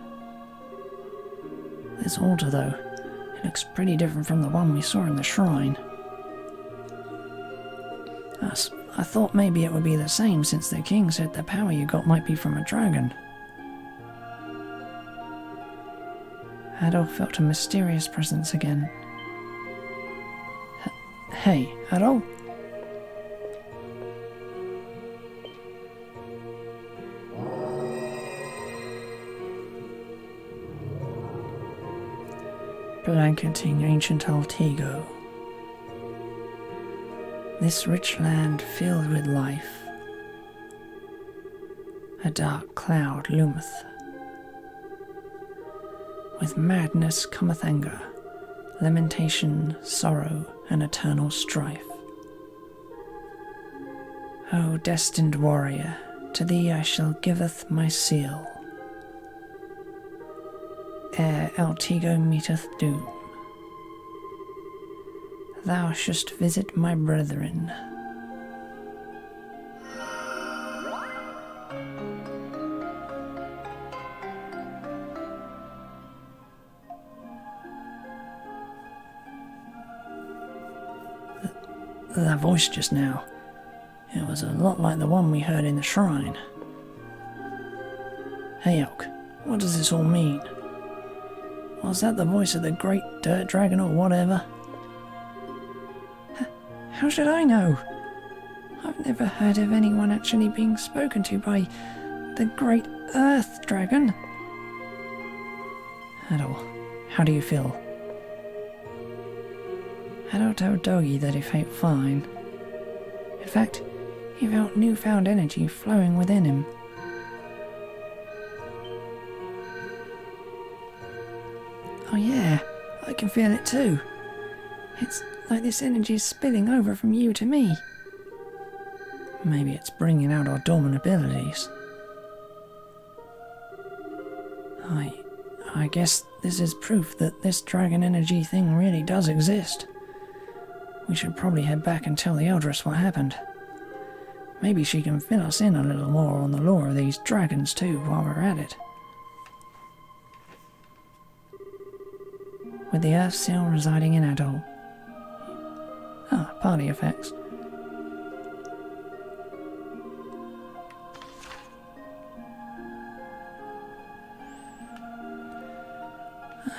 This altar, though, it looks pretty different from the one we saw in the shrine. I thought maybe it would be the same since the king said the power you got might be from a dragon. Adol felt a mysterious presence again. Hey, Adol? Blanketing ancient Altigo. This rich land filled with life. A dark cloud loometh. With madness cometh anger, lamentation, sorrow, and eternal strife. O destined warrior, to thee I shall giveth my seal, ere Altigo meeteth doom. Thou shouldst visit my brethren. That voice just now, it was a lot like the one we heard in the shrine. Hey Elk, what does this all mean? Was that the voice of the great dirt dragon or whatever? How should I know? I've never heard of anyone actually being spoken to by the great earth dragon. Adol, how do you feel? Adol told Doggy that he felt fine. In fact, he felt newfound energy flowing within him. Oh yeah, I can feel it too. It's like this energy is spilling over from you to me. Maybe it's bringing out our dormant abilities. I guess this is proof that this dragon energy thing really does exist. We should probably head back and tell the Eldress what happened. Maybe she can fill us in a little more on the lore of these dragons too while we're at it. With the Earth Seal residing in Adol. Ah, party effects.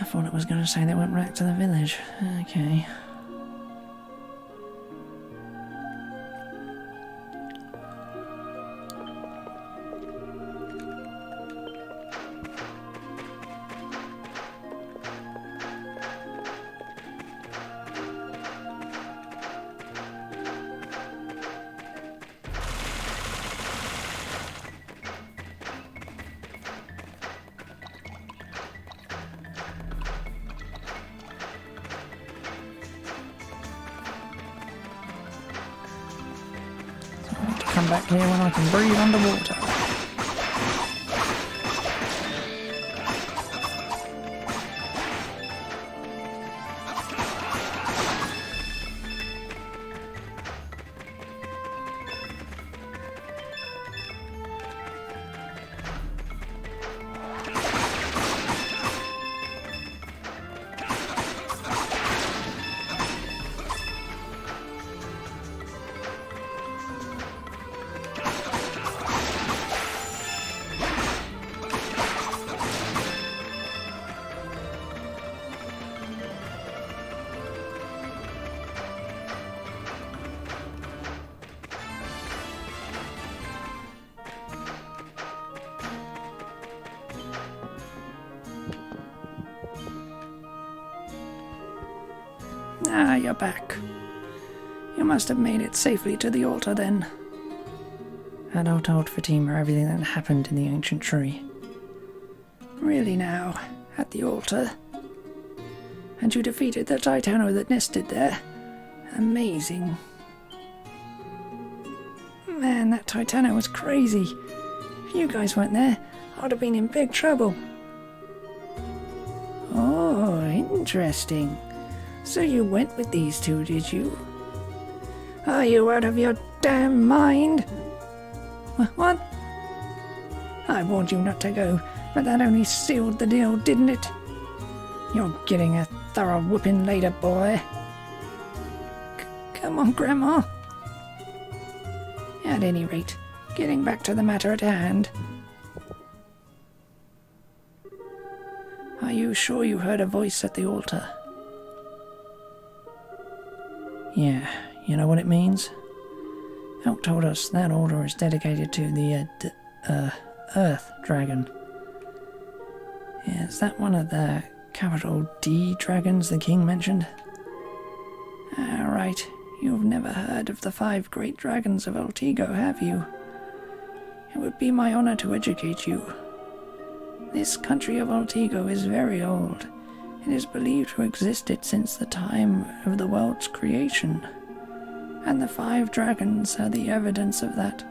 I thought it was going to say they went back to the village. Okay. Come back here when I can breathe underwater. Ah, you're back. You must have made it safely to the altar then. Adol told Fatima everything that happened in the ancient tree. Really now, at the altar? And you defeated the Titano that nested there? Amazing. Man, that Titano was crazy. If you guys weren't there, I'd have been in big trouble. Oh, interesting. So you went with these two, did you? Are you out of your damn mind? What? I warned you not to go, but that only sealed the deal, didn't it? You're getting a thorough whooping later, boy. Come on, Grandma. At any rate, getting back to the matter at hand. Are you sure you heard a voice at the altar? Yeah, you know what it means? Elk told us that altar is dedicated to the, Earth Dragon. Is that one of the capital D dragons the king mentioned? Right, you've never heard of the 5 great dragons of Altigo, have you? It would be my honor to educate you. This country of Altigo is very old. It is believed to have existed since the time of the world's creation. And the 5 dragons are the evidence of that.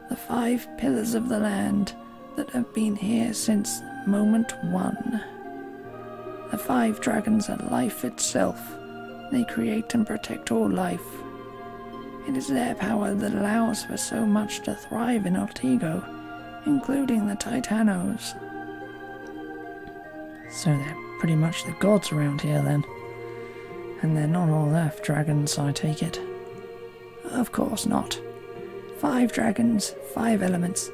The 5 pillars of the land that have been here since moment 1. The 5 dragons are life itself. They create and protect all life. It is their power that allows for so much to thrive in Altigo, including the Titanos. So they're pretty much the gods around here then. And they're not all Earth dragons, I take it. Of course not. 5 dragons, 5 elements.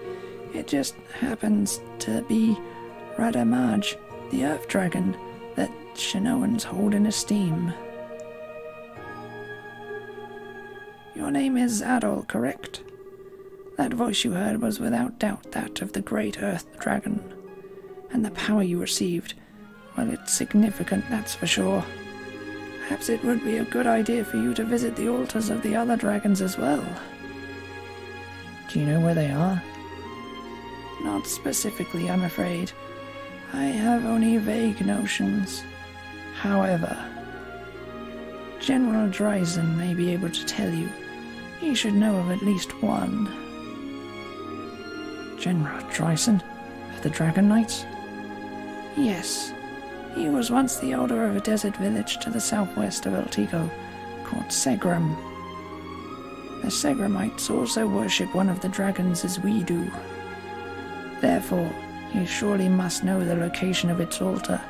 It just happens to be Radamaj, the Earth dragon, that Shinoans hold in esteem. Your name is Adol, correct? That voice you heard was without doubt that of the great Earth dragon. And the power you received, well, it's significant, that's for sure. Perhaps it would be a good idea for you to visit the altars of the other dragons as well. Do you know where they are? Not specifically, I'm afraid. I have only vague notions. However, General Dryzen may be able to tell you. He should know of at least one. General Dryzen? Of the Dragon Knights? Yes. He was once the elder of a desert village to the southwest of Altigo, called Segram. The Segramites also worship one of the dragons as we do. Therefore, you surely must know the location of its altar.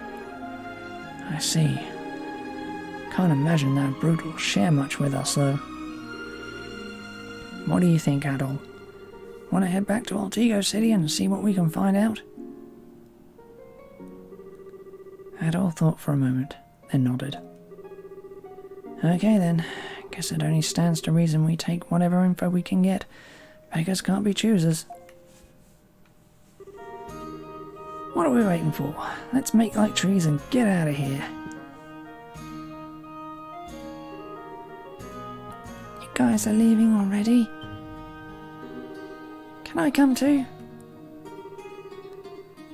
I see. Can't imagine that brute will share much with us, though. What do you think, Adol? Want to head back to Altigo City and see what we can find out? Adol thought for a moment, then nodded. Okay then, guess it only stands to reason we take whatever info we can get. Beggars can't be choosers. What are we waiting for? Let's make like trees and get out of here. You guys are leaving already? Can I come too?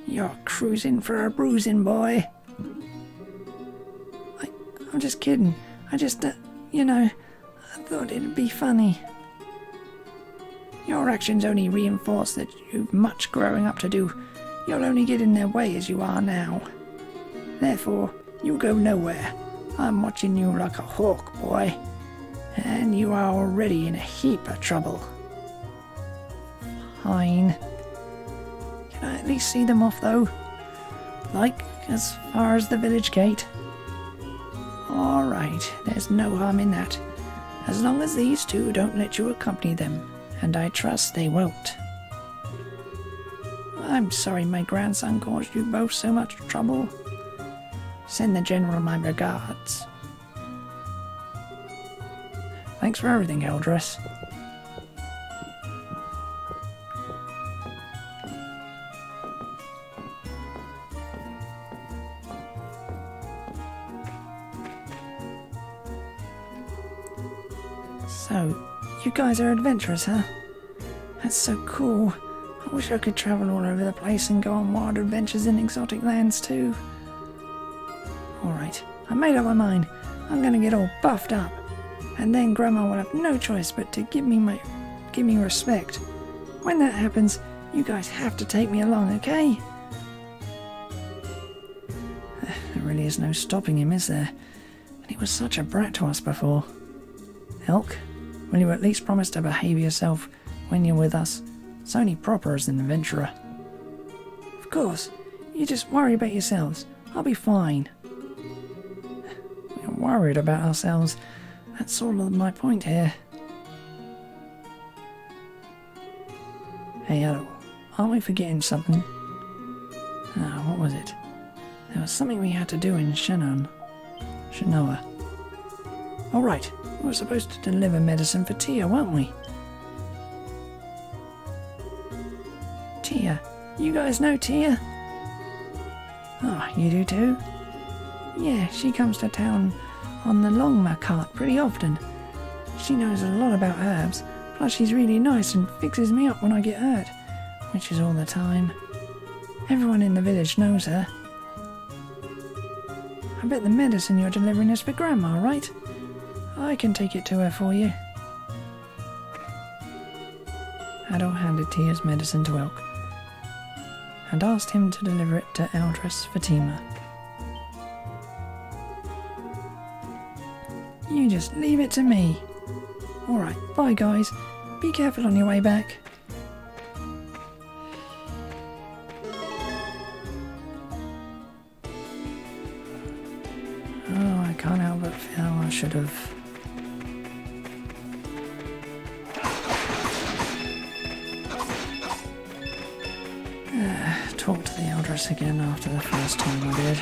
You're cruising for a bruising, boy. I'm just kidding. I just, I thought it'd be funny. Your actions only reinforce that you've much growing up to do. You'll only get in their way as you are now. Therefore, you'll go nowhere. I'm watching you like a hawk, boy. And you are already in a heap of trouble. Fine. Can I at least see them off, though? Like, as far as the village gate? Alright, there's no harm in that. As long as these two don't let you accompany them, and I trust they won't. I'm sorry my grandson caused you both so much trouble. Send the General my regards. Thanks for everything, Eldris. So, you guys are adventurers, huh? That's so cool. I wish I could travel all over the place and go on wild adventures in exotic lands too. Alright, I made up my mind. I'm gonna get all buffed up. And then Grandma will have no choice but to give me respect. When that happens, you guys have to take me along, okay? There really is no stopping him, is there? And he was such a brat to us before. Elk, will you at least promise to behave yourself when you're with us? It's only proper as an adventurer. Of course. You just worry about yourselves. I'll be fine. We're worried about ourselves. That's sort of my point here. Hey, Adol, aren't we forgetting something? What was it? There was something we had to do in Shinoa. Oh right, we were supposed to deliver medicine for Tia, weren't we? Tia? You guys know Tia? Oh, you do too? Yeah, she comes to town on the Longma cart pretty often. She knows a lot about herbs, plus she's really nice and fixes me up when I get hurt, which is all the time. Everyone in the village knows her. I bet the medicine you're delivering is for Grandma, right? I can take it to her for you. Haddo handed Tia's medicine to Elk and asked him to deliver it to Eldris Fatima. You just leave it to me. Alright, bye guys. Be careful on your way back. Oh, I can't help but feel I should have... talked to the Eldris again after the first time I did.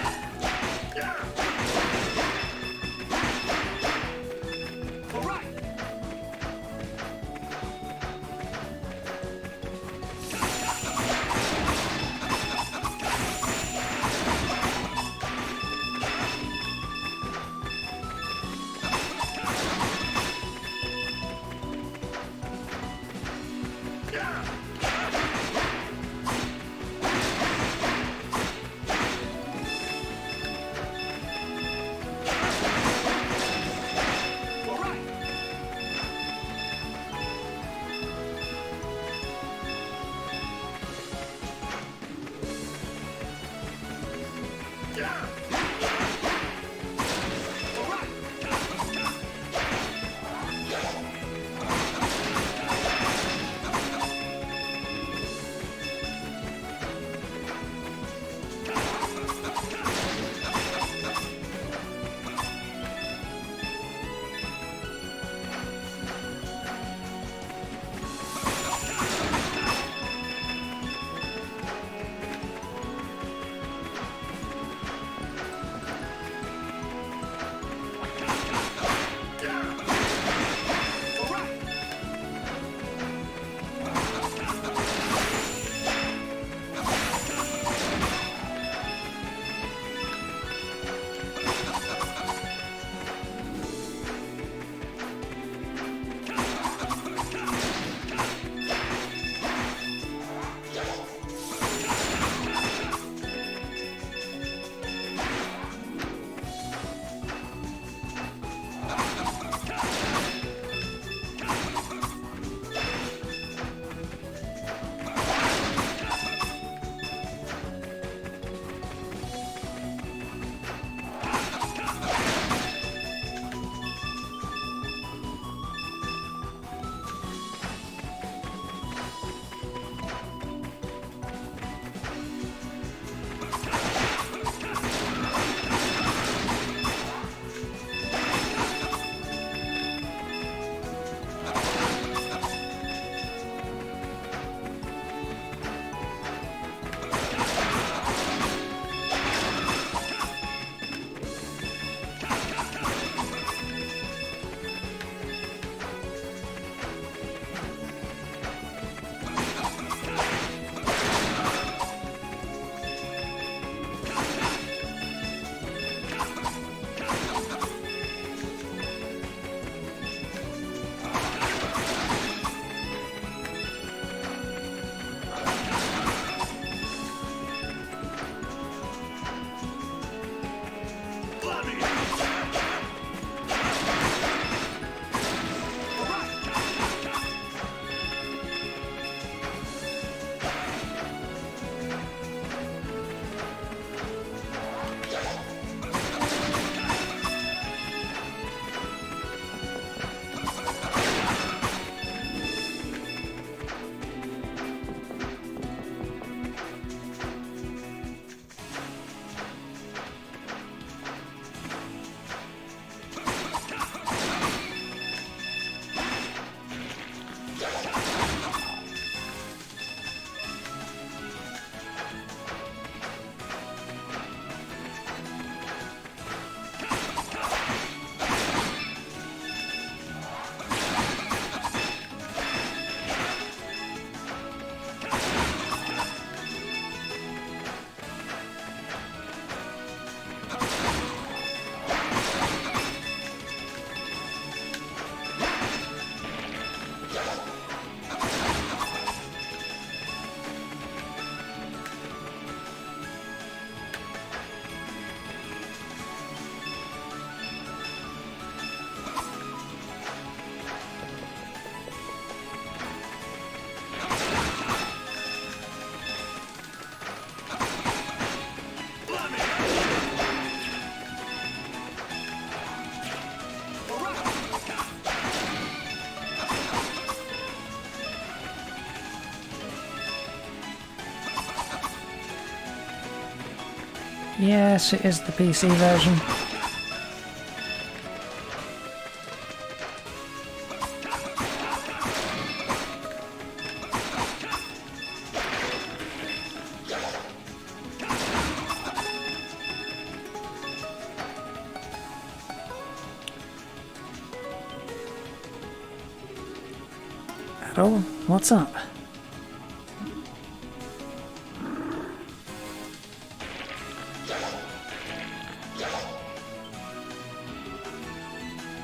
Yes, it is the PC version. Adol, what's up?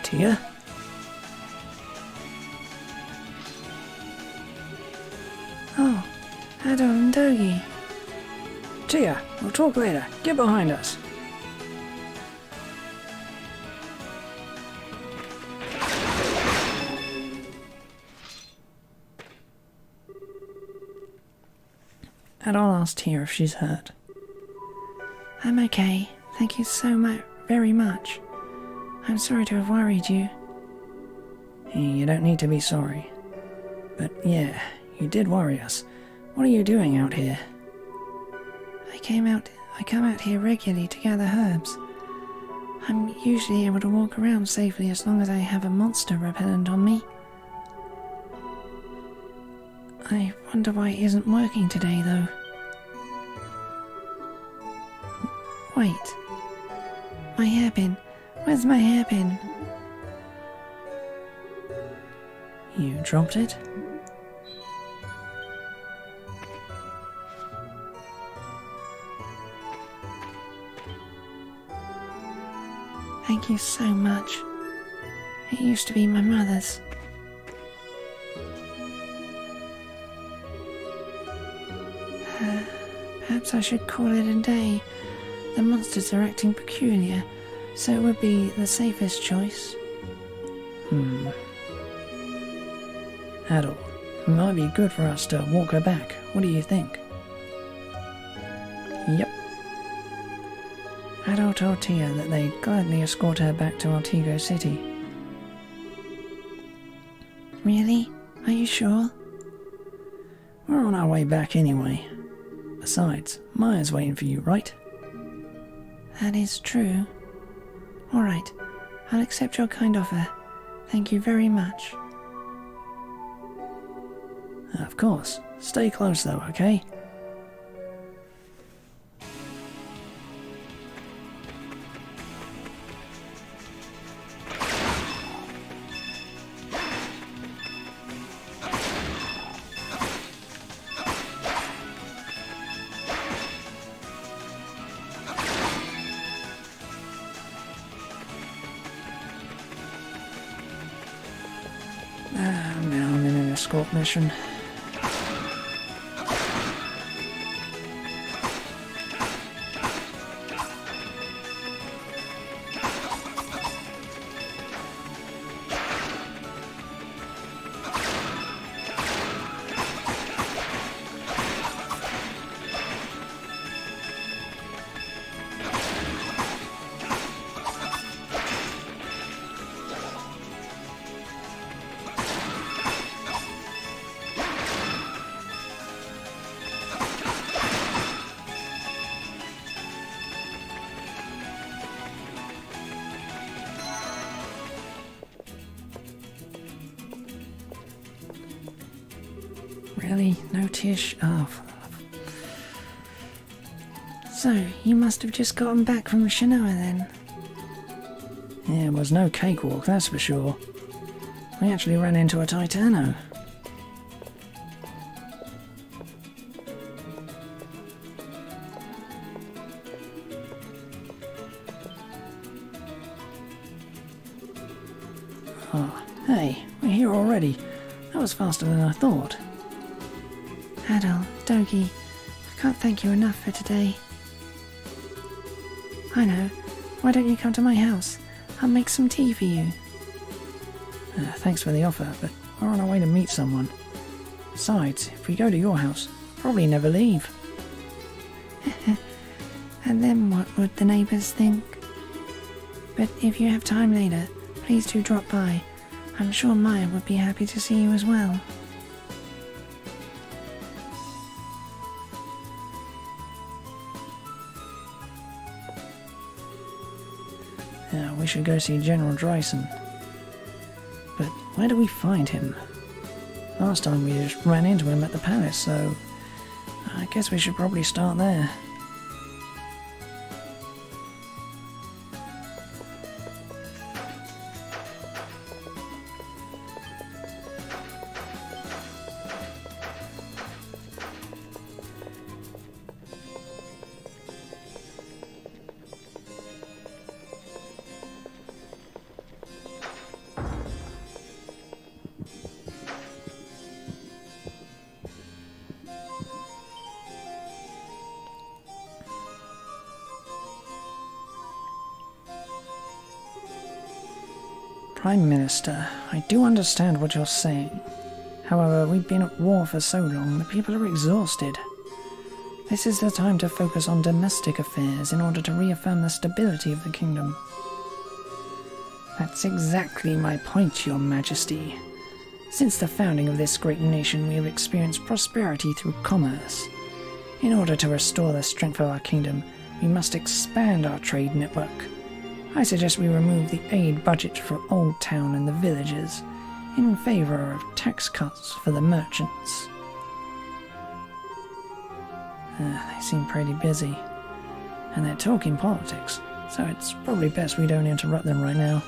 Tia? Oh, Adol and Dogi. Tia, we'll talk later. Get behind us. Adol asked Tia if she's hurt. I'm okay. Thank you so very much. I'm sorry to have worried you. You don't need to be sorry. But yeah, you did worry us. What are you doing out here? I come out here regularly to gather herbs. I'm usually able to walk around safely as long as I have a monster repellent on me. I wonder why it isn't working today, though. Wait. My hairpin. Where's my hairpin? You dropped it? Thank you so much. It used to be my mother's. Perhaps I should call it a day. The monsters are acting peculiar, so it would be the safest choice. Adol, it might be good for us to walk her back. What do you think? Yep. Adol told Tia that they'd gladly escort her back to Artigo City. Really? Are you sure? We're on our way back anyway. Besides, Maya's waiting for you, right? That is true. Alright, I'll accept your kind offer. Thank you very much. Of course. Stay close though, okay? Now I'm in an escort mission. Really? No Tish? Oh. So, you must have just gotten back from Shinoa then? Yeah, it was no cakewalk, that's for sure. We actually ran into a Titano. Oh, hey, we're here already. That was faster than I thought. Adol, Dogi, I can't thank you enough for today. I know. Why don't you come to my house? I'll make some tea for you. Thanks for the offer, but we're on our way to meet someone. Besides, if we go to your house, probably never leave. And then what would the neighbours think? But if you have time later, please do drop by. I'm sure Maya would be happy to see you as well. Yeah, we should go see General Dryson. But where do we find him? Last time we just ran into him at the palace, so I guess we should probably start there. Prime Minister, I do understand what you're saying. However, we've been at war for so long, the people are exhausted. This is the time to focus on domestic affairs in order to reaffirm the stability of the kingdom. That's exactly my point, Your Majesty. Since the founding of this great nation, we have experienced prosperity through commerce. In order to restore the strength of our kingdom, we must expand our trade network. I suggest we remove the aid budget for Old Town and the villages, in favour of tax cuts for the merchants. They seem pretty busy, and they're talking politics, so it's probably best we don't interrupt them right now.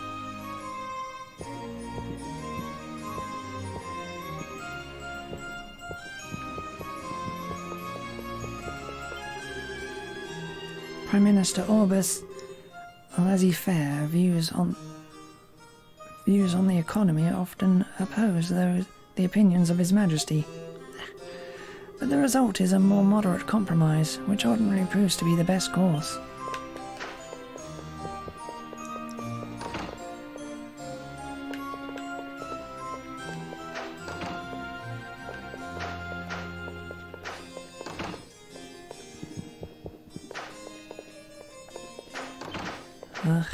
Prime Minister Orbis laissez-faire views on the economy often oppose the opinions of His Majesty. But the result is a more moderate compromise, which ordinarily proves to be the best course. Ugh.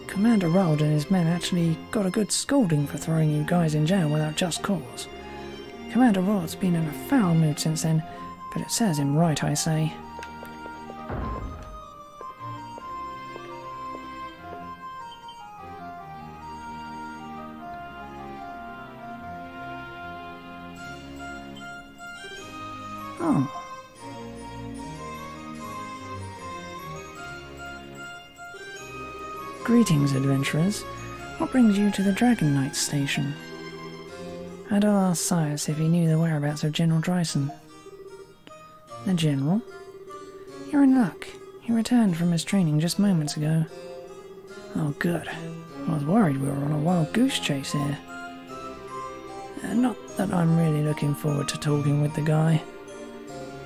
Commander Rold and his men actually got a good scolding for throwing you guys in jail without just cause. Commander Rold's been in a foul mood since then, but it serves him right, I say. Oh. Greetings, adventurers. What brings you to the Dragon Knight station? I'd ask Cyrus if he knew the whereabouts of General Dryson. The General? You're in luck. He returned from his training just moments ago. Oh, good. I was worried we were on a wild goose chase here. Not that I'm really looking forward to talking with the guy.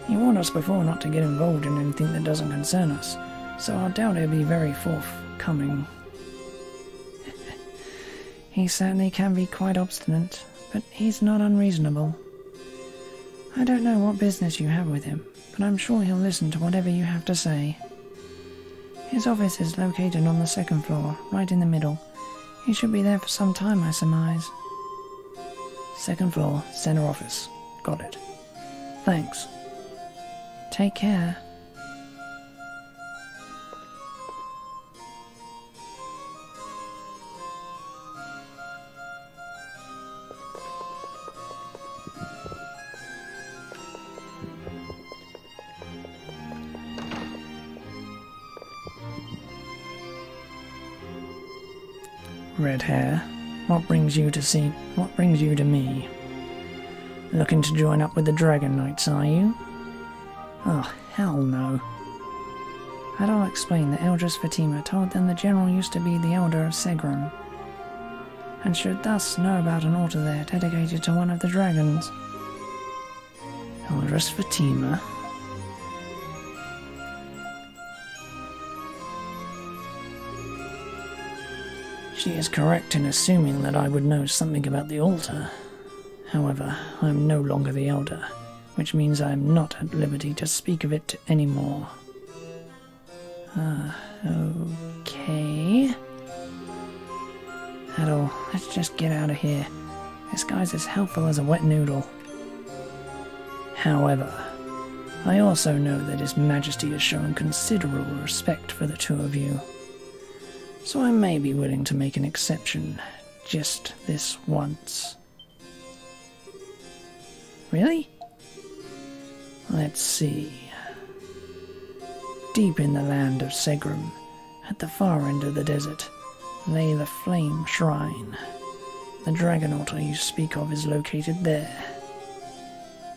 He warned us before not to get involved in anything that doesn't concern us, so I doubt he'll be very forthcoming. He certainly can be quite obstinate, but he's not unreasonable. I don't know what business you have with him, but I'm sure he'll listen to whatever you have to say. His office is located on the second floor, right in the middle. He should be there for some time, I surmise. Second floor, center office. Got it. Thanks. Take care. Red hair, what brings you to me? Looking to join up with the Dragon Knights, are you? Oh, hell no. I'll explain that Eldris Fatima told them the General used to be the Elder of Segram, and should thus know about an altar there dedicated to one of the dragons. wondrous Fatima. She is correct in assuming that I would know something about the altar. However, I am no longer the Elder, which means I am not at liberty to speak of it anymore. Okay. Adol, let's just get out of here. This guy's as helpful as a wet noodle. However, I also know that His Majesty has shown considerable respect for the two of you. So I may be willing to make an exception, just this once. Really? Let's see. Deep in the land of Segram, at the far end of the desert, lay the Flame Shrine. The dragon altar you speak of is located there.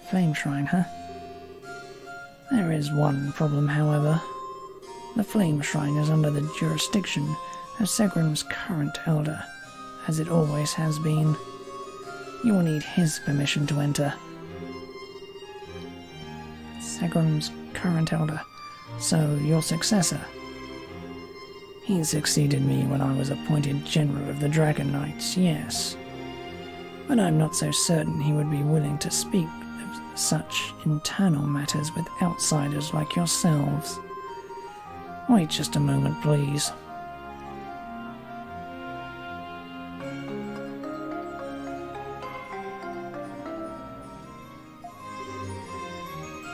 Flame Shrine, huh? There is one problem, however. The Flame Shrine is under the jurisdiction of Segram's current elder, as it always has been. You will need his permission to enter. Segram's current elder, so your successor. He succeeded me when I was appointed General of the Dragon Knights, yes. But I'm not so certain he would be willing to speak of such internal matters with outsiders like yourselves. Wait just a moment, please.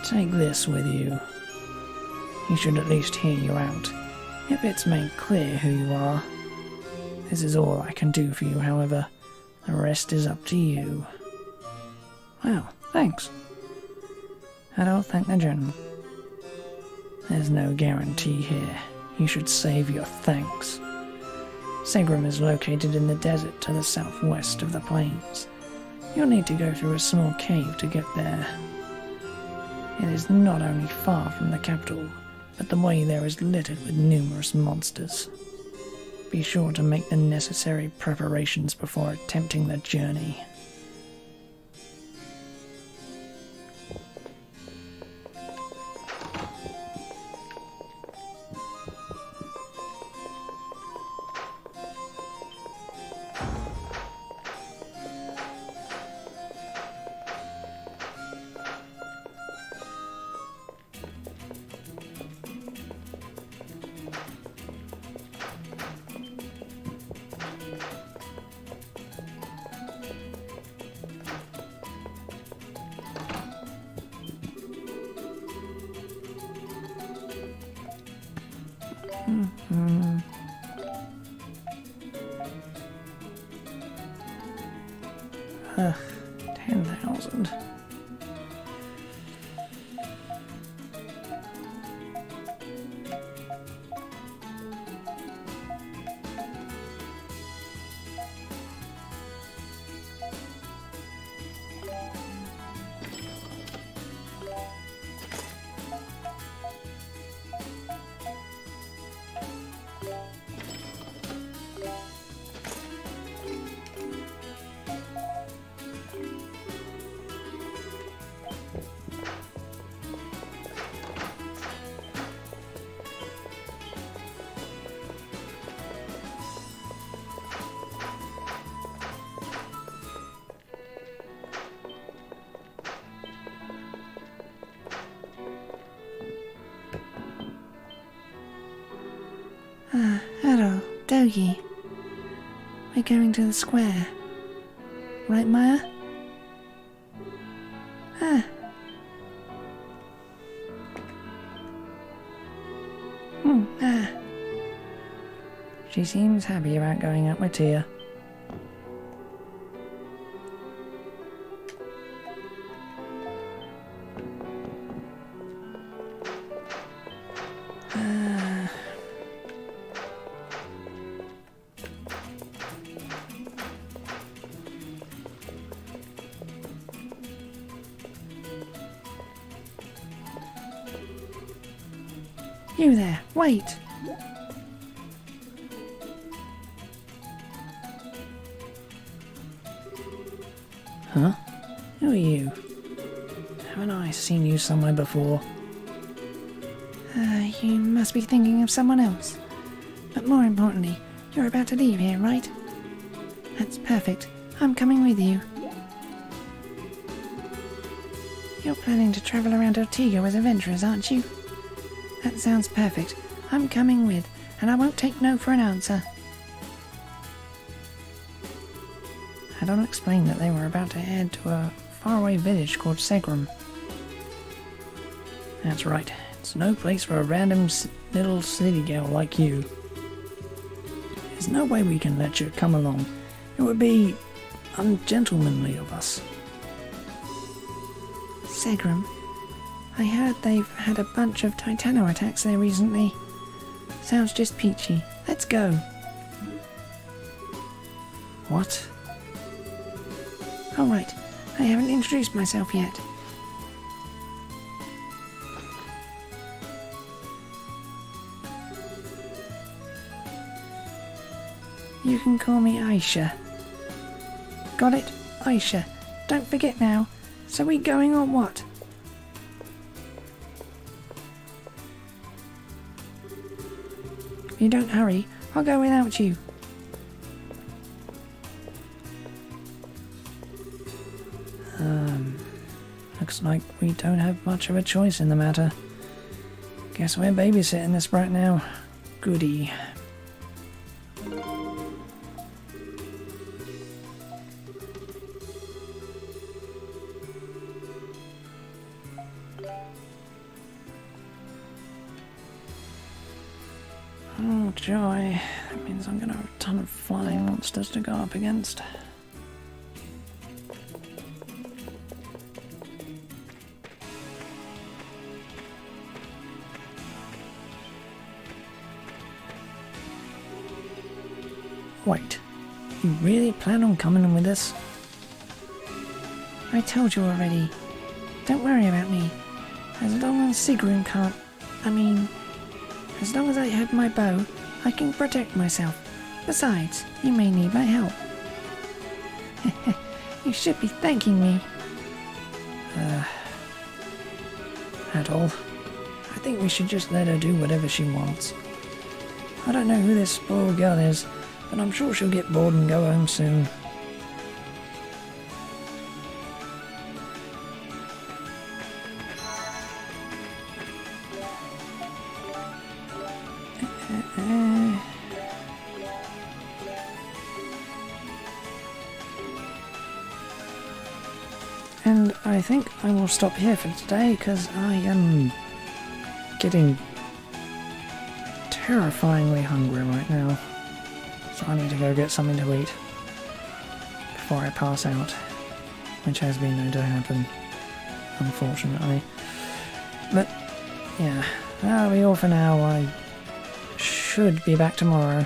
Take this with you. He should at least hear you out, if it's made clear who you are. This is all I can do for you, however. The rest is up to you. Wow, thanks. And I'll thank the General. There's no guarantee here. You should save your thanks. Segram is located in the desert to the southwest of the plains. You'll need to go through a small cave to get there. It is not only far from the capital, but the way there is littered with numerous monsters. Be sure to make the necessary preparations before attempting the journey. Ugh, 10,000. Hello, Dogi. We're going to the square. Right, Maya? She seems happy about going out with Tia. You there, wait! Huh? Who are you? haven't I seen you somewhere before? You must be thinking of someone else. But more importantly, you're about to leave here, right? That's perfect. I'm coming with you. You're planning to travel around Ortega as adventurers, aren't you? That sounds perfect. I'm coming with, and I won't take no for an answer. Hadon explained that they were about to head to a faraway village called Segram. That's right. It's no place for a random little city girl like you. There's no way we can let you come along. It would be ungentlemanly of us. Segram. I heard they've had a bunch of Titano attacks there recently. Sounds just peachy. Let's go. What? All right. I haven't introduced myself yet. You can call me Aisha. Got it? Aisha. Don't forget now. So we going or what? If you don't hurry, I'll go without you. Looks like we don't have much of a choice in the matter. Guess we're babysitting this brat now. Goody. Oh joy, that means I'm gonna have a ton of flying monsters to go up against. Wait, you really plan on coming in with us? I told you already. Don't worry about me. As long as Sigrun can't... as long as I have my bow, I can protect myself. Besides, you may need my help. You should be thanking me. At all. I think we should just let her do whatever she wants. I don't know who this spoiled girl is, but I'm sure she'll get bored and go home soon. And I think I will stop here for today because I am getting terrifyingly hungry right now. So I need to go get something to eat before I pass out, which has been known to happen, unfortunately. But yeah, that'll be all for now. I should be back tomorrow.